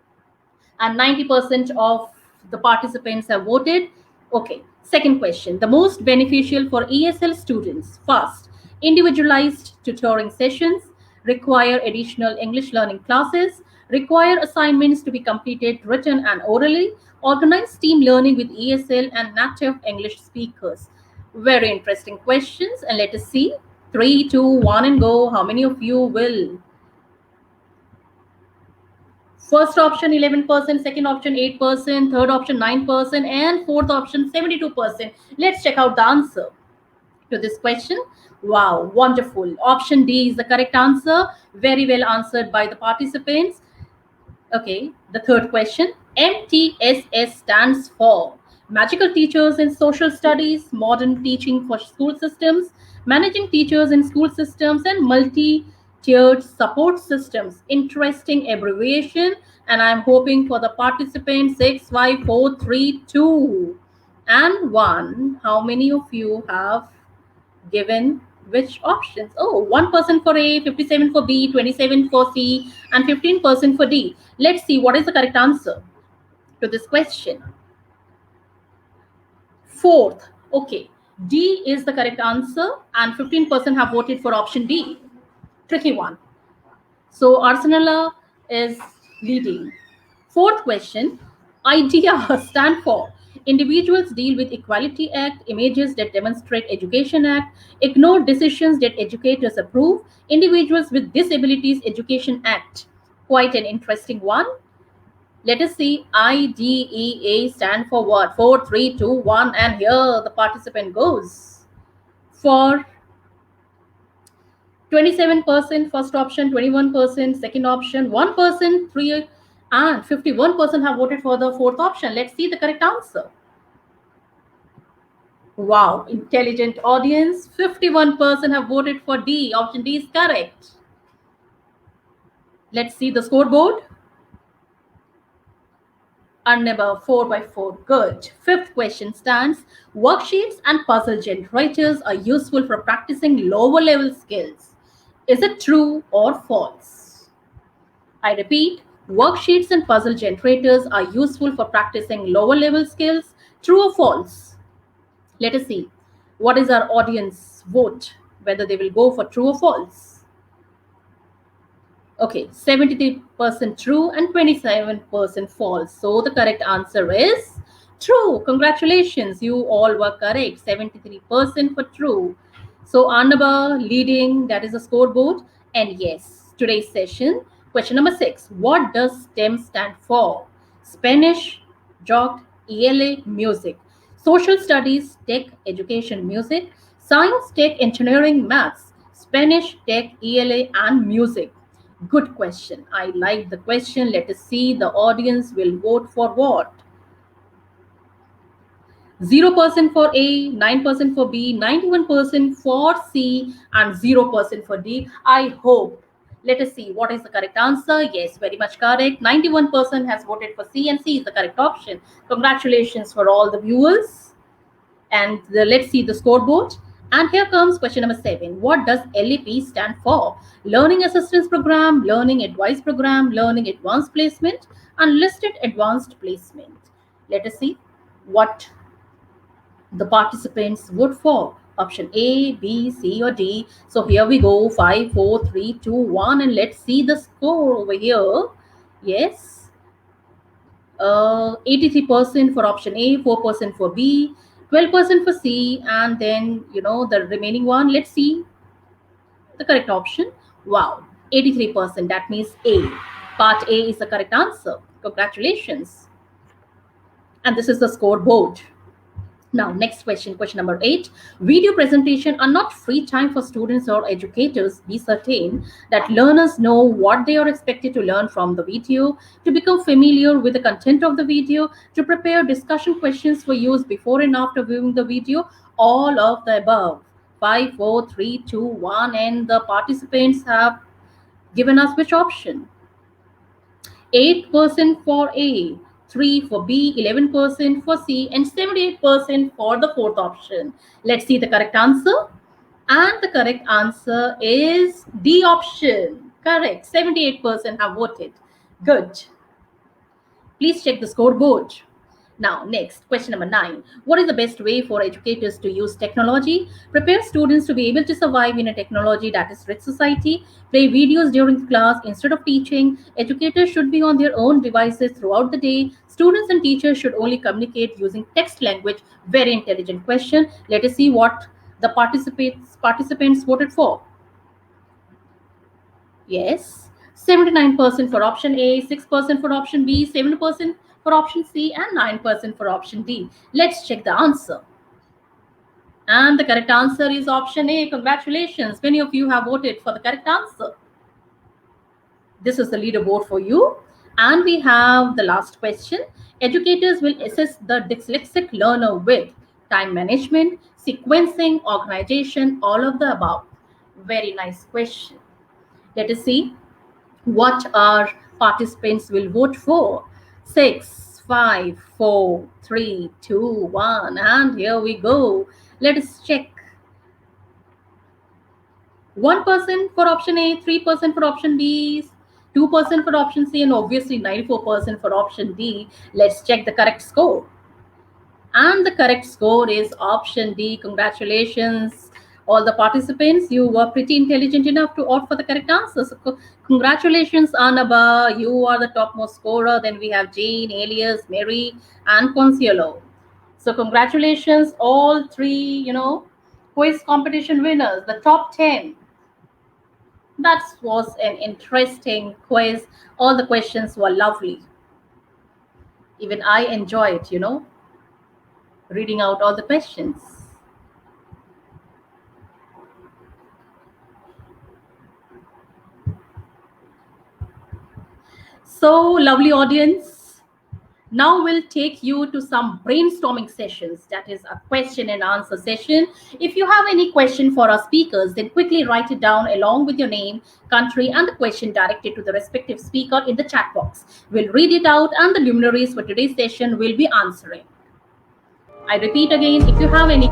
and 90% of the participants have voted. Okay, second question. The most beneficial for ESL students. First, individualized tutoring sessions, require additional English learning classes, require assignments to be completed written and orally, organize team learning with ESL and native English speakers. Very interesting questions, and let us see. 3, 2, 1, and go. How many of you will? First option 11%, second option 8%, third option 9%, and fourth option 72%. Let's check out the answer to this question. Wow, wonderful. Option D is the correct answer. Very well answered by the participants. Okay, the third question. MTSS stands for Magical Teachers in Social Studies, Modern Teaching for School Systems, Managing Teachers in School Systems, and Multi-Tiered Support Systems. Interesting abbreviation, and I'm hoping for the participants 6, 5, 4, 3, 2, and 1. How many of you have given which options? Oh, 1% for A, 57 for B, 27 for C, and 15% for D. Let's see what is the correct answer to this question. Fourth, okay, D is the correct answer, and 15% have voted for option D. Tricky one. So Arsenala is leading. Fourth question, IDEA stand for Individuals Deal with Equality Act, Images That Demonstrate Education Act, Ignore Decisions That Educators Approve, Individuals with Disabilities Education Act. Quite an interesting one. Let us see. IDEA stand for what? 4, 3, 2, 1, and here the participant goes for 27%, first option, 21%, second option, 1%, 3, and 51% have voted for the fourth option. Let's see the correct answer. Wow, intelligent audience. 51% have voted for D. Option D is correct. Let's see the scoreboard. Annaba 4 by 4. Good. Fifth question stands. Worksheets and puzzle generators are useful for practicing lower level skills. Is it true or false? I repeat, worksheets and puzzle generators are useful for practicing lower level skills. True or false? Let us see. What is our audience vote? Whether they will go for true or false. Okay, 73% true and 27% false. So the correct answer is true. Congratulations, you all were correct. 73% for true. So Annaba leading, that is a scoreboard. And yes, today's session, question number 6. What does STEM stand for? Spanish, Geog, ELA, music. Social studies, tech, education, music. Science, tech, engineering, maths. Spanish, tech, ELA, and music. Good question. I like the question. Let us see the audience will vote for what. 0% for A, 9% for B, 91% for C, and 0% for D. I hope. Let us see what is the correct answer. Yes, very much correct. 91% has voted for C, and C is the correct option. Congratulations for all the viewers. And let's see the scoreboard. And here comes question number 7. What does LAP stand for? Learning Assistance Program, Learning Advice Program, Learning Advanced Placement, Unlisted Advanced Placement. Let us see what the participants vote for. Option A, B, C, or D. So here we go. 5, 4, 3, 2, 1. And let's see the score over here. Yes. 83% for option A, 4% for B, 12% for C, and then, the remaining one. Let's see the correct option. Wow. 83%. That means A. Part A is the correct answer. Congratulations. And this is the scoreboard. Now, next question, question number 8. Video presentation are not free time for students or educators. Be certain that learners know what they are expected to learn from the video, to become familiar with the content of the video, to prepare discussion questions for use before and after viewing the video, all of the above. 5, 4, 3, 2, 1, and the participants have given us which option? 8% for A, 3 for B, 11% for C, and 78% for the fourth option. Let's see the correct answer. And the correct answer is D option. Correct. 78% have voted. Good. Please check the scoreboard. Now, next, question number 9. What is the best way for educators to use technology? Prepare students to be able to survive in a technology that is rich society. Play videos during class instead of teaching. Educators should be on their own devices throughout the day. Students and teachers should only communicate using text language. Very intelligent question. Let us see what the participants voted for. Yes. 79% for option A, 6% for option B, 7% for option C, and 9% for option D. Let's check the answer. And the correct answer is option A. Congratulations. Many of you have voted for the correct answer. This is the leaderboard for you. And we have the last question. Educators will assess the dyslexic learner with time management, sequencing, organization, all of the above. Very nice question. Let us see what our participants will vote for. 6, 5, 4, 3, 2, 1. And here we go. Let us check. 1% for option A, 3% for option B, 2% for option C, and obviously 94% for option D. Let's check the correct score. And the correct score is option D. Congratulations, all the participants. You were pretty intelligent enough to opt for the correct answer. So congratulations, Anaba. You are the topmost scorer. Then we have Jane, Elias, Mary, and Consuelo. So congratulations, all three, quiz competition winners, the top 10. That was an interesting quiz. All the questions were lovely. Even I enjoyed, reading out all the questions. So, lovely audience, now we'll take you to some brainstorming sessions. That is a question and answer session. If you have any question for our speakers, then quickly write it down along with your name, country, and the question directed to the respective speaker in the chat box. We'll read it out and the luminaries for today's session will be answering. I repeat again, if you have any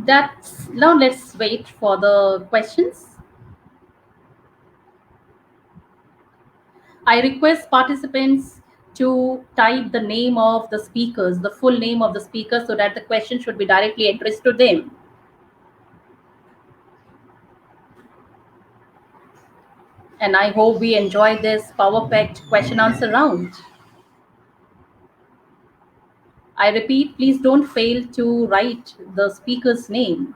That's now let's wait for the questions. I request participants to type the name of the speakers, the full name of the speaker, so that the question should be directly addressed to them. And I hope we enjoy this power-packed question answer round. I repeat, please don't fail to write the speaker's name.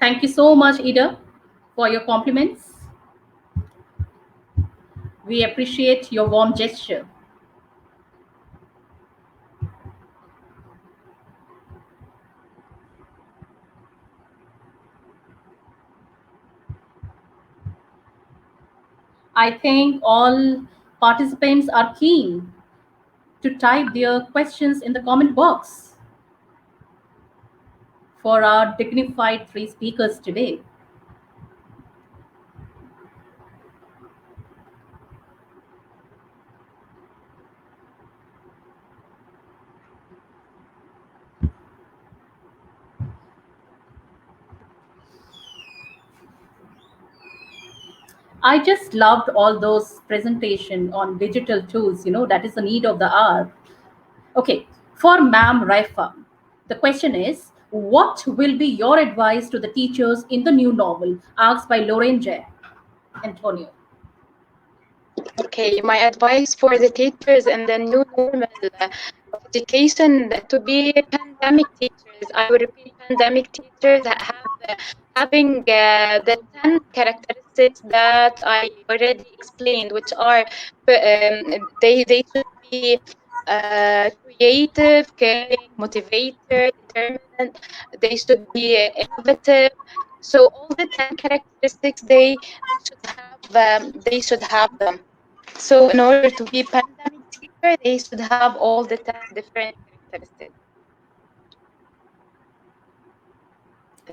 Thank you so much, Ida, for your compliments. We appreciate your warm gesture. I think all participants are keen to type their questions in the comment box for our dignified three speakers today. I just loved all those presentation on digital tools, that is the need of the hour. Okay, for Ma'am Raifa, the question is, what will be your advice to the teachers in the new novel, asked by Lorraine J. Antonio? Okay, my advice for the teachers in the new normal of education to be pandemic teachers. I will repeat, pandemic teachers having the 10 characteristics that I already explained, which are they should be creative, caring, motivator, determined. They should be innovative. So all the 10 characteristics they should have them. So in order to be pandemic teacher, they should have all the 10 different characteristics.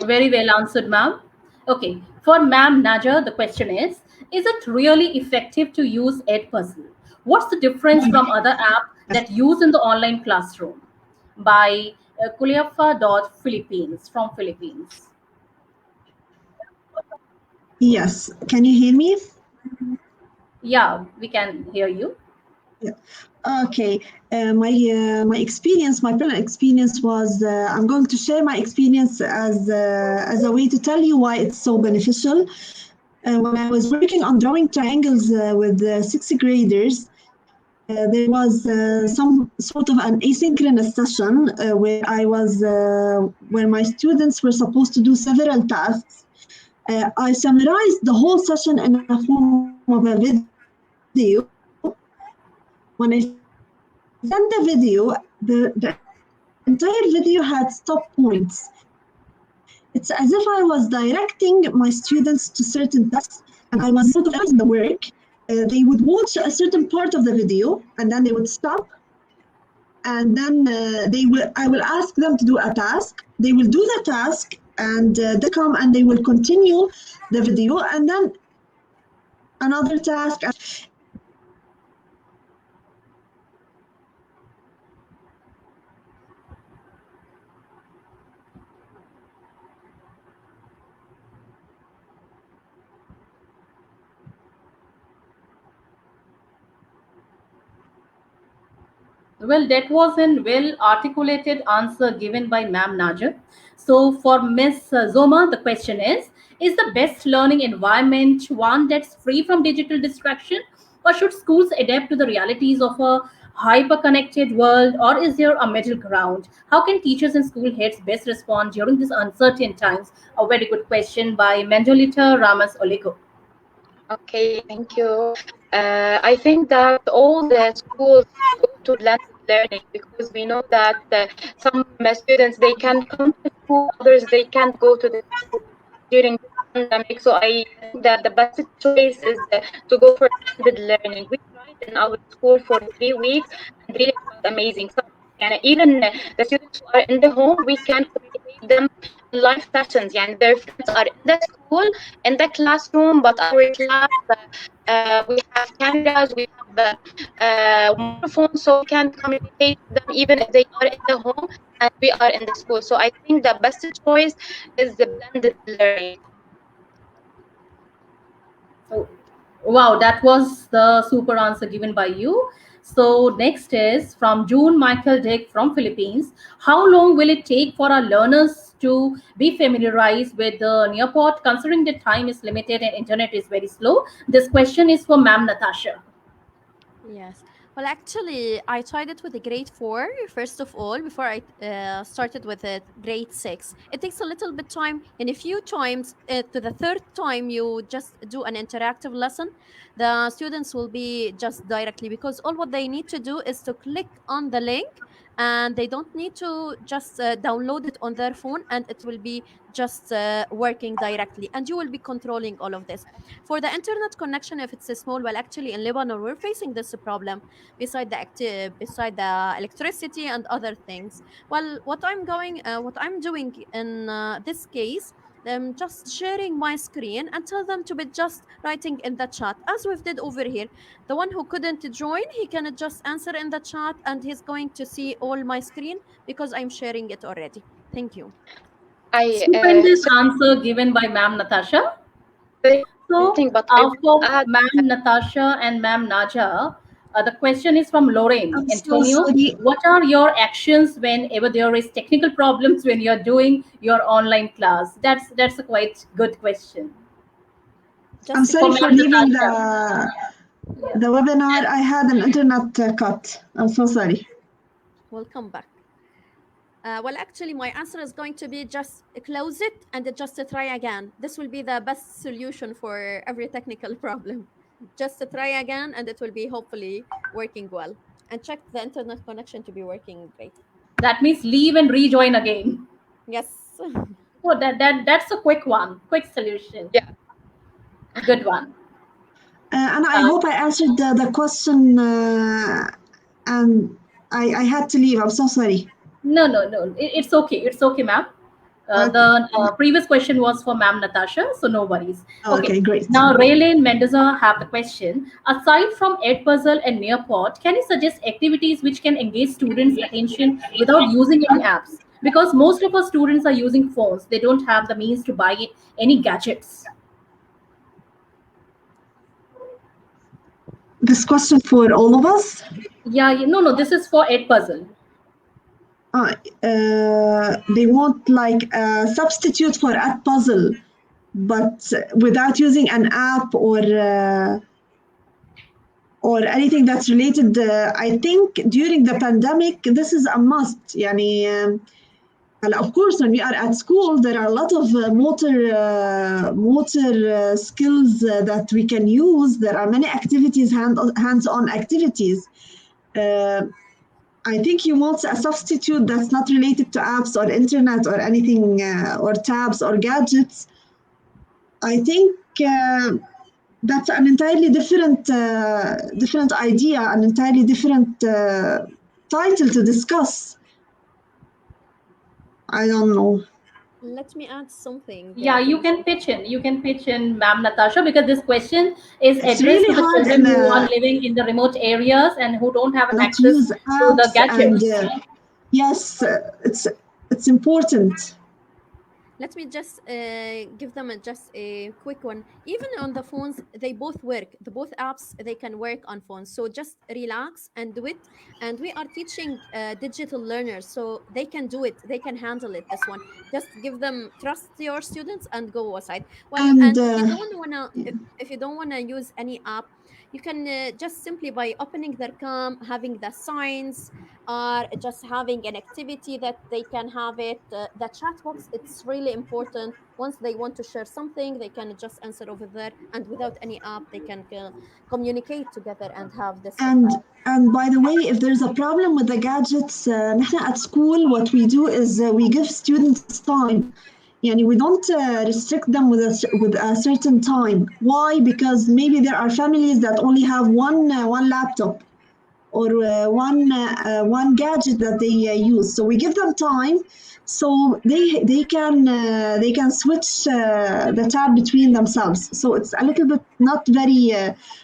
Very well answered, ma'am. Okay, for Ma'am Naja, the question is it really effective to use Edpuzzle? What's the difference from other apps that use in the online classroom? By Kuliafa.Philippines from Philippines. Yes, can you hear me? Yeah, we can hear you. Yeah. Okay, my experience, my personal experience was I'm going to share my experience as a way to tell you why it's so beneficial. When I was working on drawing triangles with sixth graders, there was some sort of an asynchronous session where my students were supposed to do several tasks. I summarized the whole session in a form of a video. When I sent the video, the entire video had stop points. It's as if I was directing my students to certain tasks, and I was sort of analyzing the work. They would watch a certain part of the video, and then they would stop, and then I will ask them to do a task. They will do the task, and they come and they will continue the video, and then another task. Well, that was a well articulated answer given by Ma'am Naja. So, for Miss Zoma, the question is the best learning environment one that's free from digital distraction, or should schools adapt to the realities of a hyper connected world, or is there a middle ground? How can teachers and school heads best respond during these uncertain times? A very good question by Mendolita Ramas Olego. Okay, thank you. I think that all the schools go to blended learning because we know that some students they can come to school, others they can't go to the school during the pandemic. So I think that the best choice is to go for blended learning. We tried in our school for 3 weeks and really it was amazing. So, and even the students who are in the home, we can communicate them in live sessions. And their friends are in the school, in the classroom, but our class, we have cameras, we have the microphone so we can communicate with them even if they are in the home and we are in the school. So I think the best choice is the blended learning. Oh, wow, that was the super answer given by you. So next is from June Michael Dick from Philippines. How long will it take for our learners to be familiarized with the Nearpod, considering the time is limited and internet is very slow? This question is for Ma'am Natasha. Yes. Well, actually, I tried it with a grade 4, first of all, before I started with a grade 6. It takes a little bit time, and a few times, to the third time you just do an interactive lesson, the students will be just directly, because all what they need to do is to click on the link, and they don't need to just download it on their phone, and it will be just working directly, and you will be controlling all of this. For the internet connection, if it's a small, well, actually in Lebanon we're facing this problem beside the electricity and other things. Well, what I'm doing in this case, I'm just sharing my screen and tell them to be just writing in the chat as we've did over here. The one who couldn't join, he can just answer in the chat and he's going to see all my screen because I'm sharing it already. Thank you. I Stupendous so answer given by Ma'am Natasha. So, but I will for add. Ma'am Natasha and Ma'am Naja, the question is from Lorraine. I'm so Antonio, sorry. what are your actions whenever there is technical problems when you're doing your online class? That's a quite good question. I'm Just a For sorry quick. for Ma'am leaving Natasha. Yeah, the webinar. I had an internet cut. I'm so sorry. we'll come back. Well, actually, my answer is going to be just close it and just to try again. This will be the best solution for every technical problem. Just to try again, and it will be hopefully working well. And check the internet connection to be working great. That means leave and rejoin again. Yes. Oh, that's a quick one, quick solution. Yeah. Good one. And I Uh, hope I answered the question. And I had to leave. I'm so sorry. No, no, no. It's okay. It's okay, ma'am. Okay. The previous question was for Ma'am Natasha, so no worries. Okay. Okay, great. Now, Raylene Mendoza have the question. Aside from Edpuzzle and Nearpod, can you suggest activities which can engage students' attention without using any apps? Because most of our students are using phones. They don't have the means to buy any gadgets. This question for all of us. Yeah, no, no. This is for Edpuzzle. They want like a substitute for Edpuzzle, but without using an app or anything that's related. I think during the pandemic, this is a must. يعني, of course, when we are at school, there are a lot of motor skills that we can use. There are many activities, hands-on activities. I think he wants a substitute that's not related to apps or internet or anything, or tabs or gadgets. I think that's an entirely different idea, an entirely different title to discuss. I don't know. Let me add something. Yeah, you Please. can pitch in. You can pitch in, Ma'am Natasha, because this question is It's addressed really to the hard children and who are living in the remote areas and who don't have an not access use to the apps and gadgets. yes, it's important. Let me just give them just a quick one. Even on the phones, they both work. The both apps, they can work on phones. So just relax and do it. And we are teaching digital learners, so they can do it. They can handle it. This one, just give them trust your students and go aside. Well, And and if you don't wanna use any app, you can just simply by opening their cam, having the signs, or just having an activity that they can have it. The chat box, it's really important. Once they want to share something, they can just answer over there, and without any app, they can communicate together and have this and effect. and by the way, if there's a problem with the gadgets, نحن at school what we do is we give students time. Yani we don't restrict them with a certain time. Why? Because maybe there are families that only have one laptop. or one gadget that they use. So we give them time, so they can switch the tab between themselves. So it's a little bit not very.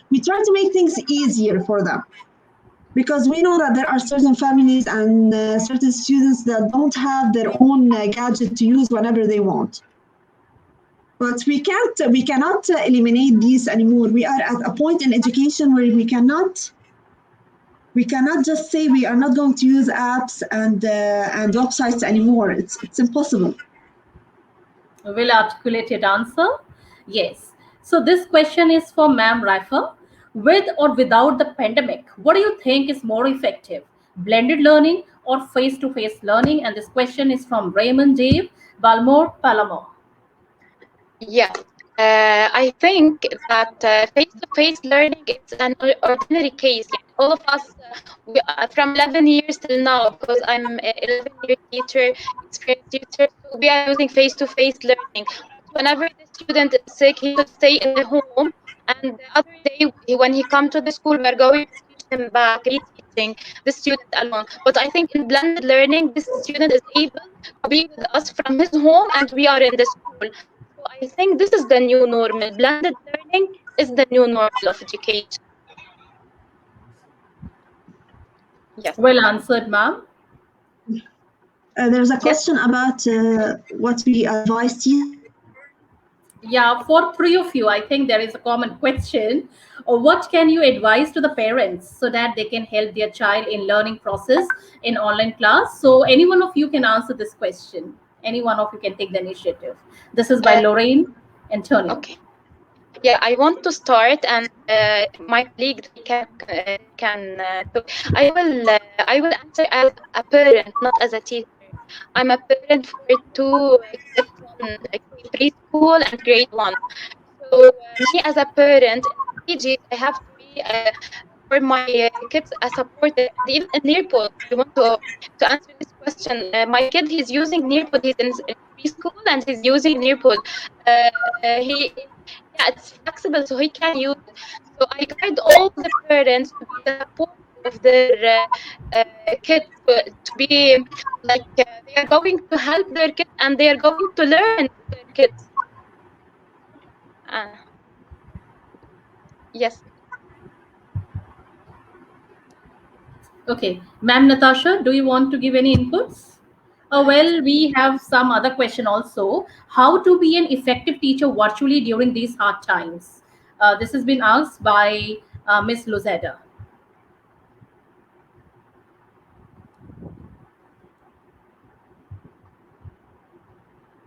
We try to make things easier for them, because we know that there are certain families and certain students that don't have their own gadget to use whenever they want. But we cannot eliminate these anymore. We are at a point in education where we cannot just say we are not going to use apps and websites anymore. It's impossible. Well articulated answer. Yes. So this question is for Ma'am Raipha. With or without the pandemic, what do you think is more effective? Blended learning or face-to-face learning? And this question is from Raymond Dave, Balmore, Palomar. Yeah, I think that face-to-face learning is an ordinary case. Like all of us, we from 11 years till now, because I'm a 11-year teacher, experienced teacher, so we are using face-to-face learning. Whenever the student is sick, he should stay in the home, and the other day when he come to the school, we're going to teach him back, reteaching the student alone. But I think in blended learning, this student is able to be with us from his home, and we are in the school. So I think this is the new normal. Blended learning is the new normal of education. Yes. Well answered, ma'am. There's a question about what we advise teachers. Yeah, for three of you, I think there is a common question. What can you advise to the parents so that they can help their child in learning process in online class? So any one of you can answer this question. Any one of you can take the initiative. This is by Lorraine Antonio. Okay. Yeah, I want to start, and my colleague can talk. I will answer as a parent, not as a teacher. I'm a parent for two kids from preschool and grade 1. So me as a parent, in PG, I have to be for my kids a supporter. And even in Nearpod, I want to answer this question. My kid, he's using Nearpod. He's in preschool and he's using Nearpod. It's flexible, so he can use it. So I guide all the parents to be the support of their kids, to be like they are going to help their kids and they are going to learn with their kids. Yes. Okay, Ma'am Natasha, do you want to give any inputs? Well, we have some other question also. How to be an effective teacher virtually during these hard times? This has been asked by Miss Luzeda.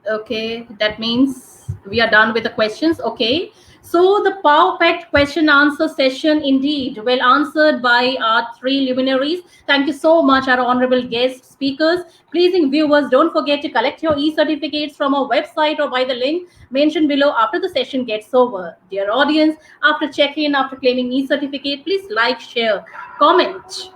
Okay, that means we are done with the questions. Okay, so the perfect question answer session indeed, well answered by our three luminaries. Thank you so much, our honorable guest speakers. Pleasing viewers, don't forget to collect your e-certificates from our website or by the link mentioned below after the session gets over. Dear audience, after check-in, after claiming e-certificate, please like, share, comment,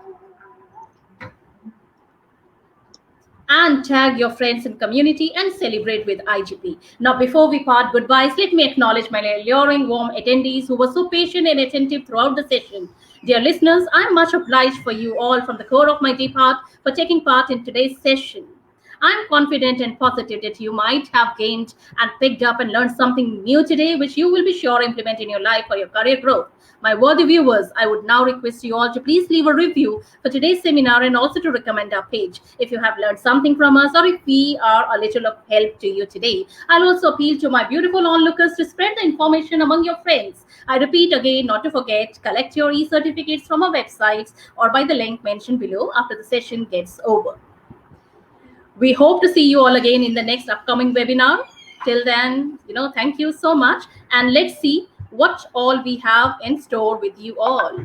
and tag your friends and community and celebrate with IGP. Now, before we part goodbyes, let me acknowledge my alluring, warm attendees who were so patient and attentive throughout the session. Dear listeners, I'm much obliged for you all from the core of my deep heart for taking part in today's session. I'm confident and positive that you might have gained and picked up and learned something new today, which you will be sure implement in your life for your career growth. My worthy viewers, I would now request you all to please leave a review for today's seminar and also to recommend our page if you have learned something from us or if we are a little of help to you today. I'll also appeal to my beautiful onlookers to spread the information among your friends. I repeat again, not to forget, collect your e-certificates from our websites or by the link mentioned below after the session gets over. We hope to see you all again in the next upcoming webinar. Till then, thank you so much. And let's see what all we have in store with you all.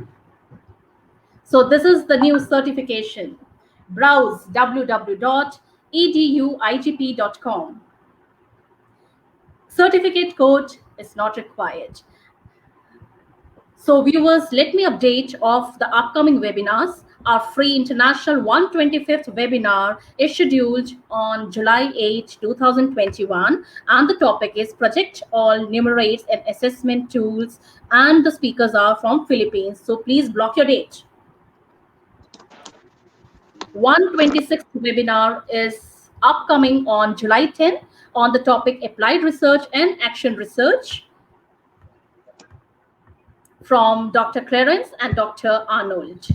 So this is the new certification. Browse www.eduigp.com. Certificate code is not required. So viewers, let me update of the upcoming webinars. Our free international 125th webinar is scheduled on July 8, 2021. And the topic is Project All Numerates and Assessment Tools. And the speakers are from Philippines. So please block your date. 126th webinar is upcoming on July 10 on the topic Applied Research and Action Research from Dr. Clarence and Dr. Arnold.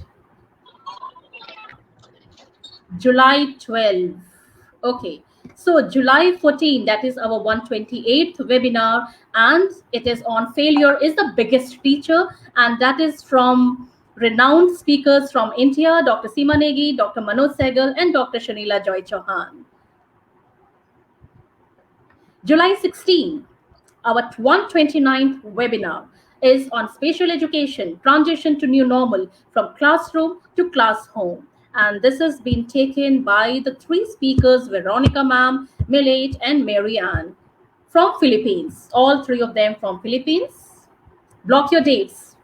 July 12. Okay. So July 14, that is our 128th webinar, and it is on failure is the biggest teacher, and that is from renowned speakers from India, Dr. Seema Negi, Dr. Manoj Sehgal, and Dr. Shanila Joy Chauhan. July 16, our 129th webinar is on spatial education, transition to new normal from classroom to class home. And this has been taken by the three speakers, Veronica Ma'am, Millet, and Mary Ann from Philippines. All three of them from Philippines. Block your dates.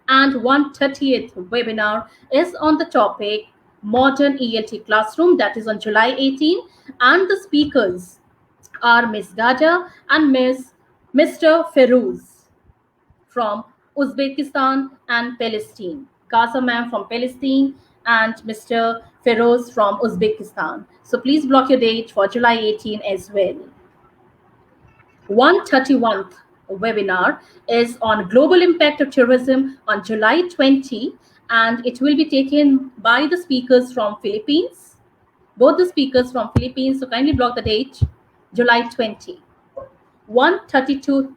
And 130th webinar is on the topic Modern ELT Classroom, that is on July 18. And the speakers are Ms. Gaja and Mr. Feroz from Uzbekistan and Palestine. Gaza ma'am from Palestine and Mr. Feroz from Uzbekistan. So please block your date for July 18 as well. 131st webinar is on global impact of tourism on July 20, and it will be taken by the speakers from Philippines. Both the speakers from Philippines, so kindly block the date, July 20. 132th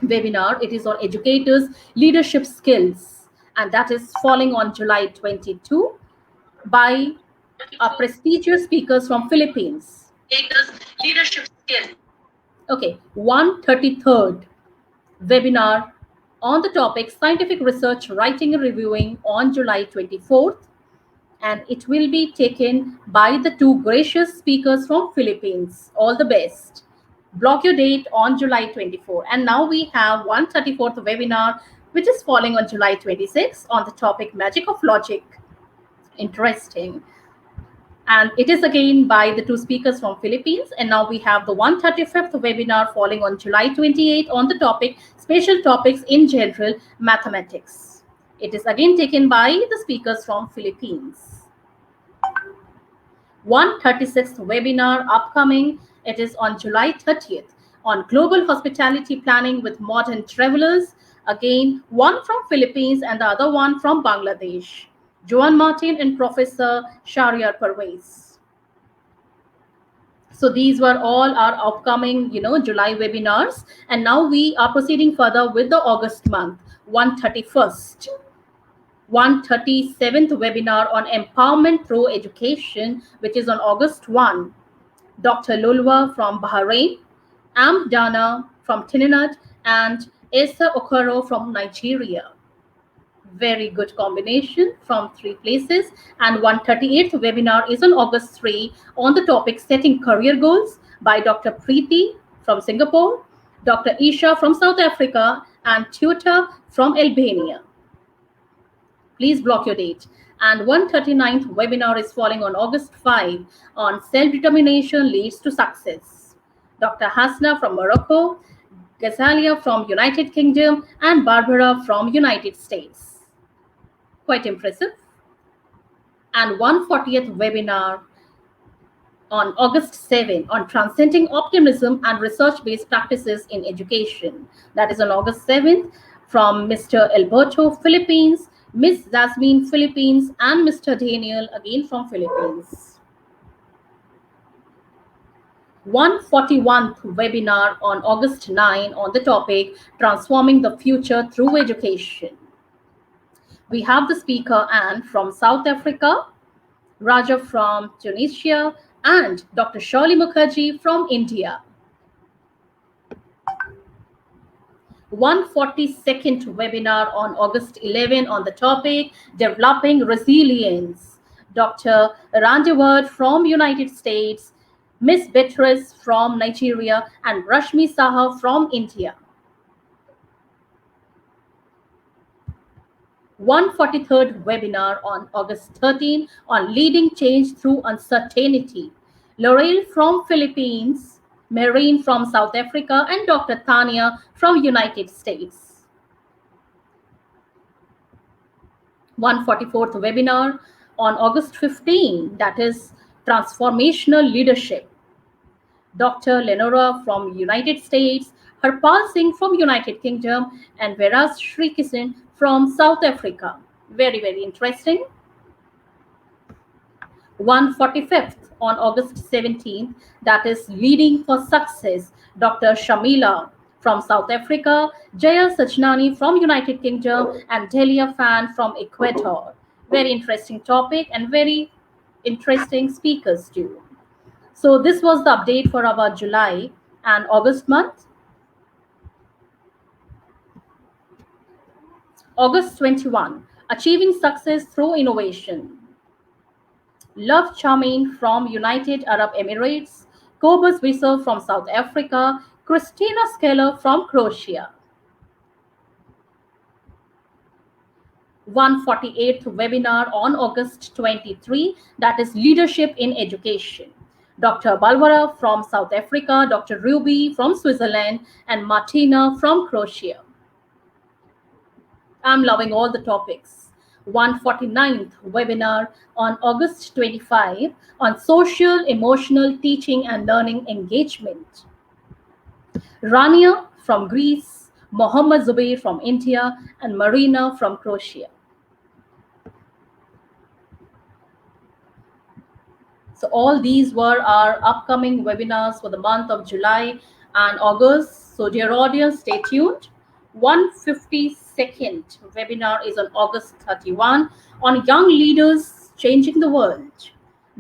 webinar, it is on educators' leadership skills, and that is falling on July 22 by prestigious speakers from Philippines. Leadership skills. Okay, 133rd webinar on the topic scientific research, writing and reviewing on July 24th, and it will be taken by the two gracious speakers from Philippines. All the best. Block your date on July 24. And now we have 134th webinar, which is falling on July 26 on the topic Magic of Logic. Interesting. And it is again by the two speakers from Philippines. And now we have the 135th webinar falling on July 28 on the topic Spatial Topics in General Mathematics. It is again taken by the speakers from Philippines. 136th webinar upcoming. It is on July 30th on global hospitality planning with modern travelers. Again, one from Philippines and the other one from Bangladesh. Joan Martin and Professor Shahryar Parvez. So these were all our upcoming, July webinars. And now we are proceeding further with the August month, 137th webinar on empowerment through education, which is on August 1. Dr. Lulwa from Bahrain, Am Dana from Trinidad, and Esa Okoro from Nigeria. Very good combination from three places. And 138th webinar is on August 3 on the topic Setting Career Goals by Dr. Preeti from Singapore, Dr. Isha from South Africa, and Tutor from Albania. Please block your date. And 139th webinar is falling on August 5 on Self-Determination Leads to Success. Dr. Hasna from Morocco, Gazalia from United Kingdom, and Barbara from United States. Quite impressive. And 140th webinar on August 7 on Transcending Optimism and Research-Based Practices in Education. That is on August 7th from Mr. Alberto, Philippines, Ms. Jasmine, Philippines, and Mr. Daniel, again from Philippines. 141st webinar on August 9 on the topic Transforming the Future Through Education. We have the speaker Anne from South Africa, Raja from Tunisia, and Dr. Shirley Mukherjee from India. 142nd webinar on August 11 on the topic Developing Resilience. Dr. Randeward from United States, Miss Beatrice from Nigeria, and Rashmi Saha from India. 143rd webinar on August 13 on Leading Change Through Uncertainty. Laurel from Philippines, Marine from South Africa, and Dr. Tanya from United States. 144th webinar On August 15, that is Transformational Leadership, Dr. Lenora from United States, Harpal Singh from United Kingdom, and Veras Srikishan from South Africa. Very, very interesting. 145th on August 17th, that is Leading for Success, Dr. Shamila from South Africa, Jaya Sajnani from United Kingdom, and Delia Fan from Ecuador. Very interesting topic and very interesting speakers too. So this was the update for our July and August month. August 21, Achieving Success Through Innovation. Love Chamin from United Arab Emirates, Cobus Wissel from South Africa, Christina Skeller from Croatia. 148th webinar on August 23, that is Leadership in Education. Dr. Balwara from South Africa, Dr. Ruby from Switzerland, and Martina from Croatia. I'm loving all the topics. 149th webinar on August 25 on Social Emotional Teaching and Learning Engagement. Rania from Greece, Mohammad Zubair from India, and Marina from Croatia. So all these were our upcoming webinars for the month of July and August. So dear audience, stay tuned. 152nd webinar is on August 31 on Young Leaders Changing the World.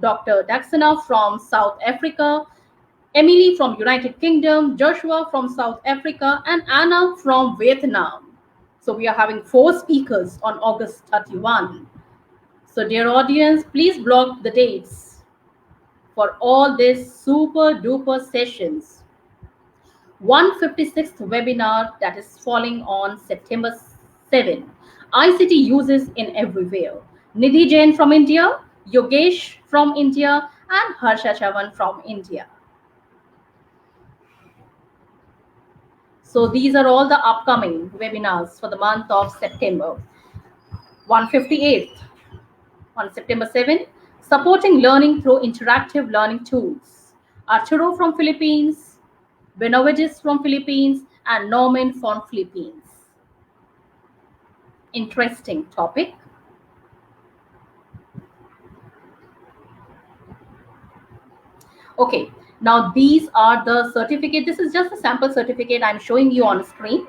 Dr. Daxana from South Africa, Emily from United Kingdom, Joshua from South Africa, and Anna from Vietnam. So we are having 4 speakers on August 31. So dear audience, please block the dates for all these super duper sessions. 156th webinar, that is falling on September 7. ICT uses in everywhere. Nidhi Jain from India, Yogesh from India, and Harsha Chavan from India. So these are all the upcoming webinars for the month of September. 158th on September 7, Supporting Learning Through Interactive Learning Tools. Arturo from Philippines, Benavides from Philippines, and Norman from Philippines. Interesting topic. Okay, now these are the certificate. This is just a sample certificate I'm showing you on screen.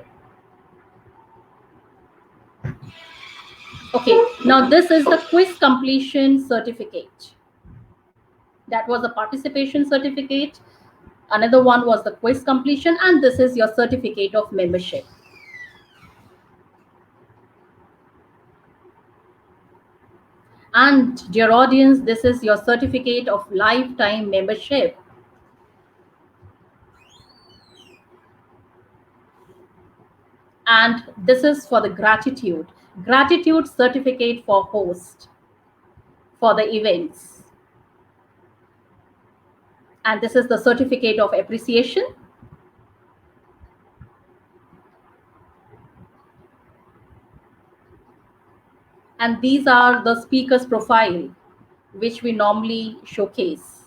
Okay, now this is the quiz completion certificate. That was a participation certificate. Another one was the quiz completion, and this is your certificate of membership. And dear audience, this is your certificate of lifetime membership. And this is for the gratitude certificate for host for the events. And this is the certificate of appreciation. And these are the speaker's profile, which we normally showcase.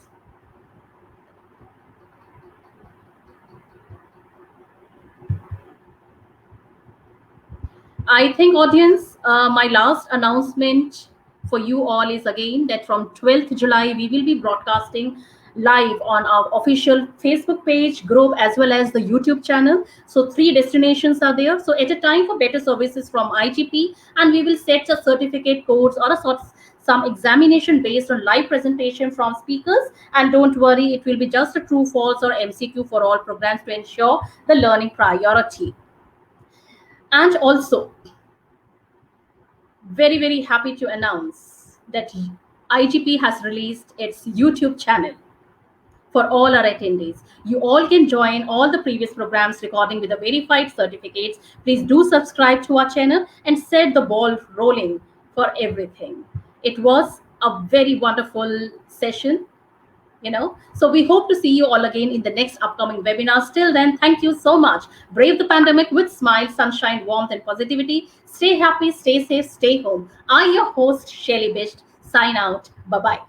I think, audience, my last announcement for you all is again that from 12th July, we will be broadcasting live on our official Facebook page, group, as well as the YouTube channel. So 3 destinations are there. So at a time for better services from IGP, and we will set a certificate codes or some examination based on live presentation from speakers. And don't worry, it will be just a true, false, or MCQ for all programs to ensure the learning priority. And also, very, very happy to announce that IGP has released its YouTube channel for all our attendees. You all can join all the previous programs recording with the verified certificates. Please do subscribe to our channel and set the ball rolling for everything. It was a very wonderful session, So we hope to see you all again in the next upcoming webinars. Till then, thank you so much. Brave the pandemic with smiles, sunshine, warmth, and positivity. Stay happy, stay safe, stay home. I, your host, Shelly Bisht, sign out. Bye-bye.